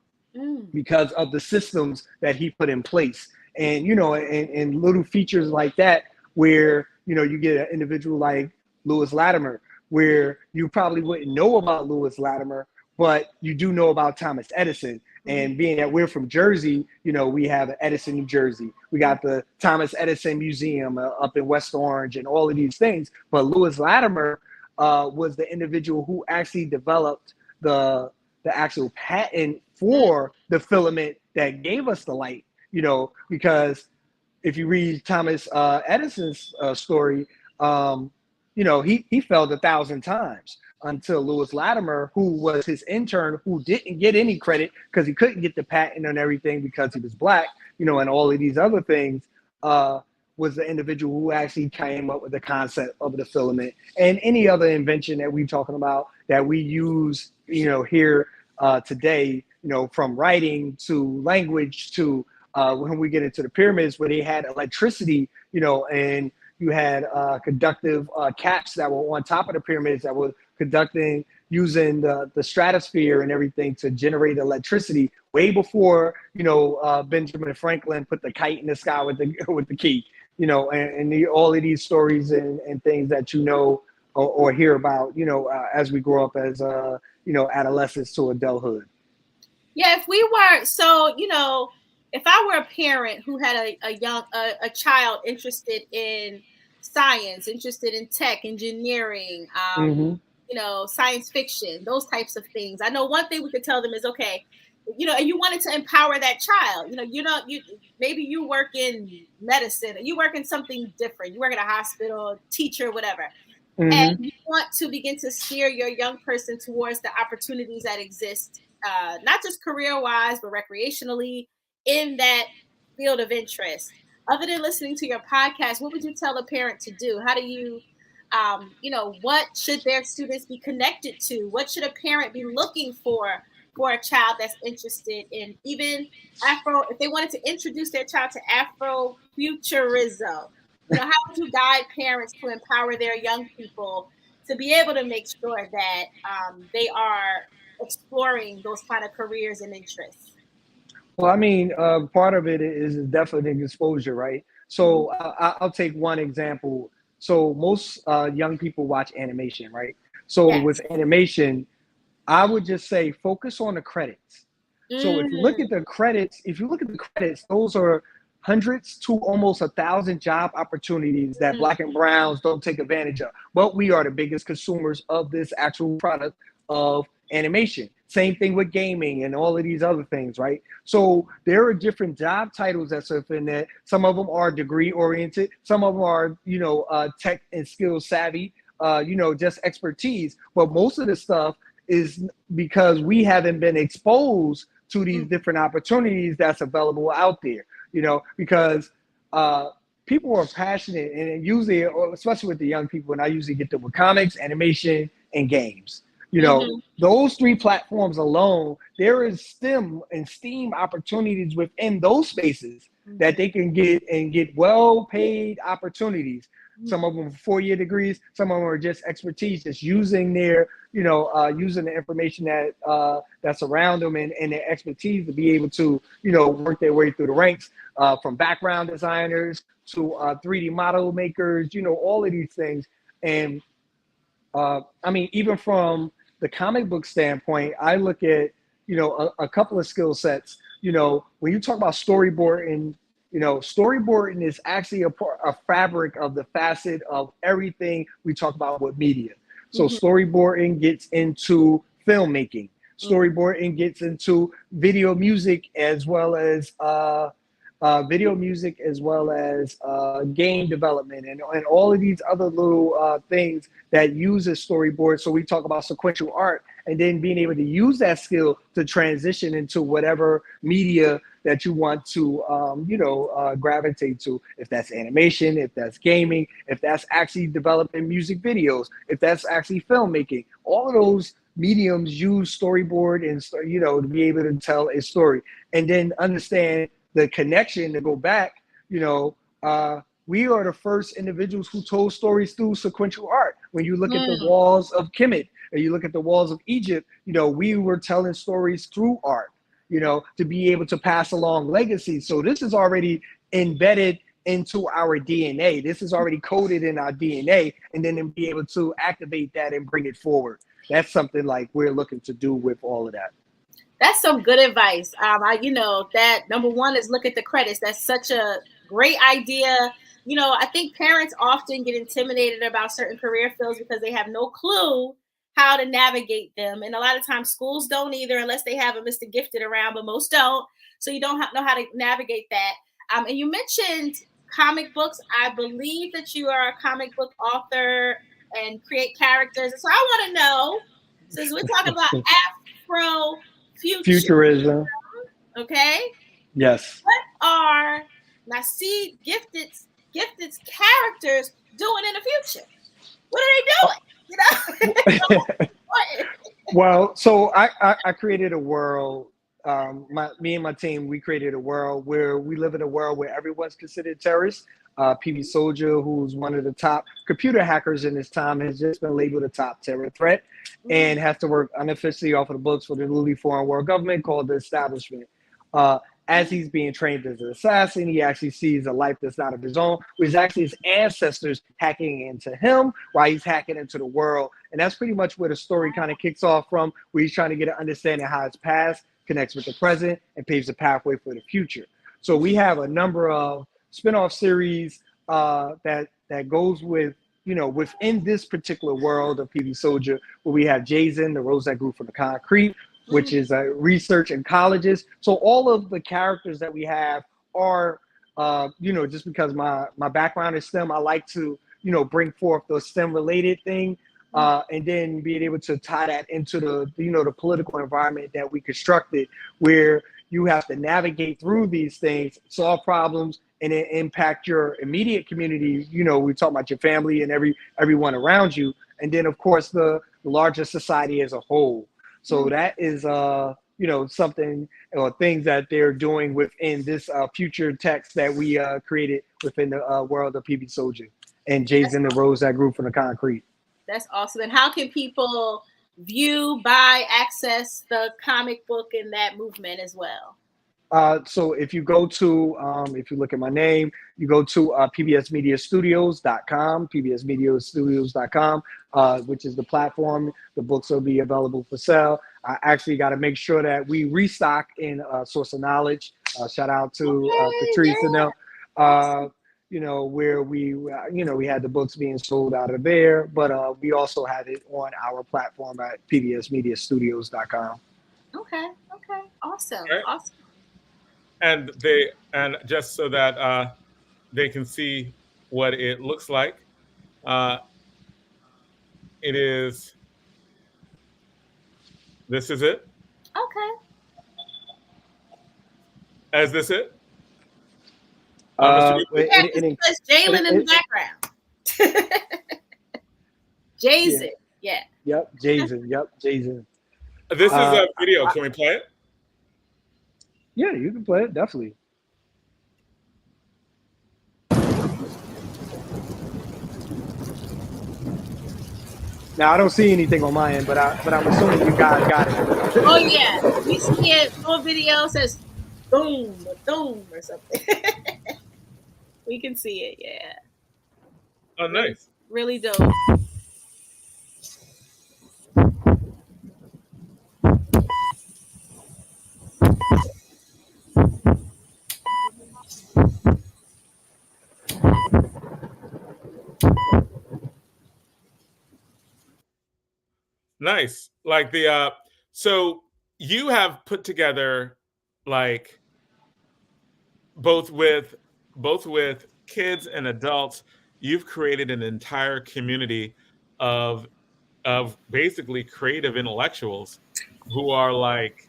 because of the systems that he put in place. And and little features like that, where you get an individual like Lewis Latimer, where you probably wouldn't know about Lewis Latimer, but you do know about Thomas Edison. And being that we're from Jersey, we have Edison, New Jersey. We got the Thomas Edison Museum up in West Orange and all of these things. But Lewis Latimer was the individual who actually developed the actual patent for the filament that gave us the light, because if you read Thomas Edison's story, he failed 1,000 times until Lewis Latimer, who was his intern, who didn't get any credit because he couldn't get the patent and everything because he was Black, and all of these other things, was the individual who actually came up with the concept of the filament and any other invention that we're talking about that we use, here today, from writing to language to when we get into the pyramids where they had electricity, and you had conductive caps that were on top of the pyramids that were conducting using the stratosphere and everything to generate electricity way before Benjamin Franklin put the kite in the sky with the key. you know, and all of these stories and things that you know or hear about, you know, as we grow up as you know, adolescents to adulthood. Yeah, if we were, so, you know, if I were a parent who had a child interested in science, interested in tech, engineering, you know, science fiction, those types of things. I know one thing we could tell them is, okay, you know, and you wanted to empower that child. You know, maybe you work in medicine, or you work in something different. You work at a hospital, teacher, whatever. And you want to begin to steer your young person towards the opportunities that exist, not just career-wise, but recreationally in that field of interest. Other than listening to your podcast, what would you tell a parent to do? How do you, you know, what should their students be connected to? What should a parent be looking for a child that's interested in even if they wanted to introduce their child to Afro-Futurism? You know, how would you guide parents to empower their young people to be able to make sure that they are exploring those kind of careers and interests? Well, I mean, part of it is definitely exposure, right? So I'll take one example. So most young people watch animation, right? So Yes. with animation, I would just say focus on the credits. So if you look at the credits, those are hundreds to almost 1,000 job opportunities that Black and browns don't take advantage of. But we are the biggest consumers of this actual product of animation. Same thing with gaming and all of these other things, right? So there are different job titles that's within that. Some of them are degree oriented. Some of them are, you know, tech and skill savvy, you know, just expertise. But most of the stuff is because we haven't been exposed to these different opportunities that's available out there, you know, because people are passionate, and usually, especially with the young people, and I usually get them with comics, animation, and games. You know, those three platforms alone, there is STEM and STEAM opportunities within those spaces that they can get well-paid opportunities. Some of them 4-year degrees, some of them are just expertise, just using their, you know, using the information that that's around them and their expertise to be able to, you know, work their way through the ranks, from background designers to 3D model makers, you know, all of these things. And I mean, even from the comic book standpoint, I look at, you know, a couple of skill sets. You know, when you talk about storyboarding, you know, storyboarding is actually a fabric of the facet of everything we talk about with media. So storyboarding gets into filmmaking. Storyboarding gets into video music as well as game development and all of these other little things that uses storyboard. So we talk about sequential art, and then being able to use that skill to transition into whatever media that you want to, you know, gravitate to. If that's animation, if that's gaming, if that's actually developing music videos, if that's actually filmmaking, all of those mediums use storyboard and, you know, to be able to tell a story, and then understand the connection to go back. You know, we are the first individuals who told stories through sequential art. When you look at the walls of Kemet, and you look at the walls of Egypt, you know, we were telling stories through art, you know, to be able to pass along legacy. So this is already embedded into our DNA. This is already coded in our DNA, and then to be able to activate that and bring it forward. That's something like we're looking to do with all of that. That's some good advice. You know, that number one is look at the credits. That's such a great idea. You know, I think parents often get intimidated about certain career fields because they have no clue how to navigate them. And a lot of times schools don't either, unless they have a Mr. Gifted around, but most don't. So you don't know how to navigate that. And you mentioned comic books. I believe that you are a comic book author and create characters. So I want to know, since we're talking about Afro-Futurism, okay? Yes. What are Naseed Gifted's characters doing in the future? What are they doing? You know? Well, so I created a world. Me and my team, we created a world where we live in a world where everyone's considered terrorists. PB Soldier, who's one of the top computer hackers in this time, has just been labeled a top terror threat and has to work unofficially off of the books for the newly formed world government called the Establishment. as he's being trained as an assassin, he actually sees a life that's not of his own, which is actually his ancestors hacking into him while he's hacking into the world. And that's pretty much where the story kind of kicks off from, where he's trying to get an understanding of how his past connects with the present and paves a pathway for the future. So we have a number of spin-off series that goes with, within this particular world of PB Soldier, where we have Jason, the rose that grew from the concrete, which is a research and colleges. So all of the characters that we have are, just because my background is STEM, I like to, bring forth the STEM related thing, and then being able to tie that into the political environment that we constructed, where you have to navigate through these things, solve problems, and it impact your immediate community. We talk about your family and everyone around you, and then of course the larger society as a whole. So that is, something or things that they're doing within this future text that we created within the world of PB Soldier and Jason, the rose that grew from the concrete. That's awesome. And how can people view, buy, access the comic book in that movement as well? So if you go to, if you look at my name, you go to pbsmediastudios.com, pbsmediastudios.com, which is the platform. The books will be available for sale. I actually got to make sure that we restock in Source of Knowledge. Shout out to Patrice and them, where we had the books being sold out of there, but we also had it on our platform at pbsmediastudios.com. Okay. Awesome. Right. Awesome. And just so that they can see what it looks like, this is it. Okay. Is this it? It says Jalen in the background. Jason. Yeah. Yep. Jason. This is a video. Can we play it? Yeah, you can play it, definitely. Now I don't see anything on my end, but I'm assuming you guys got it. Oh yeah, we see it. Full video says boom or something. We can see it. Yeah. Oh, nice. Really dope. Nice. Like so you have put together, like, both with kids and adults, you've created an entire community of basically creative intellectuals who are like,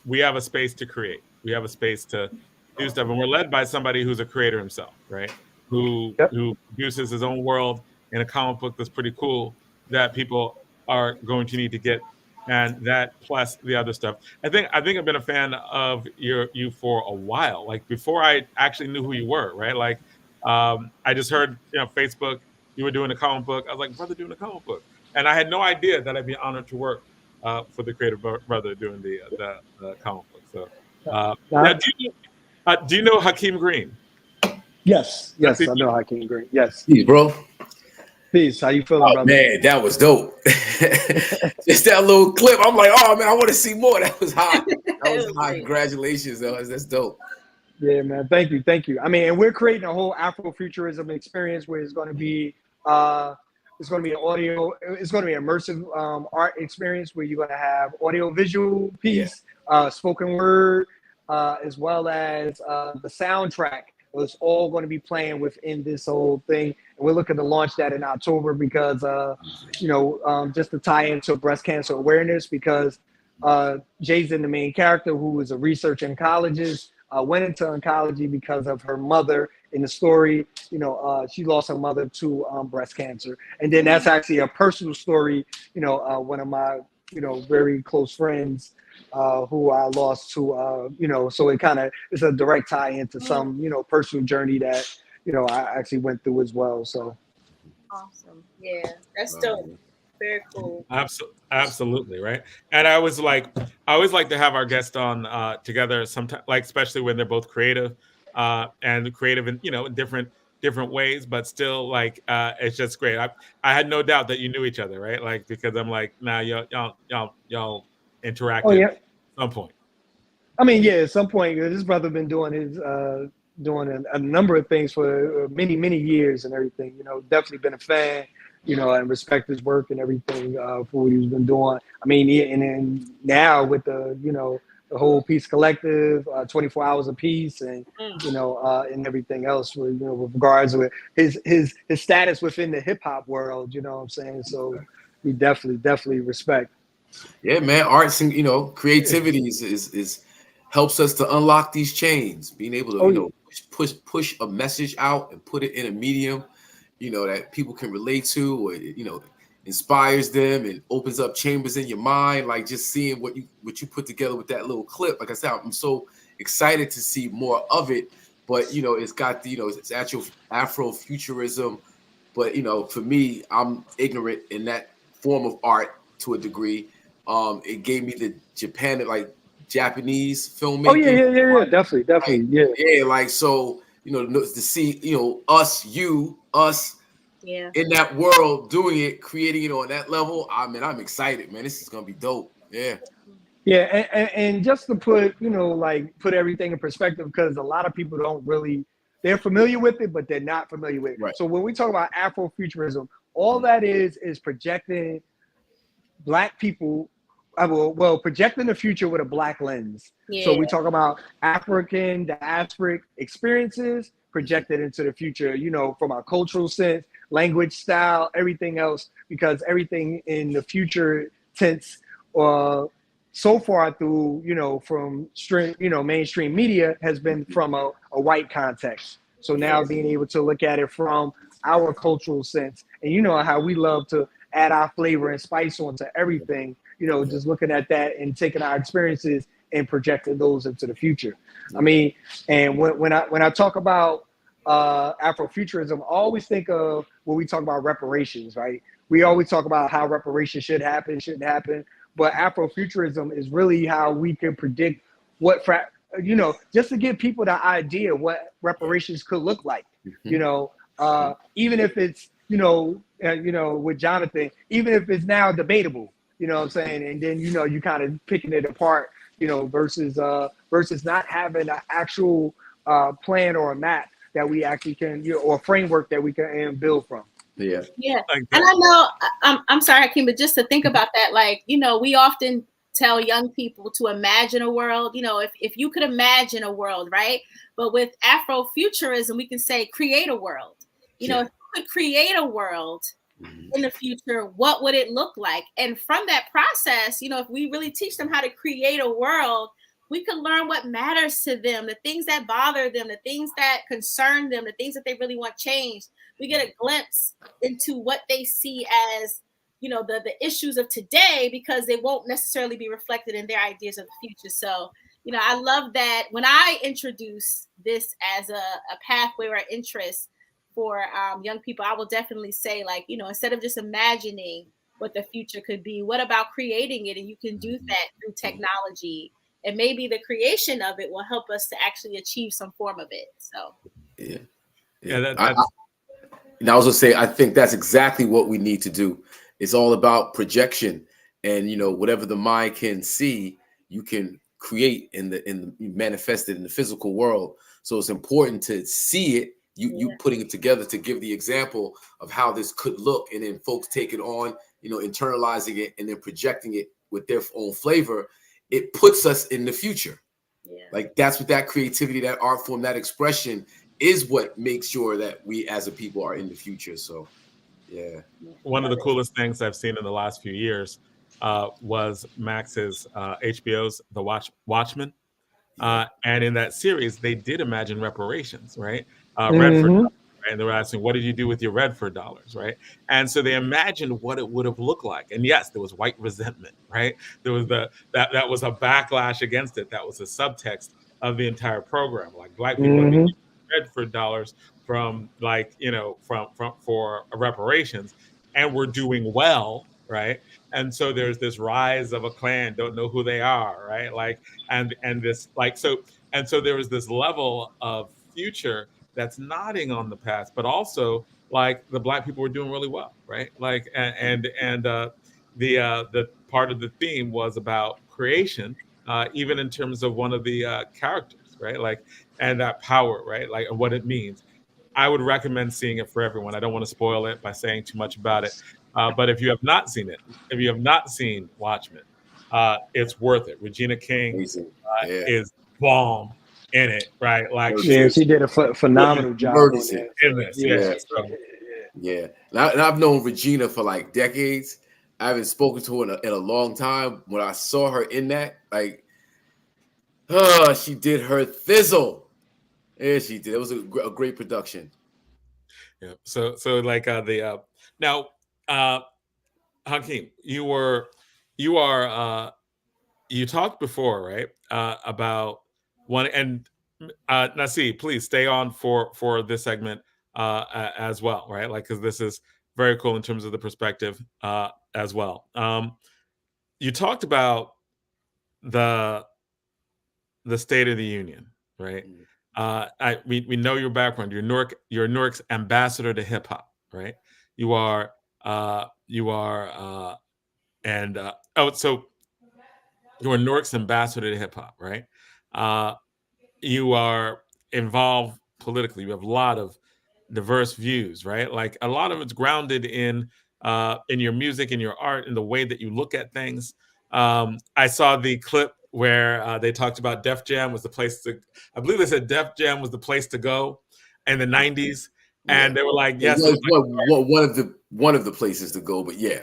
we have a space to create. We have a space to do stuff. And we're led by somebody who's a creator himself, right? Who produces his own world in a comic book that's pretty cool, that people are going to need to get, and that plus the other stuff. I think I've been a fan of you for a while, like before I actually knew who you were, right? Like I just heard, Facebook, you were doing a comic book. I was like, brother doing a comic book. And I had no idea that I'd be honored to work for the creative brother doing the comic book. So now, do you know Hakim Green? Yes, I know Hakim Green. Yes. Hey, bro. Peace. How you feeling, brother? Man, that was dope. Just that little clip. I'm like, oh man, I want to see more. That was hot. That was hot. Congratulations, though. That's dope. Yeah, man. Thank you. I mean, and we're creating a whole Afro-Futurism experience where it's going to be an audio. It's going to be an immersive art experience where you're going to have audio-visual piece, spoken word, as well as the soundtrack. It's all going to be playing within this whole thing. And we're looking to launch that in October because, just to tie into breast cancer awareness, because Jason, the main character, who is a researcher in colleges, went into oncology because of her mother in the story. She lost her mother to breast cancer. And then that's actually a personal story. One of my, very close friends, who I lost to, so it kind of is a direct tie into some, personal journey that, I actually went through as well. So. Awesome. Yeah, that's dope. Very cool. Absolutely, right. And I always like to have our guests on together sometimes, like especially when they're both creative and creative in in different ways, but still like it's just great. I had no doubt that you knew each other, right? Like because I'm like, nah, y'all Oh interacted yeah. at some point. I mean, yeah, at some point, this brother been doing his doing a number of things for many years and everything. You know, definitely been a fan. You know, and respect his work and everything for what he's been doing. I mean, and then now with the the whole Peace Collective, 24 Hours of Peace, and and everything else with with regards with his status within the hip hop world. You know what I'm saying? So we definitely respect. Yeah, man. Arts and creativity is helps us to unlock these chains. Being able to push a message out and put it in a medium, that people can relate to, or inspires them and opens up chambers in your mind. Like just seeing what you put together with that little clip. Like I said, I'm so excited to see more of it. But it's got the it's actual Afro-Futurism. But for me, I'm ignorant in that form of art to a degree. It gave me the Japanese filmmaking. Oh yeah, definitely, yeah. Like so, to see us in that world doing it, creating it on that level. I mean, I'm excited, man. This is gonna be dope. Yeah. Yeah, and just to put put everything in perspective, because a lot of people they're familiar with it, but they're not familiar with it. Right. So when we talk about Afro-Futurism, all that is projecting Black people, projecting the future with a Black lens. Yeah. So we talk about African diasporic experiences projected into the future, from our cultural sense, language, style, everything else, because everything in the future tense so far through, from mainstream media has been from a white context. So now being able to look at it from our cultural sense, and how we love to add our flavor and spice onto everything, just looking at that and taking our experiences and projecting those into the future. I mean, and when I talk about Afro-Futurism, I always think of when we talk about reparations, right? We always talk about how reparations shouldn't happen, but Afro-Futurism is really how we can predict what, just to give people the idea what reparations could look like. Even if it's with Jonathan, even if it's now debatable, what I'm saying, and then you kind of picking it apart, versus not having an actual plan or a map that we actually can, or a framework that we can build from. Yeah. And I know, I'm sorry, Hakim, but just to think about that, we often tell young people to imagine a world, if you could imagine a world, right? But with Afro-Futurism, we can say create a world. If you could create a world in the future, what would it look like? And from that process, if we really teach them how to create a world, we can learn what matters to them, the things that bother them, the things that concern them, the things that they really want changed. We get a glimpse into what they see as, the issues of today, because they won't necessarily be reflected in their ideas of the future. So, I love that when I introduce this as a pathway or interest for young people, I will definitely say, instead of just imagining what the future could be, what about creating it? And you can do that through technology. And maybe the creation of it will help us to actually achieve some form of it. So, and I was gonna say, I think that's exactly what we need to do. It's all about projection, and whatever the mind can see, you can create in manifest it in the physical world. So it's important to see it. You putting it together to give the example of how this could look, and then folks take it on, internalizing it and then projecting it with their own flavor. It puts us in the future. Like that's what that creativity, that art form, that expression is what makes sure that we as a people are in the future. So, yeah. One of the coolest things I've seen in the last few years was Max's HBO's The Watchmen. And in that series, they did imagine reparations, right? Redford, and they were asking, what did you do with your Redford dollars, right? And so they imagined what it would have looked like. And yes, there was white resentment, right? There was that was a backlash against it. That was a subtext of the entire program. Like Black people are being Redford dollars from for reparations, and we're doing well right? And so there's this rise of a clan, don't know who they are, right? Like, and this, like, so, and so there was this level of future that's nodding on the past, but also like the Black people were doing really well, right? Like, the part of the theme was about creation, even in terms of one of the characters, right? Like, and that power, right? Like, and what it means. I would recommend seeing it for everyone. I don't want to spoil it by saying too much about it. But if you have not seen it, if you have not seen Watchmen, it's worth it. Regina King Amazing. Yeah. is bomb in it, right? Like Yeah, she's she did a phenomenal job on murders it. that. in this. Yeah. Yeah. And I've known Regina for like decades. I haven't spoken to her in a long time. When I saw her in that, like, she did her thizzle. Yeah, she did. It was a great production. Yeah. So like now, Hakim, you talked before, right? About one, and Naseed, please stay on for this segment as well, right? Like, because this is very cool in terms of the perspective as well. You talked about the State of the Union, right? We know your background. You're Newark's ambassador to hip hop, right? You are so you're Newark's ambassador to hip hop, right? You are involved politically. You have a lot of diverse views, right? Like a lot of it's grounded in your music, in your art, in the way that you look at things. I saw the clip where they talked about Def Jam was the place to. I believe they said Def Jam was the place to go in the '90s, and they were like, "Yes, it was one of the places to go." But yeah,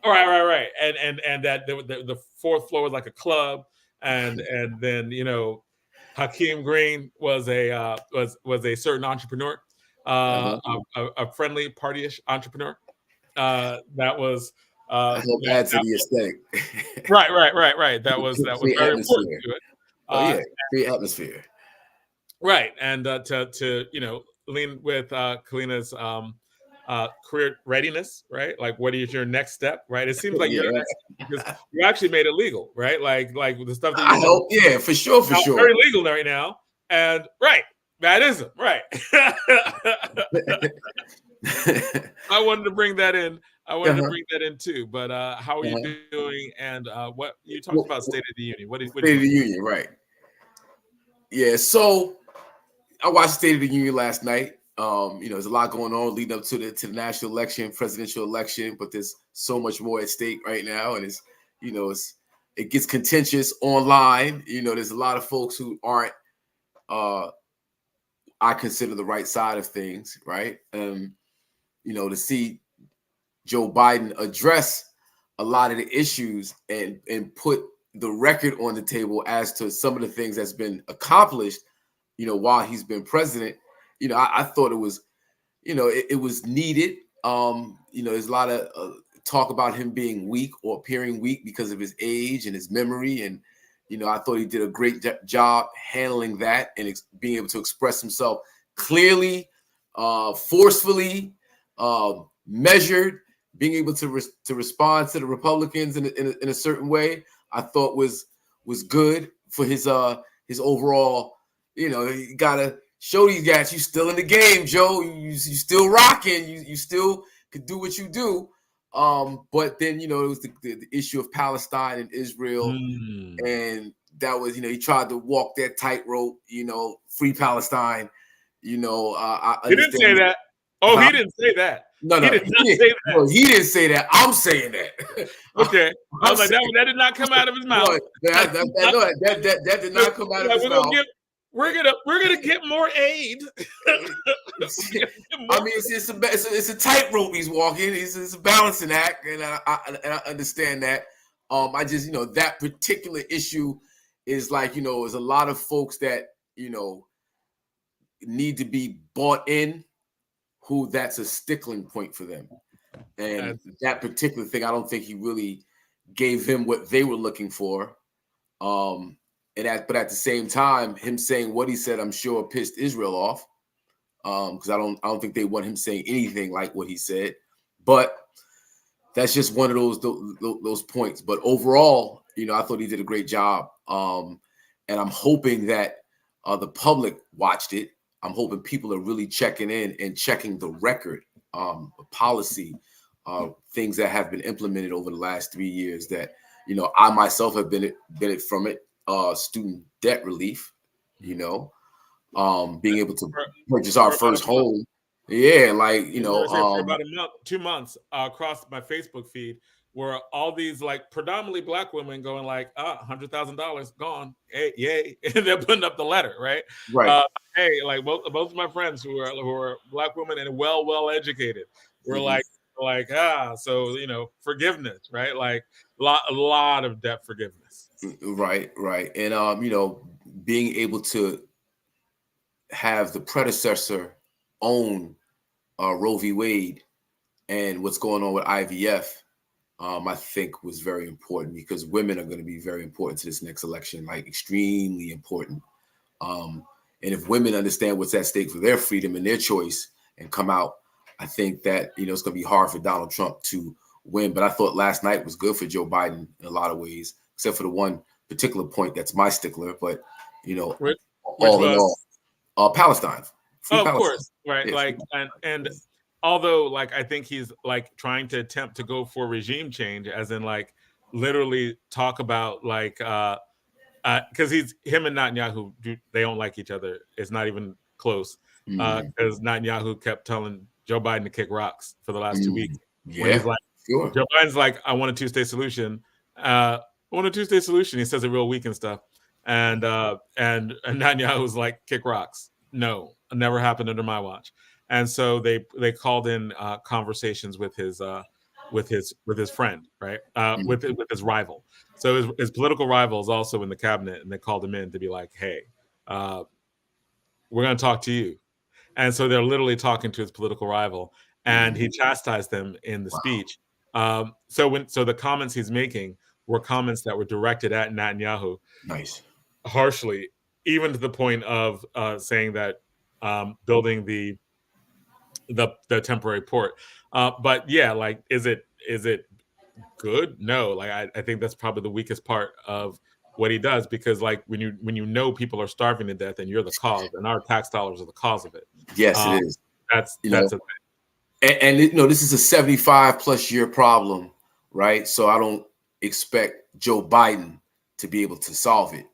right, and that the fourth floor was like a club, and then Hakim Green was a certain entrepreneur, a friendly partyish entrepreneur. That was I hope add to the aesthetic. Right. That was very important to it. Great atmosphere. Right, and to lean with Kaleena's career readiness, right? Like, what is your next step, right? It seems like your next step, because you actually made it legal, right? Like the stuff that I hope, yeah, for sure. Very legal right now, and right, that isn't right. I wanted to bring that in. I wanted to bring that in too. But how are you doing? And what you talked about State of the Union? What State of the Union, right? Yeah. So I watched State of the Union last night. There's a lot going on leading up to the national election, presidential election, but there's so much more at stake right now, and it gets contentious online. There's a lot of folks who aren't, I consider, the right side of things, right? To see Joe Biden address a lot of the issues and put the record on the table as to some of the things that's been accomplished, while he's been president. I thought it was, it was needed. There's a lot of talk about him being weak or appearing weak because of his age and his memory. And, I thought he did a great job handling that and being able to express himself clearly, forcefully, measured, being able to respond to the Republicans in a certain way. I thought was good for his overall. You gotta show these guys you still in the game, Joe. You still rocking. You still could do what you do. But then it was the issue of Palestine and Israel, and that was he tried to walk that tightrope. Free Palestine. He didn't say that. Oh, he didn't say that. No, he did not say that. No, he didn't say that. I'm saying that. Okay, I was like, that did not come out of his mouth. That did not come out of his mouth. We're gonna get more aid. I mean, it's a tightrope he's walking. It's a balancing act, and I understand that. I just that particular issue is like there's a lot of folks that need to be bought in, who that's a stickling point for them, and that particular thing, I don't think he really gave them what they were looking for. But at the same time, him saying what he said, I'm sure pissed Israel off, because I don't think they want him saying anything like what he said. But that's just one of those points. But overall, I thought he did a great job. And I'm hoping that the public watched it. I'm hoping people are really checking in and checking the record, policy, things that have been implemented over the last 3 years that, I myself have benefited from it. Student debt relief, being able to purchase our first home. Yeah, for about a month, 2 months, across my Facebook feed were all these like predominantly Black women going like, $100,000 gone, hey, yay, and they're putting up the letter, right? Right. Hey, like both of my friends who are Black women and well educated were like, so forgiveness, right? Like a lot of debt forgiveness. Right. And being able to have the predecessor own Roe v. Wade and what's going on with IVF, I think was very important because women are going to be very important to this next election, like extremely important. And if women understand what's at stake for their freedom and their choice and come out, I think that, it's going to be hard for Donald Trump to win. But I thought last night was good for Joe Biden in a lot of ways, except for the one particular point that's my stickler. But, Which all in all, Palestine. Of course, right? Yeah. Like, and although, like, I think he's like trying to attempt to go for regime change, as in like literally talk about like, because him and Netanyahu, they don't like each other. It's not even close. Because Netanyahu kept telling Joe Biden to kick rocks for the last 2 weeks. Yeah, when he's like, sure. Joe Biden's like, I want a two-state solution. I want a two-state solution. He says it real weak and stuff. And Netanyahu's like, kick rocks. No, it never happened under my watch. And so they called in conversations with his friend, right? With his rival. So his political rival is also in the cabinet, and they called him in to be like, hey, we're going to talk to you. And so they're literally talking to his political rival, and he chastised them in the speech. So the comments he's making were comments that were directed at Netanyahu. Nice. Harshly, even to the point of saying that building the temporary port. But yeah, like, is it good? No, like I think that's probably the weakest part of what he does, because like when you people are starving to death and you're the cause, and our tax dollars are the cause of it. Yes, it is. That's a thing. And this is a 75+ year problem, right? So I don't expect Joe Biden to be able to solve it.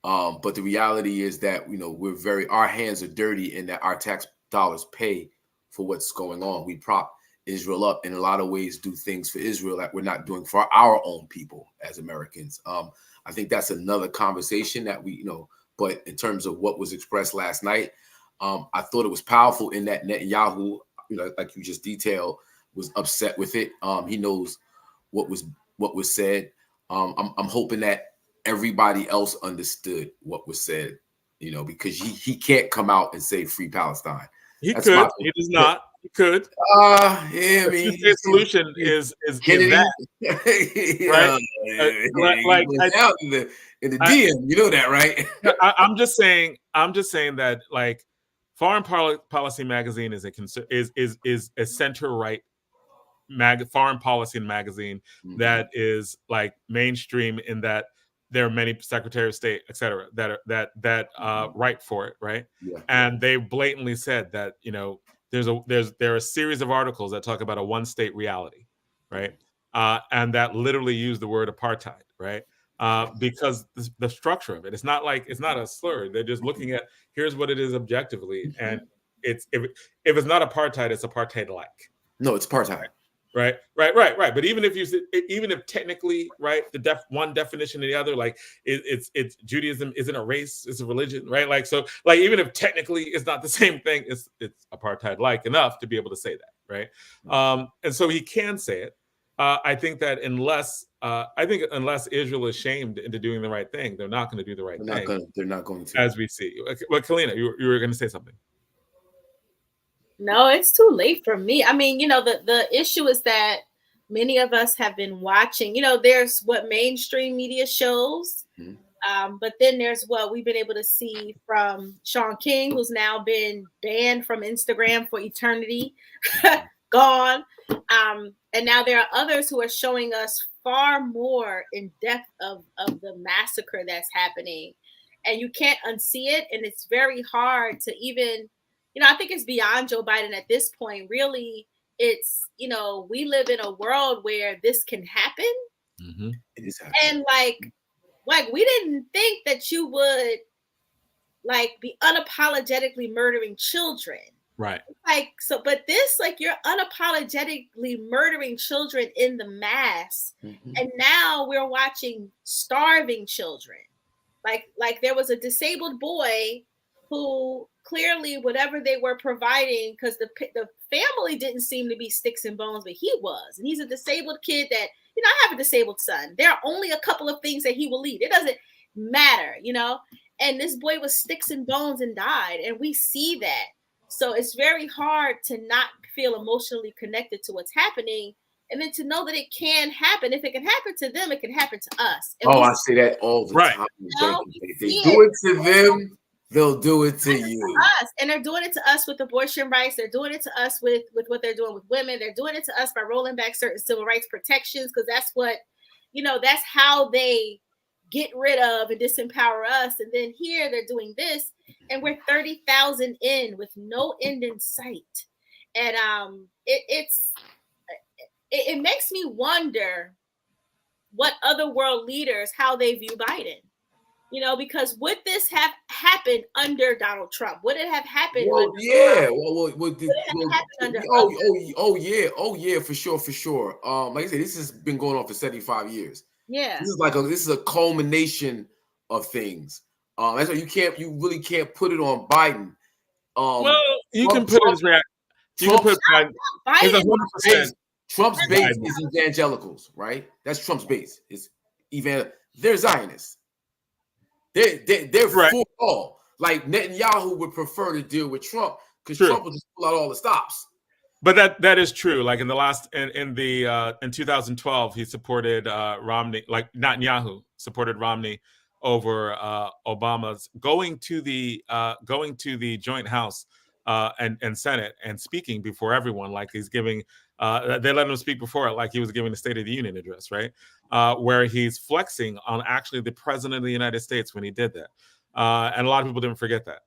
But the reality is that, our hands are dirty, and that our tax dollars pay for what's going on. We prop Israel up in a lot of ways, do things for Israel that we're not doing for our own people as Americans. I think that's another conversation that but in terms of what was expressed last night, I thought it was powerful in that Netanyahu, like you just detailed, was upset with it. He knows what was said. I'm hoping that everybody else understood what was said, because he can't come out and say free Palestine. He could. He does not. He could. Yeah, I mean, the solution is that, right? In the DM, you know that, right? I'm just saying that, like, Foreign Policy Magazine is a center right foreign policy magazine that is like mainstream, in that there are many Secretary of State, et cetera, that write for it, right? Yeah. And they blatantly said that there are a series of articles that talk about a one-state reality, right? And that literally use the word apartheid, right? Because the structure of it, it's not a slur. They're just looking at, here's what it is objectively, and if it's not apartheid, it's apartheid-like. No, it's apartheid. Right. But even if technically, right, one definition or the other, like it's Judaism isn't a race, it's a religion, right? Like, so, like, even if technically it's not the same thing, it's apartheid-like enough to be able to say that, right? And so he can say it. I think that unless Israel is shamed into doing the right thing, they're not going to do the right thing. They're not going to, as we see. Well, Kaleena, you were going to say something. No, it's too late for me. I mean, the issue is that many of us have been watching, there's what mainstream media shows, but then there's what we've been able to see from Sean King, who's now been banned from Instagram for eternity, gone. And now there are others who are showing us far more in depth of the massacre that's happening. And you can't unsee it. And it's very hard to even, I think it's beyond Joe Biden at this point. Really, it's, we live in a world where this can happen. Mm-hmm. It is happening. And like we didn't think that you would be unapologetically murdering children. Right. But this, you're unapologetically murdering children in the mass. Mm-hmm. And now we're watching starving children. Like there was a disabled boy who clearly whatever they were providing, because the family didn't seem to be sticks and bones, but he was. And he's a disabled kid that, I have a disabled son. There are only a couple of things that he will eat. It doesn't matter, And this boy was sticks and bones and died. And we see that. So it's very hard to not feel emotionally connected to what's happening. And then to know that it can happen. If it can happen to them, it can happen to us. And I say that all the time. If they do it to them, they'll do it to you. Us. And they're doing it to us with abortion rights. They're doing it to us with what they're doing with women. They're doing it to us by rolling back certain civil rights protections, because that's what, that's how they get rid of and disempower us. And then here they're doing this, and we're 30,000 in with no end in sight. And it makes me wonder what other world leaders, how they view Biden. Because would this have happened under Donald Trump? Would it have happened? Well, yeah. Oh yeah, for sure. Like I said, this has been going on for 75 years. Yeah. This is a culmination of things. That's why you really can't put it on Biden. Well, you can put it as react. You can put Biden. Trump's base is evangelicals, right? That's Trump's base. They're Zionists. They're right. For all. Like Netanyahu would prefer to deal with Trump because Trump will just pull out all the stops. But that is true. Like in 2012, he supported Romney. Like Netanyahu supported Romney over Obama's going to the joint House and Senate and speaking before everyone, like he's giving. They let him speak before it, like he was giving the State of the Union address, right? Where he's flexing on actually the president of the United States when he did that. And a lot of people didn't forget that.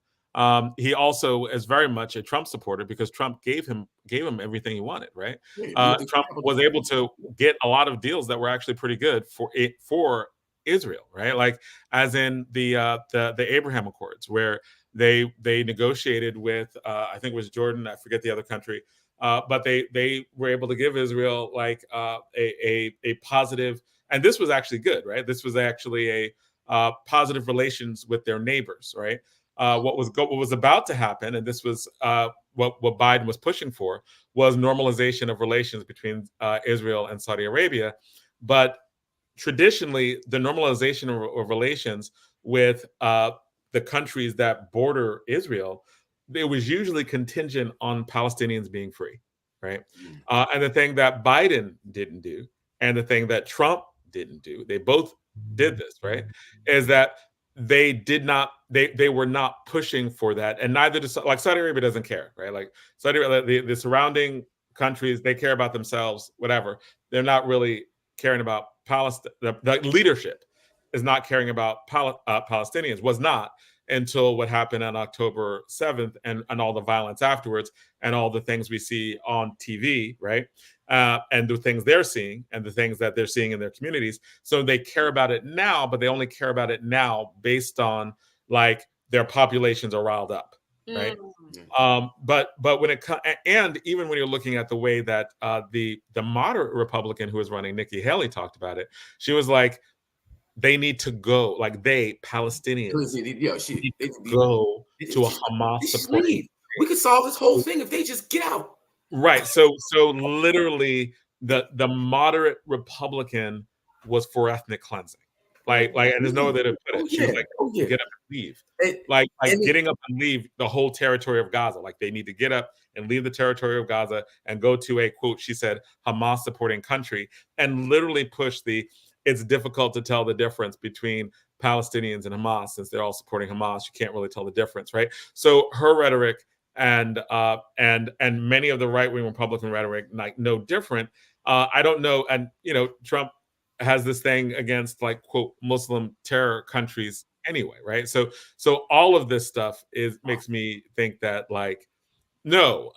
He also is very much a Trump supporter because Trump gave him everything he wanted, right? Trump was able to get a lot of deals that were actually pretty good for Israel, right? Like as in the Abraham Accords, where they negotiated with I think it was Jordan, I forget the other country, but they were able to give Israel like a positive, and this was actually good, right? This was actually a positive relations with their neighbors, right? What was about to happen, and this was what Biden was pushing for, was normalization of relations between Israel and Saudi Arabia. But traditionally, the normalization of relations with the countries that border Israel, it was usually contingent on Palestinians being free, right? And the thing that Biden didn't do, and the thing that Trump didn't do, they both did this, right? Is that they did not, they were not pushing for that, and neither does, like Saudi Arabia doesn't care, right? Like Saudi Arabia, the surrounding countries, they care about themselves, whatever. They're not really caring about Palestine. The leadership is not caring about Palestinians, was not until what happened on October 7th and all the violence afterwards and all the things we see on TV, right? And the things they're seeing and the things that they're seeing in their communities. So they care about it now, but they only care about it now based on like their populations are riled up, right? But when it comes, and even when you're looking at the way that the moderate Republican who was running, Nikki Haley, talked about it, she was like, they need to go, like Palestinians need to go to a Hamas support. We could solve this whole thing if they just get out. Right. So literally the moderate Republican was for ethnic cleansing. Like, and there's no other way to put it. She was like, get up and leave. Getting up and leave the whole territory of Gaza. Like they need to get up and leave the territory of Gaza and go to a, quote, she said, Hamas supporting country, and literally push it's difficult to tell the difference between Palestinians and Hamas since they're all supporting Hamas. You can't really tell the difference, right? So her rhetoric and many of the right-wing Republican rhetoric like no different. I don't know, and Trump has this thing against like quote Muslim terror countries anyway, right? So all of this stuff makes me think that like no,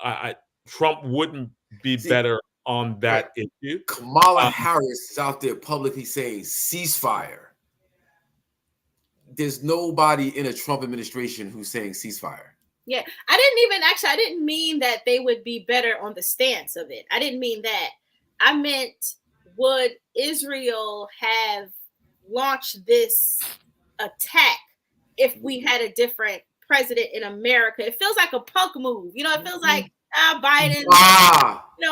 Trump wouldn't be better on that issue. Kamala Harris is out there publicly saying ceasefire. There's nobody in a Trump administration who's saying ceasefire. Yeah, I didn't mean that they would be better on the stance of it. I didn't mean that. I meant, would Israel have launched this attack if we had a different president in America? It feels like a punk move. It feels like Biden.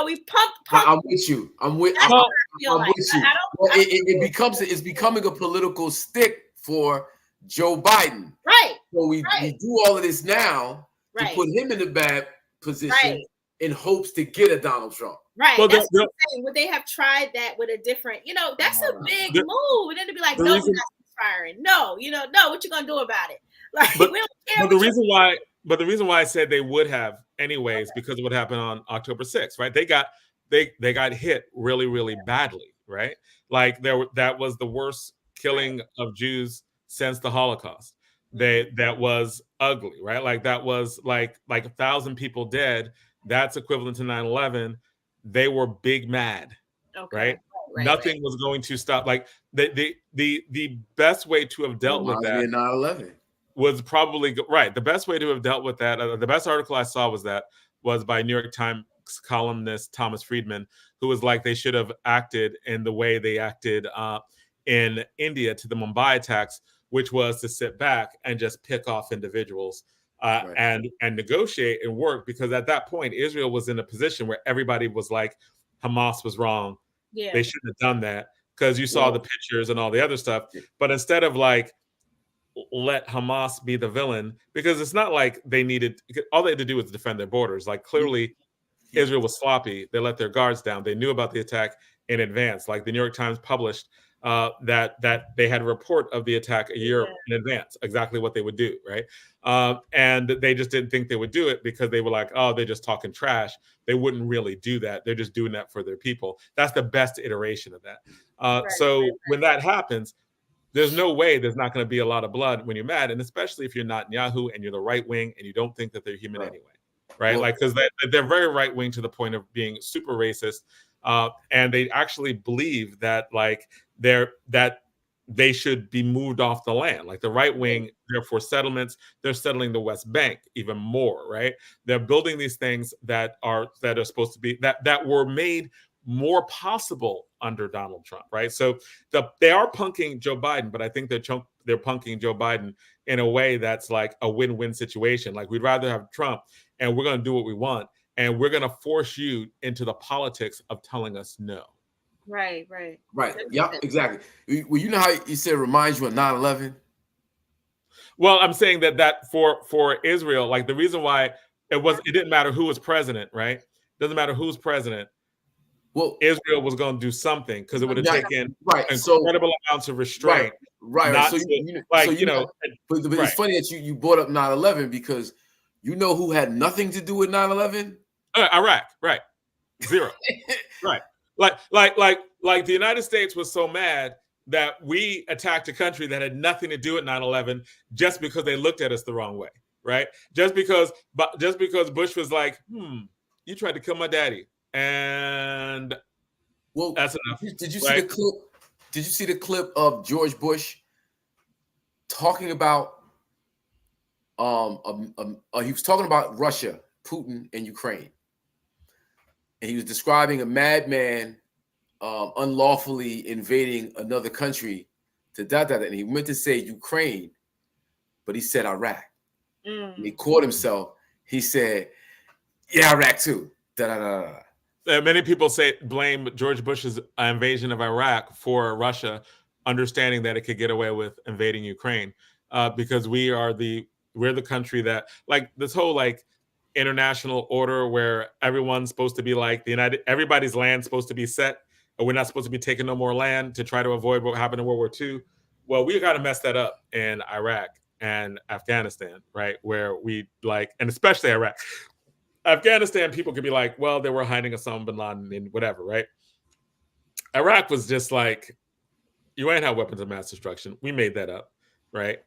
We punk. I'm with you. I'm with you. It's becoming a political stick for Joe Biden. Right. So we do all of this now to put him in a bad position in hopes to get a Donald Trump. Right. Well, that's what I'm saying. Would they have tried that with a different, that's a big move. And then to be like, no, we're not firing. No, no, what you gonna do about it? Like, we don't care. But the reason why I said they would have anyways, because of what happened on October 6th, right? They got hit really, really badly, right? Like that was the worst killing of Jews since the Holocaust. That was ugly, right? Like that was like 1,000 people dead. That's equivalent to 9/11. They were big mad, right? Nothing was going to stop. Like the best way to have dealt with that 9/11 was probably right. The best way to have dealt with that. The best article I saw was by New York Times columnist Thomas Friedman, who was like they should have acted in the way they acted in India to the Mumbai attacks, which was to sit back and just pick off individuals and negotiate and work, because at that point Israel was in a position where everybody was like Hamas was wrong. Yeah. They shouldn't have done that, because you saw the pictures and all the other stuff. But instead of like let Hamas be the villain, because it's not like all they had to do was defend their borders. Like clearly Israel was sloppy. They let their guards down. They knew about the attack in advance. Like the New York Times published that they had a report of the attack a year in advance, exactly what they would do, right? And they just didn't think they would do it because they were like, oh, they're just talking trash. They wouldn't really do that. They're just doing that for their people. That's the best iteration of that. So when that happens, there's no way there's not going to be a lot of blood when you're mad, and especially if you're not Netanyahu and you're the right wing and you don't think that they're human anyway, right? Like because they're very right wing to the point of being super racist, and they actually believe that like that they should be moved off the land. Like the right wing, therefore settlements, they're settling the West Bank even more, right? They're building these things that are supposed to be that were made more possible under Donald Trump, right? So they are punking Joe Biden, but I think they're punking Joe Biden in a way that's like a win-win situation. Like we'd rather have Trump, and we're going to do what we want, and we're going to force you into the politics of telling us no. Right. Yeah, exactly. Well, you know how you said it reminds you of 9/11? Well, I'm saying that for Israel, like the reason why it didn't matter who was president, right? Doesn't matter who's president. Well, Israel was going to do something because it would have taken incredible amounts of restraint. Right. So but it's funny that you brought up 9/11, because you know who had nothing to do with 9/11? Iraq, right? Zero, right? Like the United States was so mad that we attacked a country that had nothing to do with 9/11 just because they looked at us the wrong way, right? Just because Bush was like, you tried to kill my daddy. And that's enough. Did you see the clip? Did you see the clip of George Bush talking about he was talking about Russia, Putin, and Ukraine, and he was describing a madman unlawfully invading another country to and he meant to say Ukraine, but he said Iraq. And he caught himself. He said, "Yeah, Iraq too." Many people blame George Bush's invasion of Iraq for Russia, understanding that it could get away with invading Ukraine, because we're the country that like this whole like international order where everyone's supposed to be like everybody's land's supposed to be set, and we're not supposed to be taking no more land to try to avoid what happened in World War II. Well, we got to mess that up in Iraq, and Afghanistan, right? Where we like, and especially Iraq. Afghanistan, people could be like, well, they were hiding Osama bin Laden and whatever, right? Iraq was just like, you ain't have weapons of mass destruction. We made that up, right?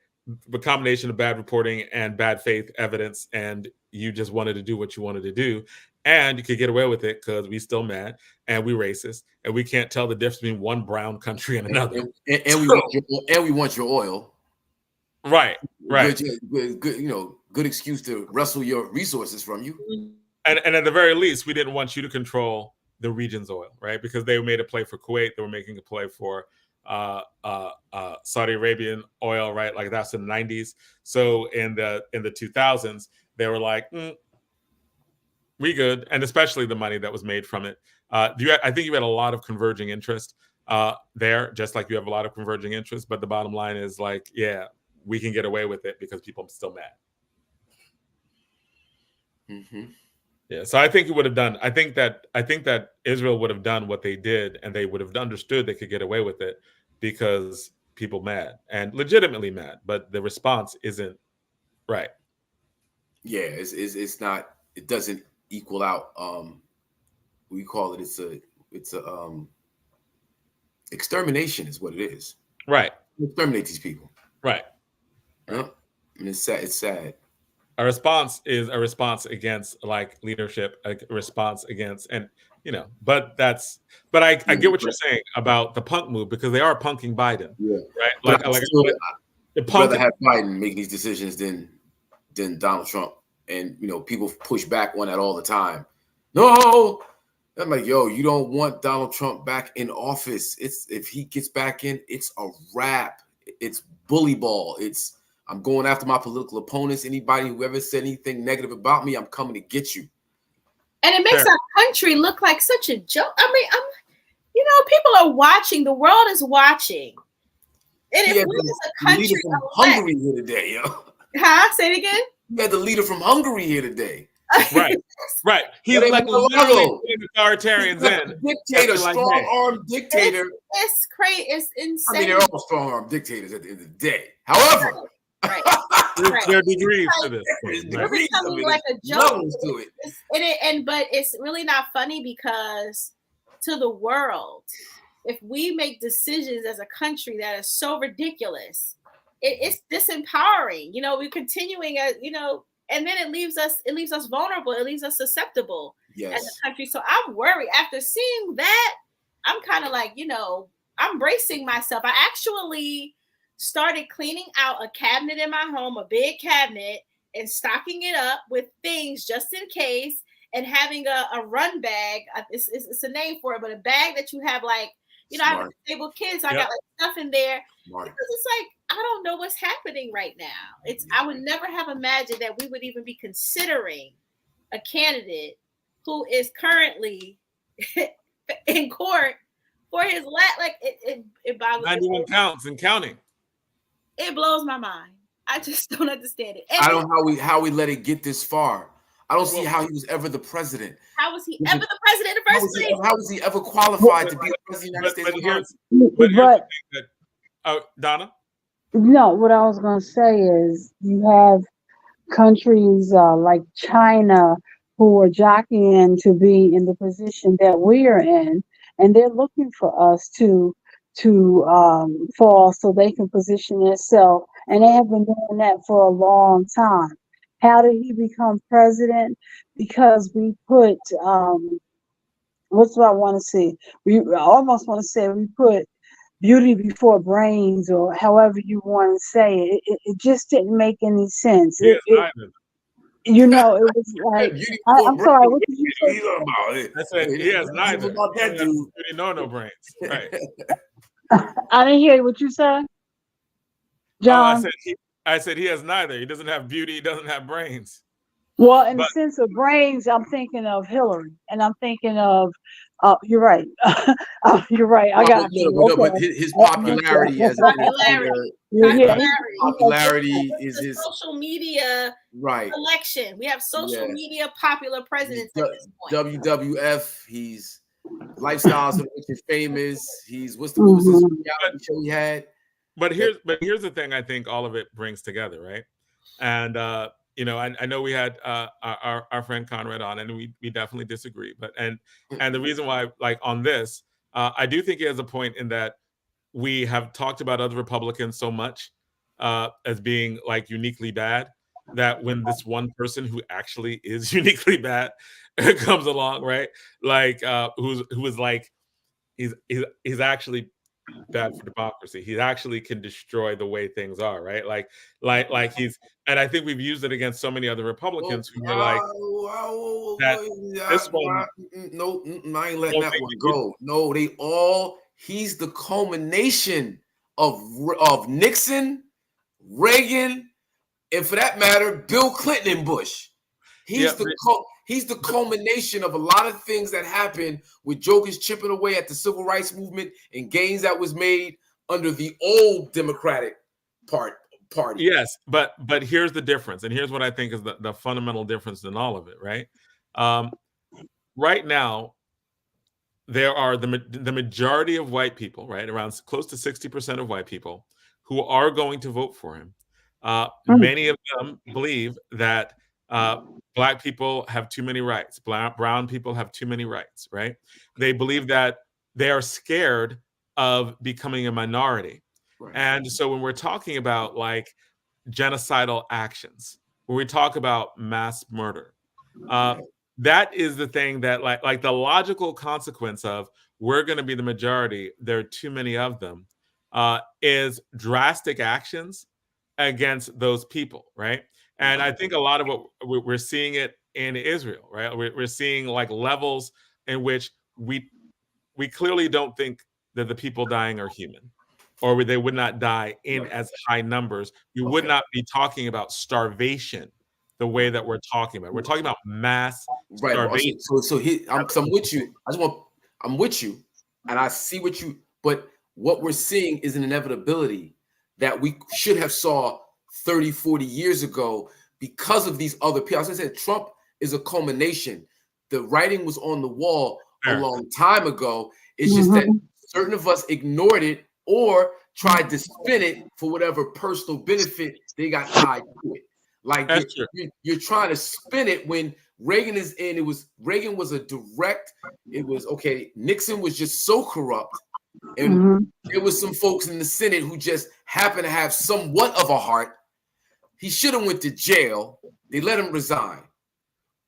The combination of bad reporting and bad faith evidence, and you just wanted to do what you wanted to do. And you could get away with it because we still mad and we racist and we can't tell the difference between one brown country and another. And we want your oil. Right. Good excuse to wrestle your resources from you. And at the very least, we didn't want you to control the region's oil, right? Because they made a play for Kuwait, they were making a play for Saudi Arabian oil, right? Like that's in the 90s. So in the 2000s, they were like, we good, and especially the money that was made from it. I think you had a lot of converging interest there, just like you have a lot of converging interest. But the bottom line is like, yeah, we can get away with it because people are still mad. Mm-hmm. Yeah, so I think it would have done. I think that Israel would have done what they did, and they would have understood they could get away with it because people mad and legitimately mad, but the response isn't right. Yeah, it's not. It doesn't equal out. We call it. It's a extermination is what it is. Right. Exterminate these people. Right. Yeah. And it's sad. It's sad. A response is a response against like leadership, a response against, and but I get what you're saying about the punk move because they are punking Biden. Yeah. Right. I'd rather have Biden make these decisions than Donald Trump. And people push back on that all the time. No, I'm like, yo, you don't want Donald Trump back in office. If he gets back in, it's a wrap. It's bully ball. I'm going after my political opponents. Anybody who ever said anything negative about me, I'm coming to get you. And it makes our country look like such a joke. I mean, people are watching. The world is watching. And if we as a country from Hungary here today, yo. Huh? Say it again. We had the leader from Hungary here today. Right. He's like literally putting authoritarians in. Dictator, strong-armed dictator. It's crazy. It's insane. I mean, they're all strong-armed dictators at the end of the day. However, there are degrees to this. It's becoming like a joke. But it's really not funny because to the world, if we make decisions as a country that is so ridiculous, it's disempowering. We're continuing and then it leaves us vulnerable. It leaves us susceptible as a country. So I'm worried. After seeing that, I'm kind of like, I'm bracing myself. I actually started cleaning out a cabinet in my home, a big cabinet, and stocking it up with things just in case, and having a run bag. It's a name for it, but a bag that you have like, I have disabled kids. So I got like stuff in there because it's like, I don't know what's happening right now. I would never have imagined that we would even be considering a candidate who is currently in court for his it boggles 91 counts and counting. It blows my mind. I just don't understand it. I don't know how we let it get this far. I don't see how he was ever the president. How was he ever the president in the first place? How was he ever qualified to be the president of the United States? Donna? No, what I was going to say is you have countries like China who are jockeying to be in the position that we are in, and they're looking for us to fall so they can position themselves, and they have been doing that for a long time. How did he become president? Because we put what's what I want to say? I almost want to say we put beauty before brains, or however you want to say it. It just didn't make any sense. It was like, I'm sorry, what did you say? I said he has neither. No brains. Right. I didn't hear what you said, John. I said he has neither. He doesn't have beauty. He doesn't have brains. Well, in the sense of brains, I'm thinking of Hillary, and I'm thinking of. You're right. You're right. I got you. But his popularity as a popularity is his social media election. We have social media popular presidents at this point. WWF. He's Lifestyles of Rich and Famous. He's what was this reality show he had? But here's the thing. I think all of it brings together, right? And I know we had our friend Conrad on, and we definitely disagree. But and the reason why, like on this, I do think he has a point in that we have talked about other Republicans so much as being like uniquely bad, that when this one person who actually is uniquely bad comes along, right? Like who is like he's actually bad for democracy. He actually can destroy the way things are, right? Like he's, and I think we've used it against so many other Republicans who were like that. This one, no, I ain't letting that one go. No, he's the culmination of Nixon, Reagan, and for that matter, Bill Clinton and Bush. He's the culmination of a lot of things that happened with jokers chipping away at the civil rights movement and gains that was made under the old Democratic Party. Yes, but here's the difference, and here's what I think is the fundamental difference in all of it, right? Right now, there are the majority of white people, right, around close to 60% of white people who are going to vote for him. Many of them believe that Black people have too many rights. Brown people have too many rights, right? They believe that they are scared of becoming a minority. Right. And so when we're talking about like genocidal actions, when we talk about mass murder, that is the thing that like the logical consequence of we're going to be the majority, there are too many of them, is drastic actions against those people, right? And I think a lot of what we're seeing it in Israel, right? We're seeing like levels in which we clearly don't think that the people dying are human, or they would not die in as high numbers. We would not be talking about starvation the way that we're talking about. We're talking about mass starvation. I'm with you. I'm with you, and I see what you. But what we're seeing is an inevitability that we should have saw 30, 40 years ago because of these other people. As I said, Trump is a culmination. The writing was on the wall a long time ago. It's just that certain of us ignored it or tried to spin it for whatever personal benefit they got tied to it. Like you're trying to spin it when Reagan is in. Reagan was a direct. It was okay. Nixon was just so corrupt. And there was some folks in the Senate who just happened to have somewhat of a heart. He should have went to jail. They let him resign.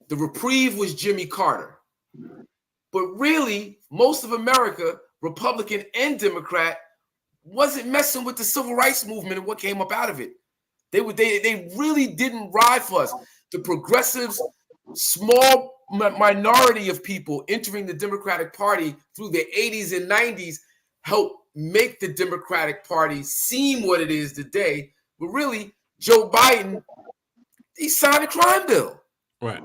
The reprieve was Jimmy Carter. But really, most of America, Republican and Democrat, wasn't messing with the civil rights movement and what came up out of it. They really didn't ride for us. The progressives, small minority of people entering the Democratic Party through the 80s and 90s helped make the Democratic Party seem what it is today. But really, Joe Biden, he signed a crime bill. Right.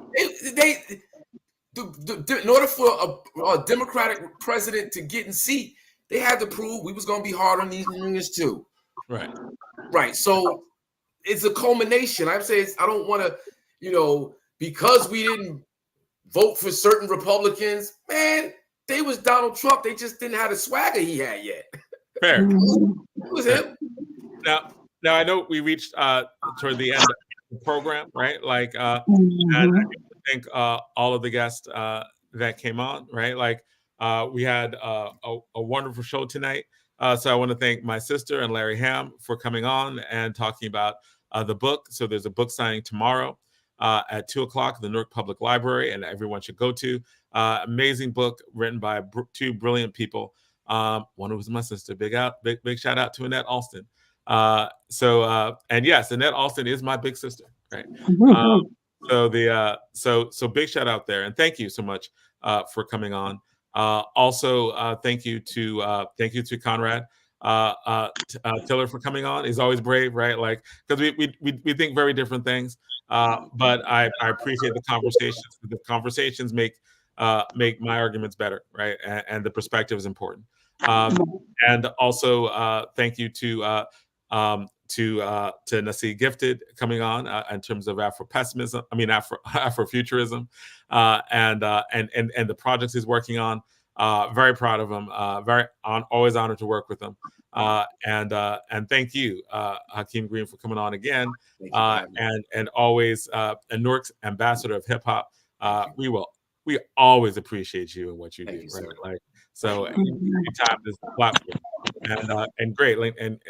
In order for a Democratic president to get in seat, they had to prove we was going to be hard on these unions too. Right. Right. So it's a culmination. I'm saying I don't want to, because we didn't vote for certain Republicans, man, they was Donald Trump. They just didn't have the swagger he had yet. Fair. It was him. Now I know we reached toward the end of the program, right? Like, and I thank all of the guests that came on, right? Like, we had a wonderful show tonight. So I want to thank my sister and Larry Hamm for coming on and talking about the book. So there's a book signing tomorrow at 2:00 at the Newark Public Library, and everyone should go to. Amazing book written by two brilliant people. One was my sister. Big shout out to Annette Alston. And yes, Annette Alston is my big sister, right? So big shout out there, and thank you so much for coming on. Also, thank you to Conrad Tillard for coming on. He's always brave, right? Like, because we think very different things, but I appreciate the conversations. The conversations make my arguments better, right? And the perspective is important. And also, thank you to Naseed Gifted coming on in terms of Afro-Futurism, and the projects he's working on. Very proud of him. Always honored to work with him. And thank you, Hakim Green, for coming on again. Thank you for having me. And always a Newark's ambassador of hip hop. We always appreciate you and what you Thank do, you, right? sir. Like, so anytime this platform, and great, and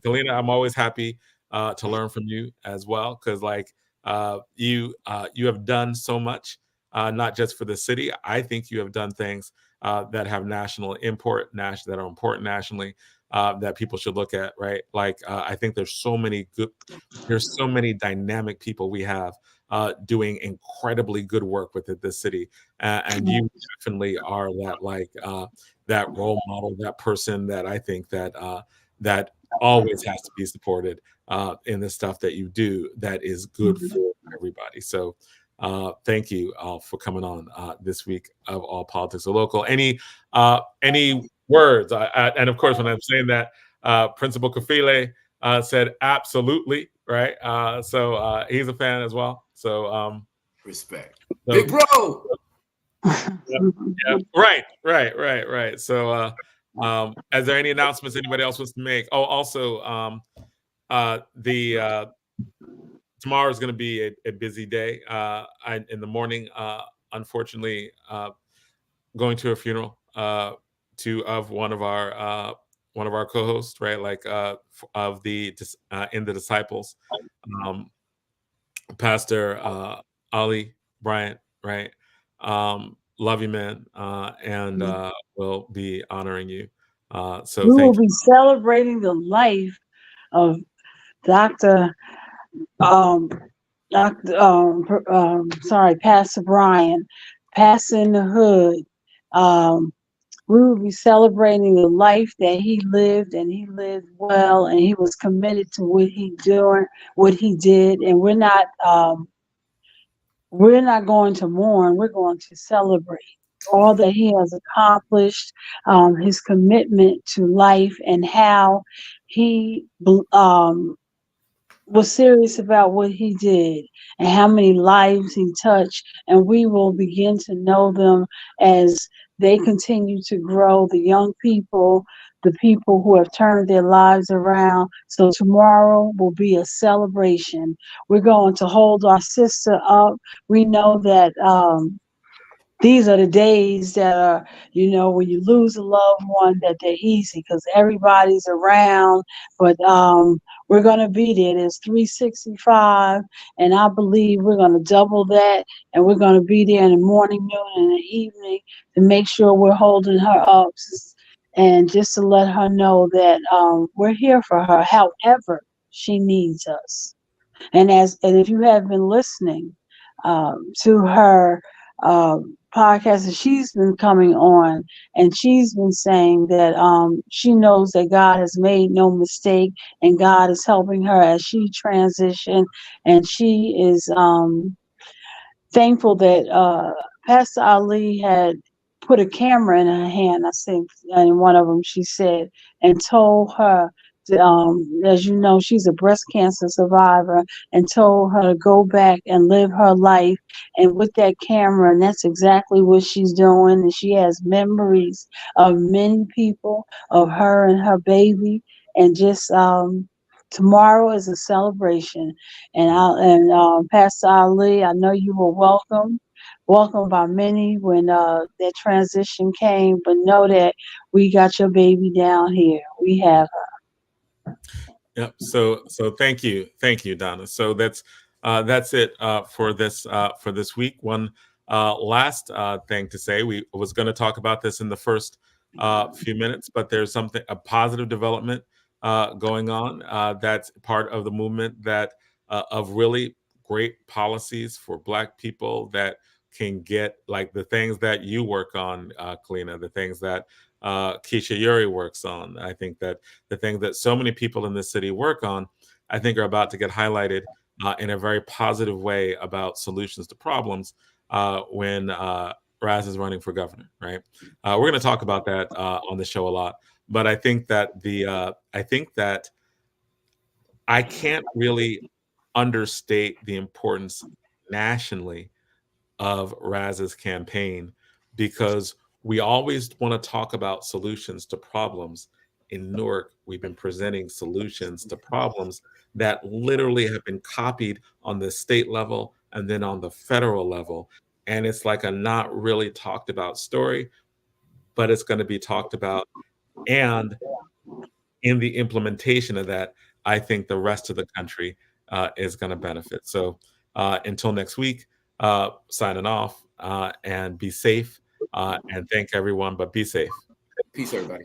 Kaleena, I'm always happy to learn from you as well, because like you have done so much, not just for the city. I think you have done things that have national import, that are important nationally, that people should look at, right? Like I think there's so many dynamic people we have doing incredibly good work with this city, and you definitely are that role model, that person that I think that always has to be supported in the stuff that you do that is good for everybody. So thank you for coming on this week of All Politics Are Local. Any words? And of course, when I'm saying that, Principal Kafile said absolutely, right? So he's a fan as well. So Respect, so, big bro. yeah, right. So is there any announcements anybody else wants to make? Oh, also tomorrow is going to be a busy day. In the morning, unfortunately, going to a funeral of one of our co-hosts, right? Like of the in the Disciples, Pastor Ali Bryant, right? Love you, man, and we'll be honoring you. So We will thank you. be celebrating the life of Dr. Pastor Brian, Pastor in the Hood. We will be celebrating the life that he lived, and he lived well, and he was committed to what he did, and we're not going to mourn. We're going to celebrate all that he has accomplished, his commitment to life, and how he was serious about what he did and how many lives he touched. And we will begin to know them as they continue to grow, the young people, the people who have turned their lives around. So tomorrow will be a celebration. We're going to hold our sister up. We know that these are the days that are, when you lose a loved one, that they're easy because everybody's around. But we're going to be there. There's 365, and I believe we're going to double that, and we're going to be there in the morning, noon, and the evening to make sure we're holding her up, and just to let her know that we're here for her, however she needs us. And if you have been listening to her podcast that she's been coming on, and she's been saying that she knows that God has made no mistake, and God is helping her as she transitioned, and she is thankful that Pastor Ali had put a camera in her hand, I think, in one of them, she said, and told her, as you know, she's a breast cancer survivor, and told her to go back and live her life. And with that camera, and that's exactly what she's doing. And she has memories of many people, of her and her baby, and just tomorrow is a celebration. And Pastor Ali, I know you were welcomed by many when that transition came, but know that we got your baby down here. We have her. Yep. So thank you, Donna. So that's it for this week. One last thing to say. We was going to talk about this in the first few minutes, but there's a positive development going on that's part of the movement that of really great policies for Black people that can get like the things that you work on, Kaleena, the things that Keisha Yuri works on. I think that the things that so many people in this city work on, I think are about to get highlighted in a very positive way about solutions to problems when Raz is running for governor, right? We're going to talk about that on the show a lot, but I think that I can't really understate the importance nationally of Raz's campaign, because we always want to talk about solutions to problems in Newark, we've been presenting solutions to problems that literally have been copied on the state level and then on the federal level. And it's like a not really talked about story, but it's going to be talked about. And in the implementation of that, I think the rest of the country is going to benefit. So until next week, signing off, and be safe, and thank everyone, but be safe. Peace, everybody.